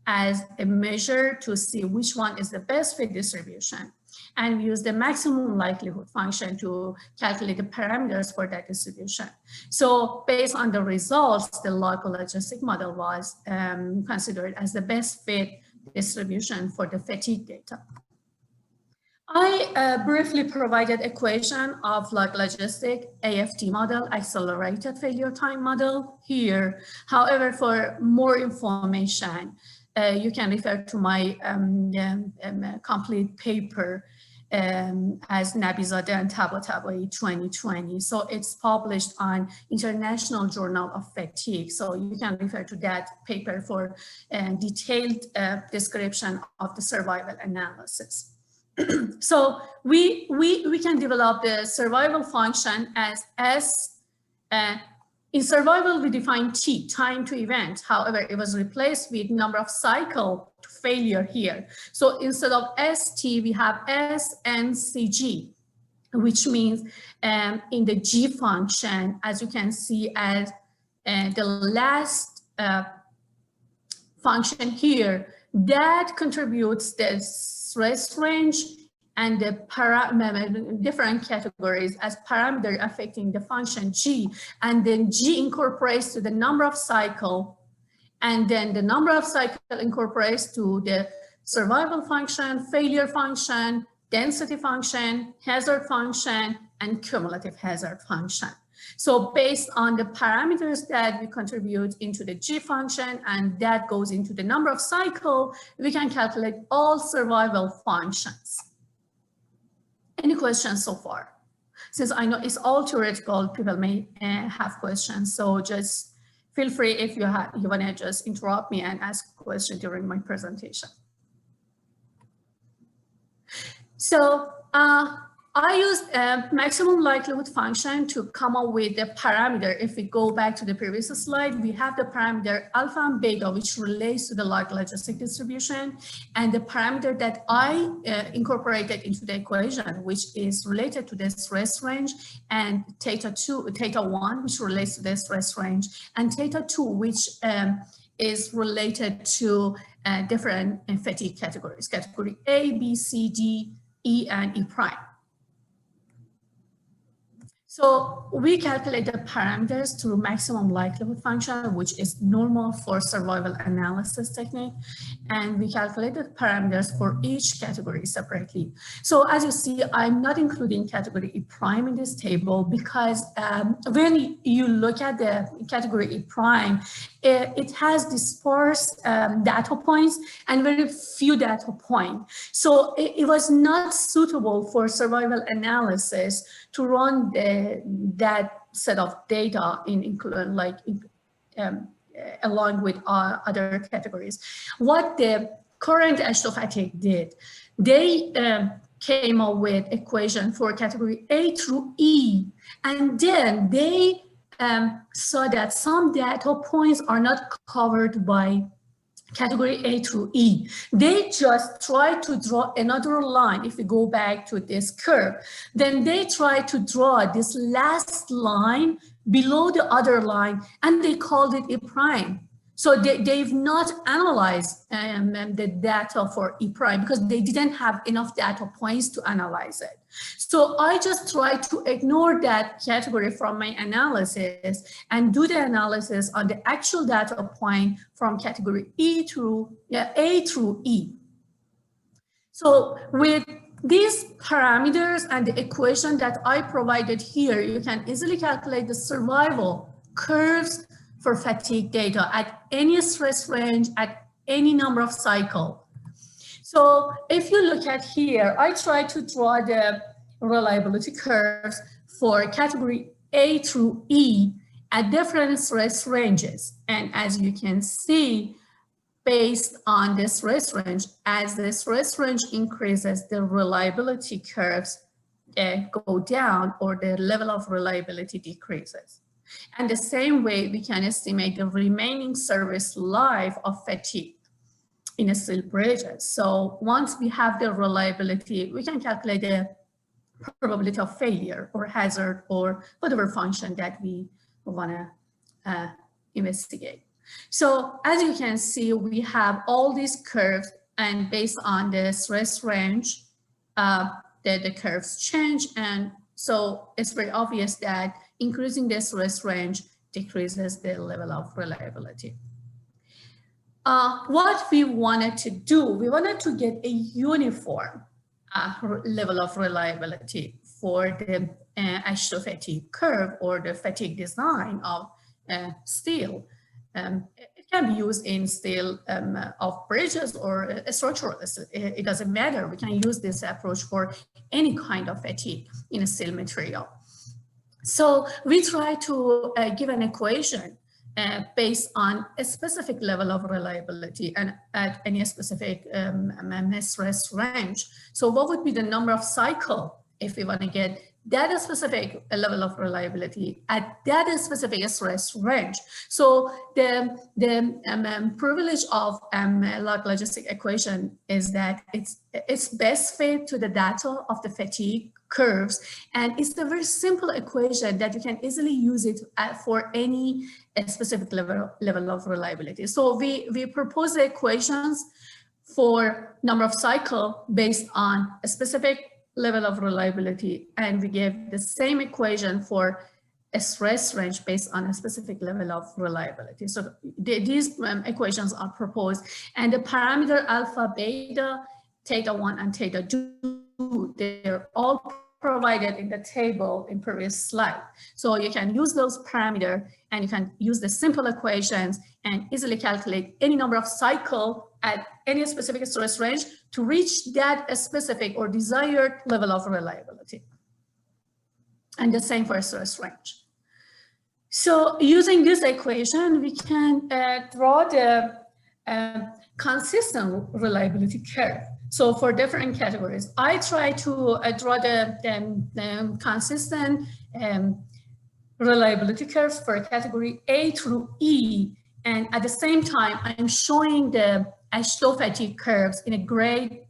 as a measure to see which one is the best fit distribution. And we use the maximum likelihood function to calculate the parameters for that distribution. So based on the results, the local logistic model was considered as the best fit distribution for the fatigue data. I briefly provided equation of log logistic AFT model, accelerated failure time model here. However, for more information, you can refer to my complete paper as Nabizadeh and Tabatabai 2020. So it's published on International Journal of Fatigue. So you can refer to that paper for detailed description of the survival analysis. So we can develop the survival function as in survival, we define T, time to event. However, it was replaced with number of cycle to failure here. So instead of ST, we have SNCG, which means in the G function, as you can see as the last function here, that contributes the stress range and the different categories as parameter affecting the function G, and then G incorporates to the number of cycle, and then the number of cycle incorporates to the survival function, failure function, density function, hazard function, and cumulative hazard function. So based on the parameters that we contribute into the G function and that goes into the number of cycle, we can calculate all survival functions. Any questions so far? Since I know it's all theoretical, people may have questions. So just feel free if you want to just interrupt me and ask a question during my presentation. So I used a maximum likelihood function to come up with the parameter. If we go back to the previous slide, we have the parameter alpha and beta, which relates to the log logistic distribution, and the parameter that I incorporated into the equation, which is related to the stress range, and theta 1, which relates to the stress range, and theta 2, which is related to different fatigue categories, category A, B, C, D, E, and E prime. So we calculate the parameters through maximum likelihood function, which is normal for survival analysis technique. And we calculate the parameters for each category separately. So as you see, I'm not including category E prime in this table because when you look at the category E prime, it has dispersed data points and very few data points. So it was not suitable for survival analysis to run that set of data along with other categories. What the current AASHTO fatigue did, they came up with equation for category A through E, and then they saw that some data points are not covered by category A through E. They just try to draw another line. If we go back to this curve, then they try to draw this last line below the other line, and they called it E prime. So they've not analyzed the data for E prime because they didn't have enough data points to analyze it. So I just tried to ignore that category from my analysis and do the analysis on the actual data point from category A through E. So with these parameters and the equation that I provided here, you can easily calculate the survival curves for fatigue data at any stress range, at any number of cycle. So if you look at here, I try to draw the reliability curves for category A through E at different stress ranges. And as you can see, based on the stress range, as the stress range increases, the reliability curves go down or the level of reliability decreases. And the same way, we can estimate the remaining service life of fatigue in a steel bridges. So once we have the reliability, we can calculate the probability of failure or hazard or whatever function that we want to investigate. So as you can see, we have all these curves, and based on the stress range, the curves change. And so it's very obvious that increasing the stress range decreases the level of reliability. What we wanted to do, we wanted to get a uniform level of reliability for the AASHTO fatigue curve or the fatigue design of steel. It can be used in steel of bridges or structural. It doesn't matter. We can use this approach for any kind of fatigue in a steel material. So we try to give an equation based on a specific level of reliability and at any specific stress range. So what would be the number of cycle if we want to get that specific level of reliability at that specific stress range? So the privilege of log logistic equation is that it's best fit to the data of the fatigue curves, and it's a very simple equation that you can easily use it for any specific level of reliability. So we propose the equations for number of cycle based on a specific level of reliability, and we give the same equation for a stress range based on a specific level of reliability. So these equations are proposed, and the parameter alpha, beta, theta 1 and theta 2, they're all provided in the table in previous slide. So you can use those parameters and you can use the simple equations and easily calculate any number of cycle at any specific stress range to reach that specific or desired level of reliability. And the same for stress range. So using this equation, we can draw the consistent reliability curve. So for different categories, I try to draw the consistent reliability curves for category A through E. And at the same time, I'm showing the AASHTO fatigue curves in a gray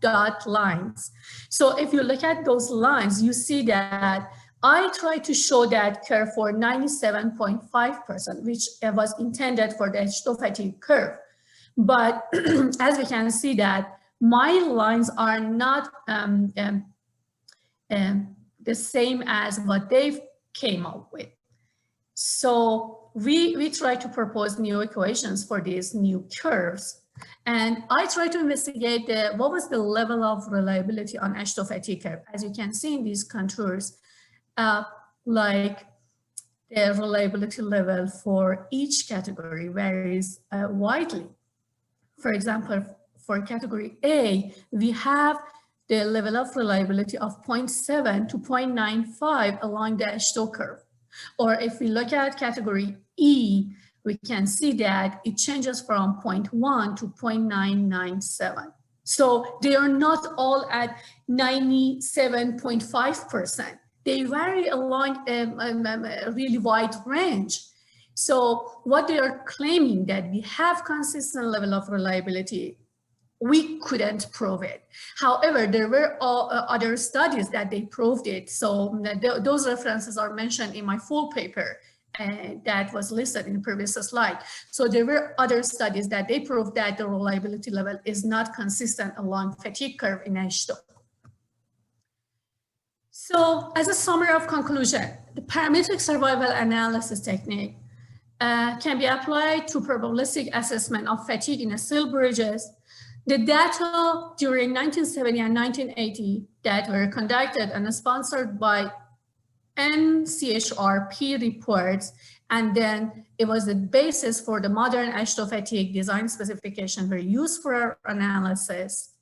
dot lines. So if you look at those lines, you see that I try to show that curve for 97.5%, which was intended for the AASHTO fatigue curve. But as we can see that my lines are not the same as what they came up with. So we try to propose new equations for these new curves. And I try to investigate what was the level of reliability on AASHTO fatigue curve. As you can see in these contours, like the reliability level for each category varies widely. For example, for category A, we have the level of reliability of 0.7 to 0.95 along the AASHTO curve. Or if we look at category E, we can see that it changes from 0.1 to 0.997. So they are not all at 97.5%. They vary along a really wide range. So what they are claiming that we have consistent level of reliability, we couldn't prove it. However, there were other studies that they proved it. So those references are mentioned in my full paper that was listed in the previous slide. So there were other studies that they proved that the reliability level is not consistent along fatigue curve in AASHTO. So as a summary of conclusion, the parametric survival analysis technique can be applied to probabilistic assessment of fatigue in steel bridges. The data during 1970 and 1980 that were conducted and sponsored by NCHRP reports, and then it was the basis for the modern AASHTO fatigue design specification were used for our analysis.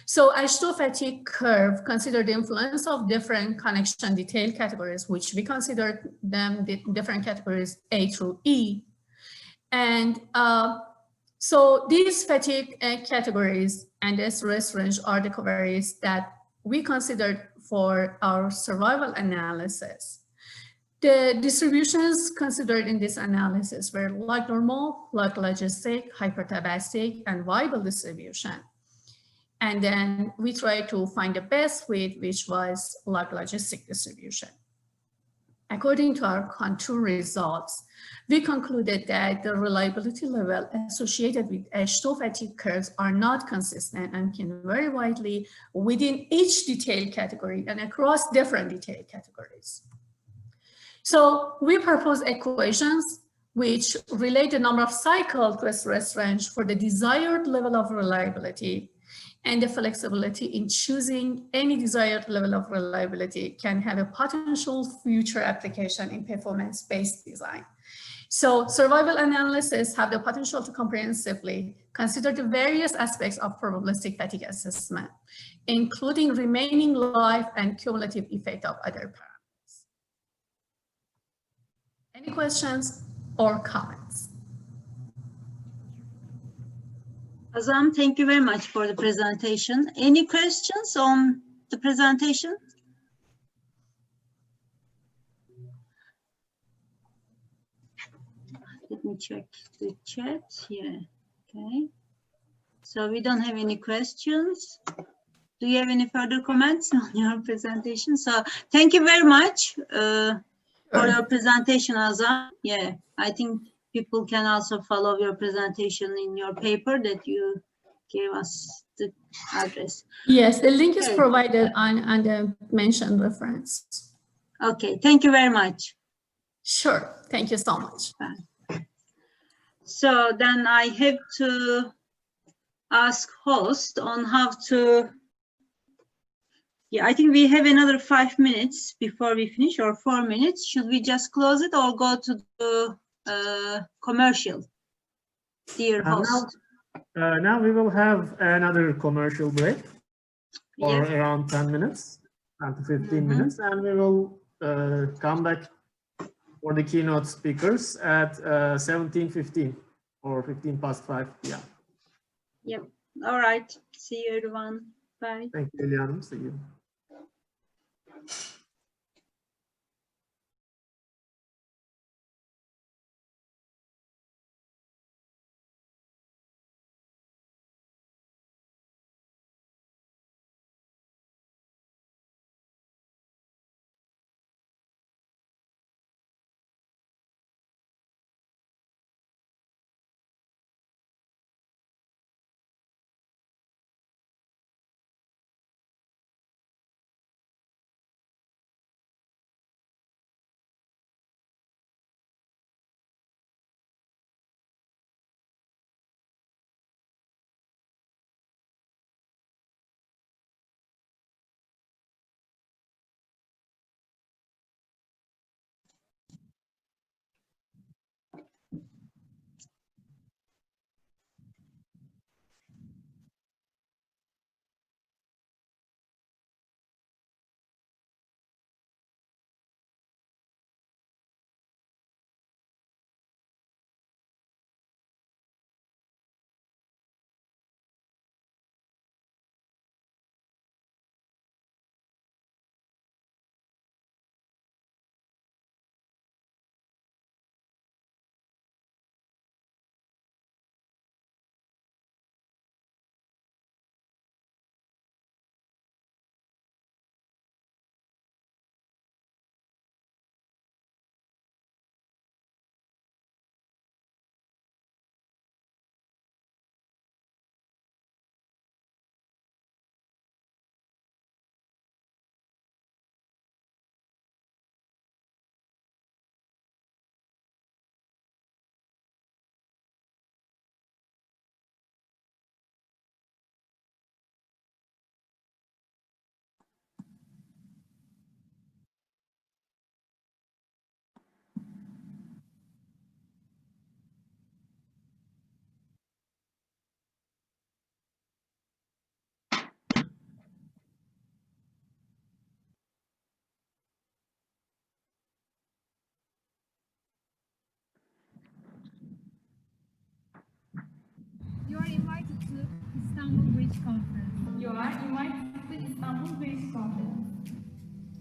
So AASHTO fatigue curve considered the influence of different connection detail categories, which we consider them the different categories A through E. And so these fatigue categories and the stress range are the categories that we considered for our survival analysis. The distributions considered in this analysis were log normal, log logistic, hypertabastic, and Weibull distribution. And then we tried to find the best fit, which was log logistic distribution. According to our contour results, we concluded that the reliability level associated with AASHTO fatigue curves are not consistent and can vary widely within each detail category and across different detail categories. So we propose equations which relate the number of cycles to a stress range for the desired level of reliability. and the flexibility in choosing any desired level of reliability can have a potential future application in performance-based design. So survival analysis have the potential to comprehensively consider the various aspects of probabilistic fatigue assessment, including remaining life and cumulative effect of other parameters. Any questions or comments? Azam, thank you very much for the presentation. Any questions on the presentation? Let me check the chat. Yeah, okay. So we don't have any questions. Do you have any further comments on your presentation? So thank you very much for your presentation, Azam. Yeah, I think people can also follow your presentation in your paper that you gave us the address. Yes, the link is provided on the mentioned reference. Okay, thank you very much. Sure, thank you so much. So then I have to ask host on how to, yeah, I think we have another 5 minutes before we finish, or 4 minutes. Should we just close it or go to the commercial, dear host? Now we will have another commercial break for Yeah. around 10 minutes, 10 to 15 minutes, and we will come back for the keynote speakers at 17:15 or 15 past 5. Yeah. Yep. All right. See you, everyone. Bye. Thank you, Hülya. See you. You are invited to Istanbul Bridge Conference. You are invited to Istanbul Bridge Conference.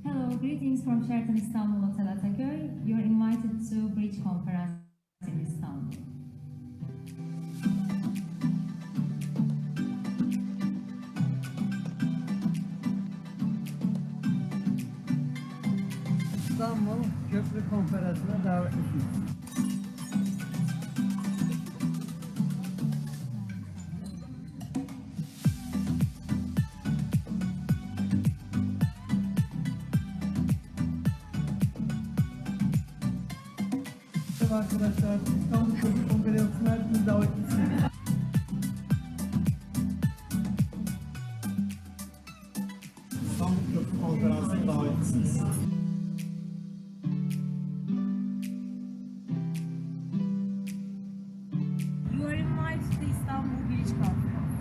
Hello, greetings from Sheraton Istanbul Hotel Ataköy. You are invited to Bridge Conference in Istanbul. İstanbul Köprü Konferansı'na davetlisiniz. Arkadaşlar, İstanbul Köprü Konferansı'na hepiniz davetlisiniz. davetlisiniz. You are invited to the Istanbul Bridge Conference.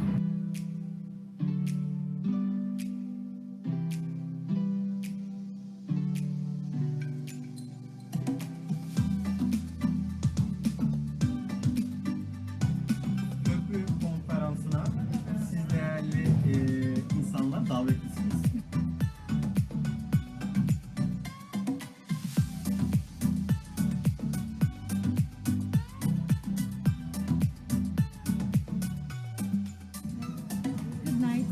Köprü konferansına siz değerli insanlar davetlisiniz. Good night.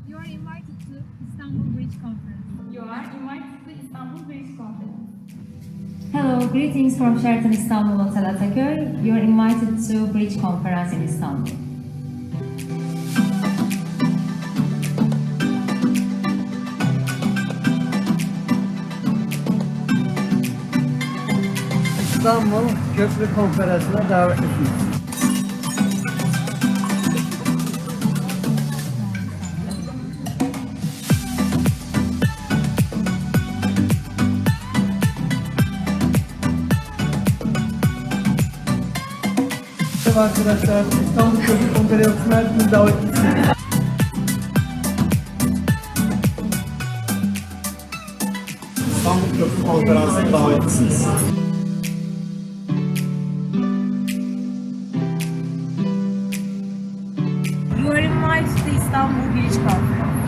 You are invited to Istanbul Bridge Conference. You are invited to the Istanbul Bridge Conference. Hello, greetings from Sheraton Istanbul Hotel Ataköy. You are invited to Bridge Conference in Istanbul. İstanbul Köprü Konferansı'na davetlisiniz. Merhaba arkadaşlar, İstanbul Köprü Konferansı'na hepiniz davetlisiniz. İstanbul Köprü Konferansı'na davetlisiniz. You are invited Istanbul Bridge Conference.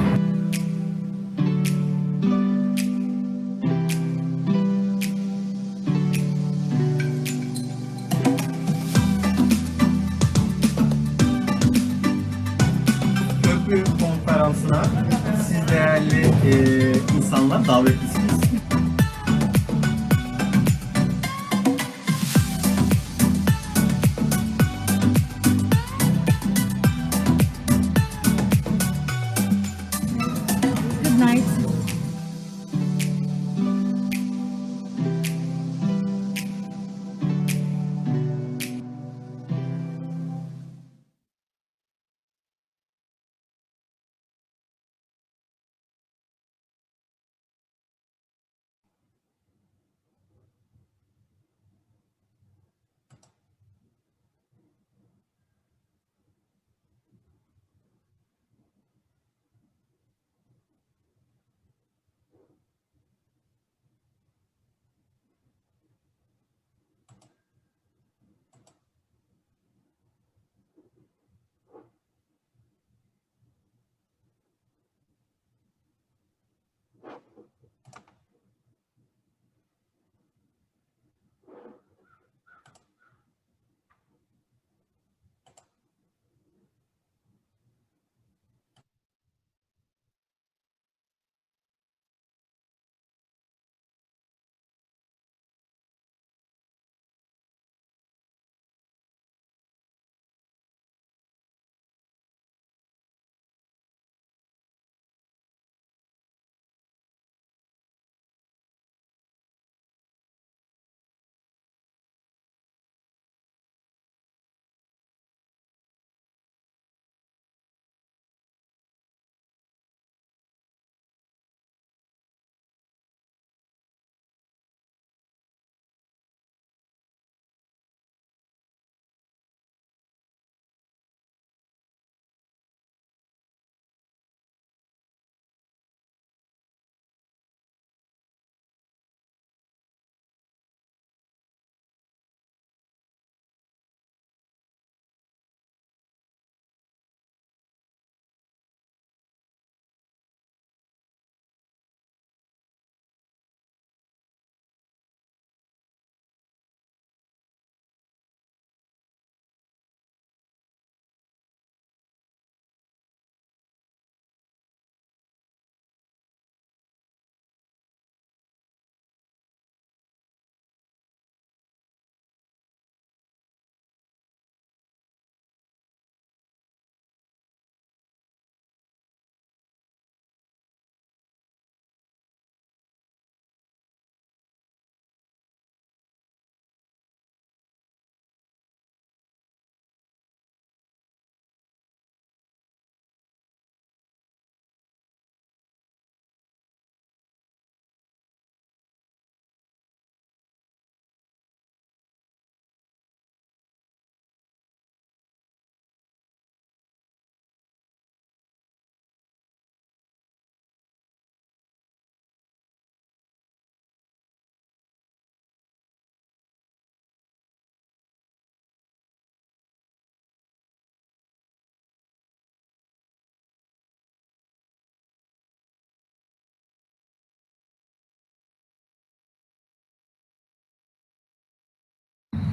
Köprü konferansına siz değerli insanlar davetlisiniz. Good night.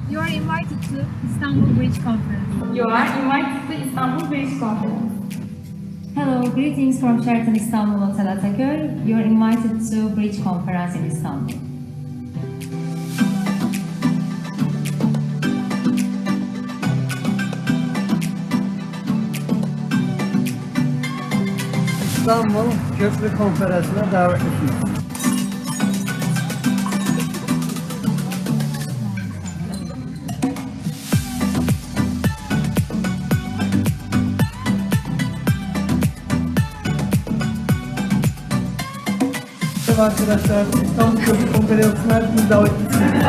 You are invited to Istanbul Bridge Conference. You are invited to Istanbul Bridge Conference. Hello, greetings from Sheraton Istanbul Hotel Ataköy. You are invited to Bridge Conference in Istanbul. İstanbul Köprü Konferansı'na davetlisiniz. Merhaba arkadaşlar, İstanbul Köprü Konferansı'na hepiniz davetlisiniz.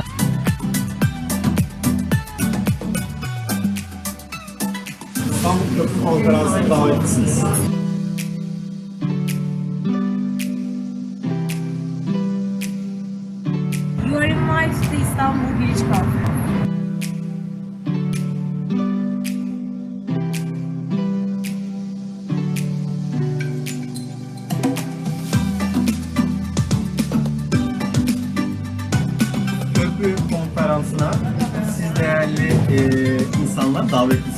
İstanbul Köprü Konferansı'na davetlisiniz. You are invited to Istanbul Bridge Conference. konferansına siz değerli insanlar, davetlisiniz.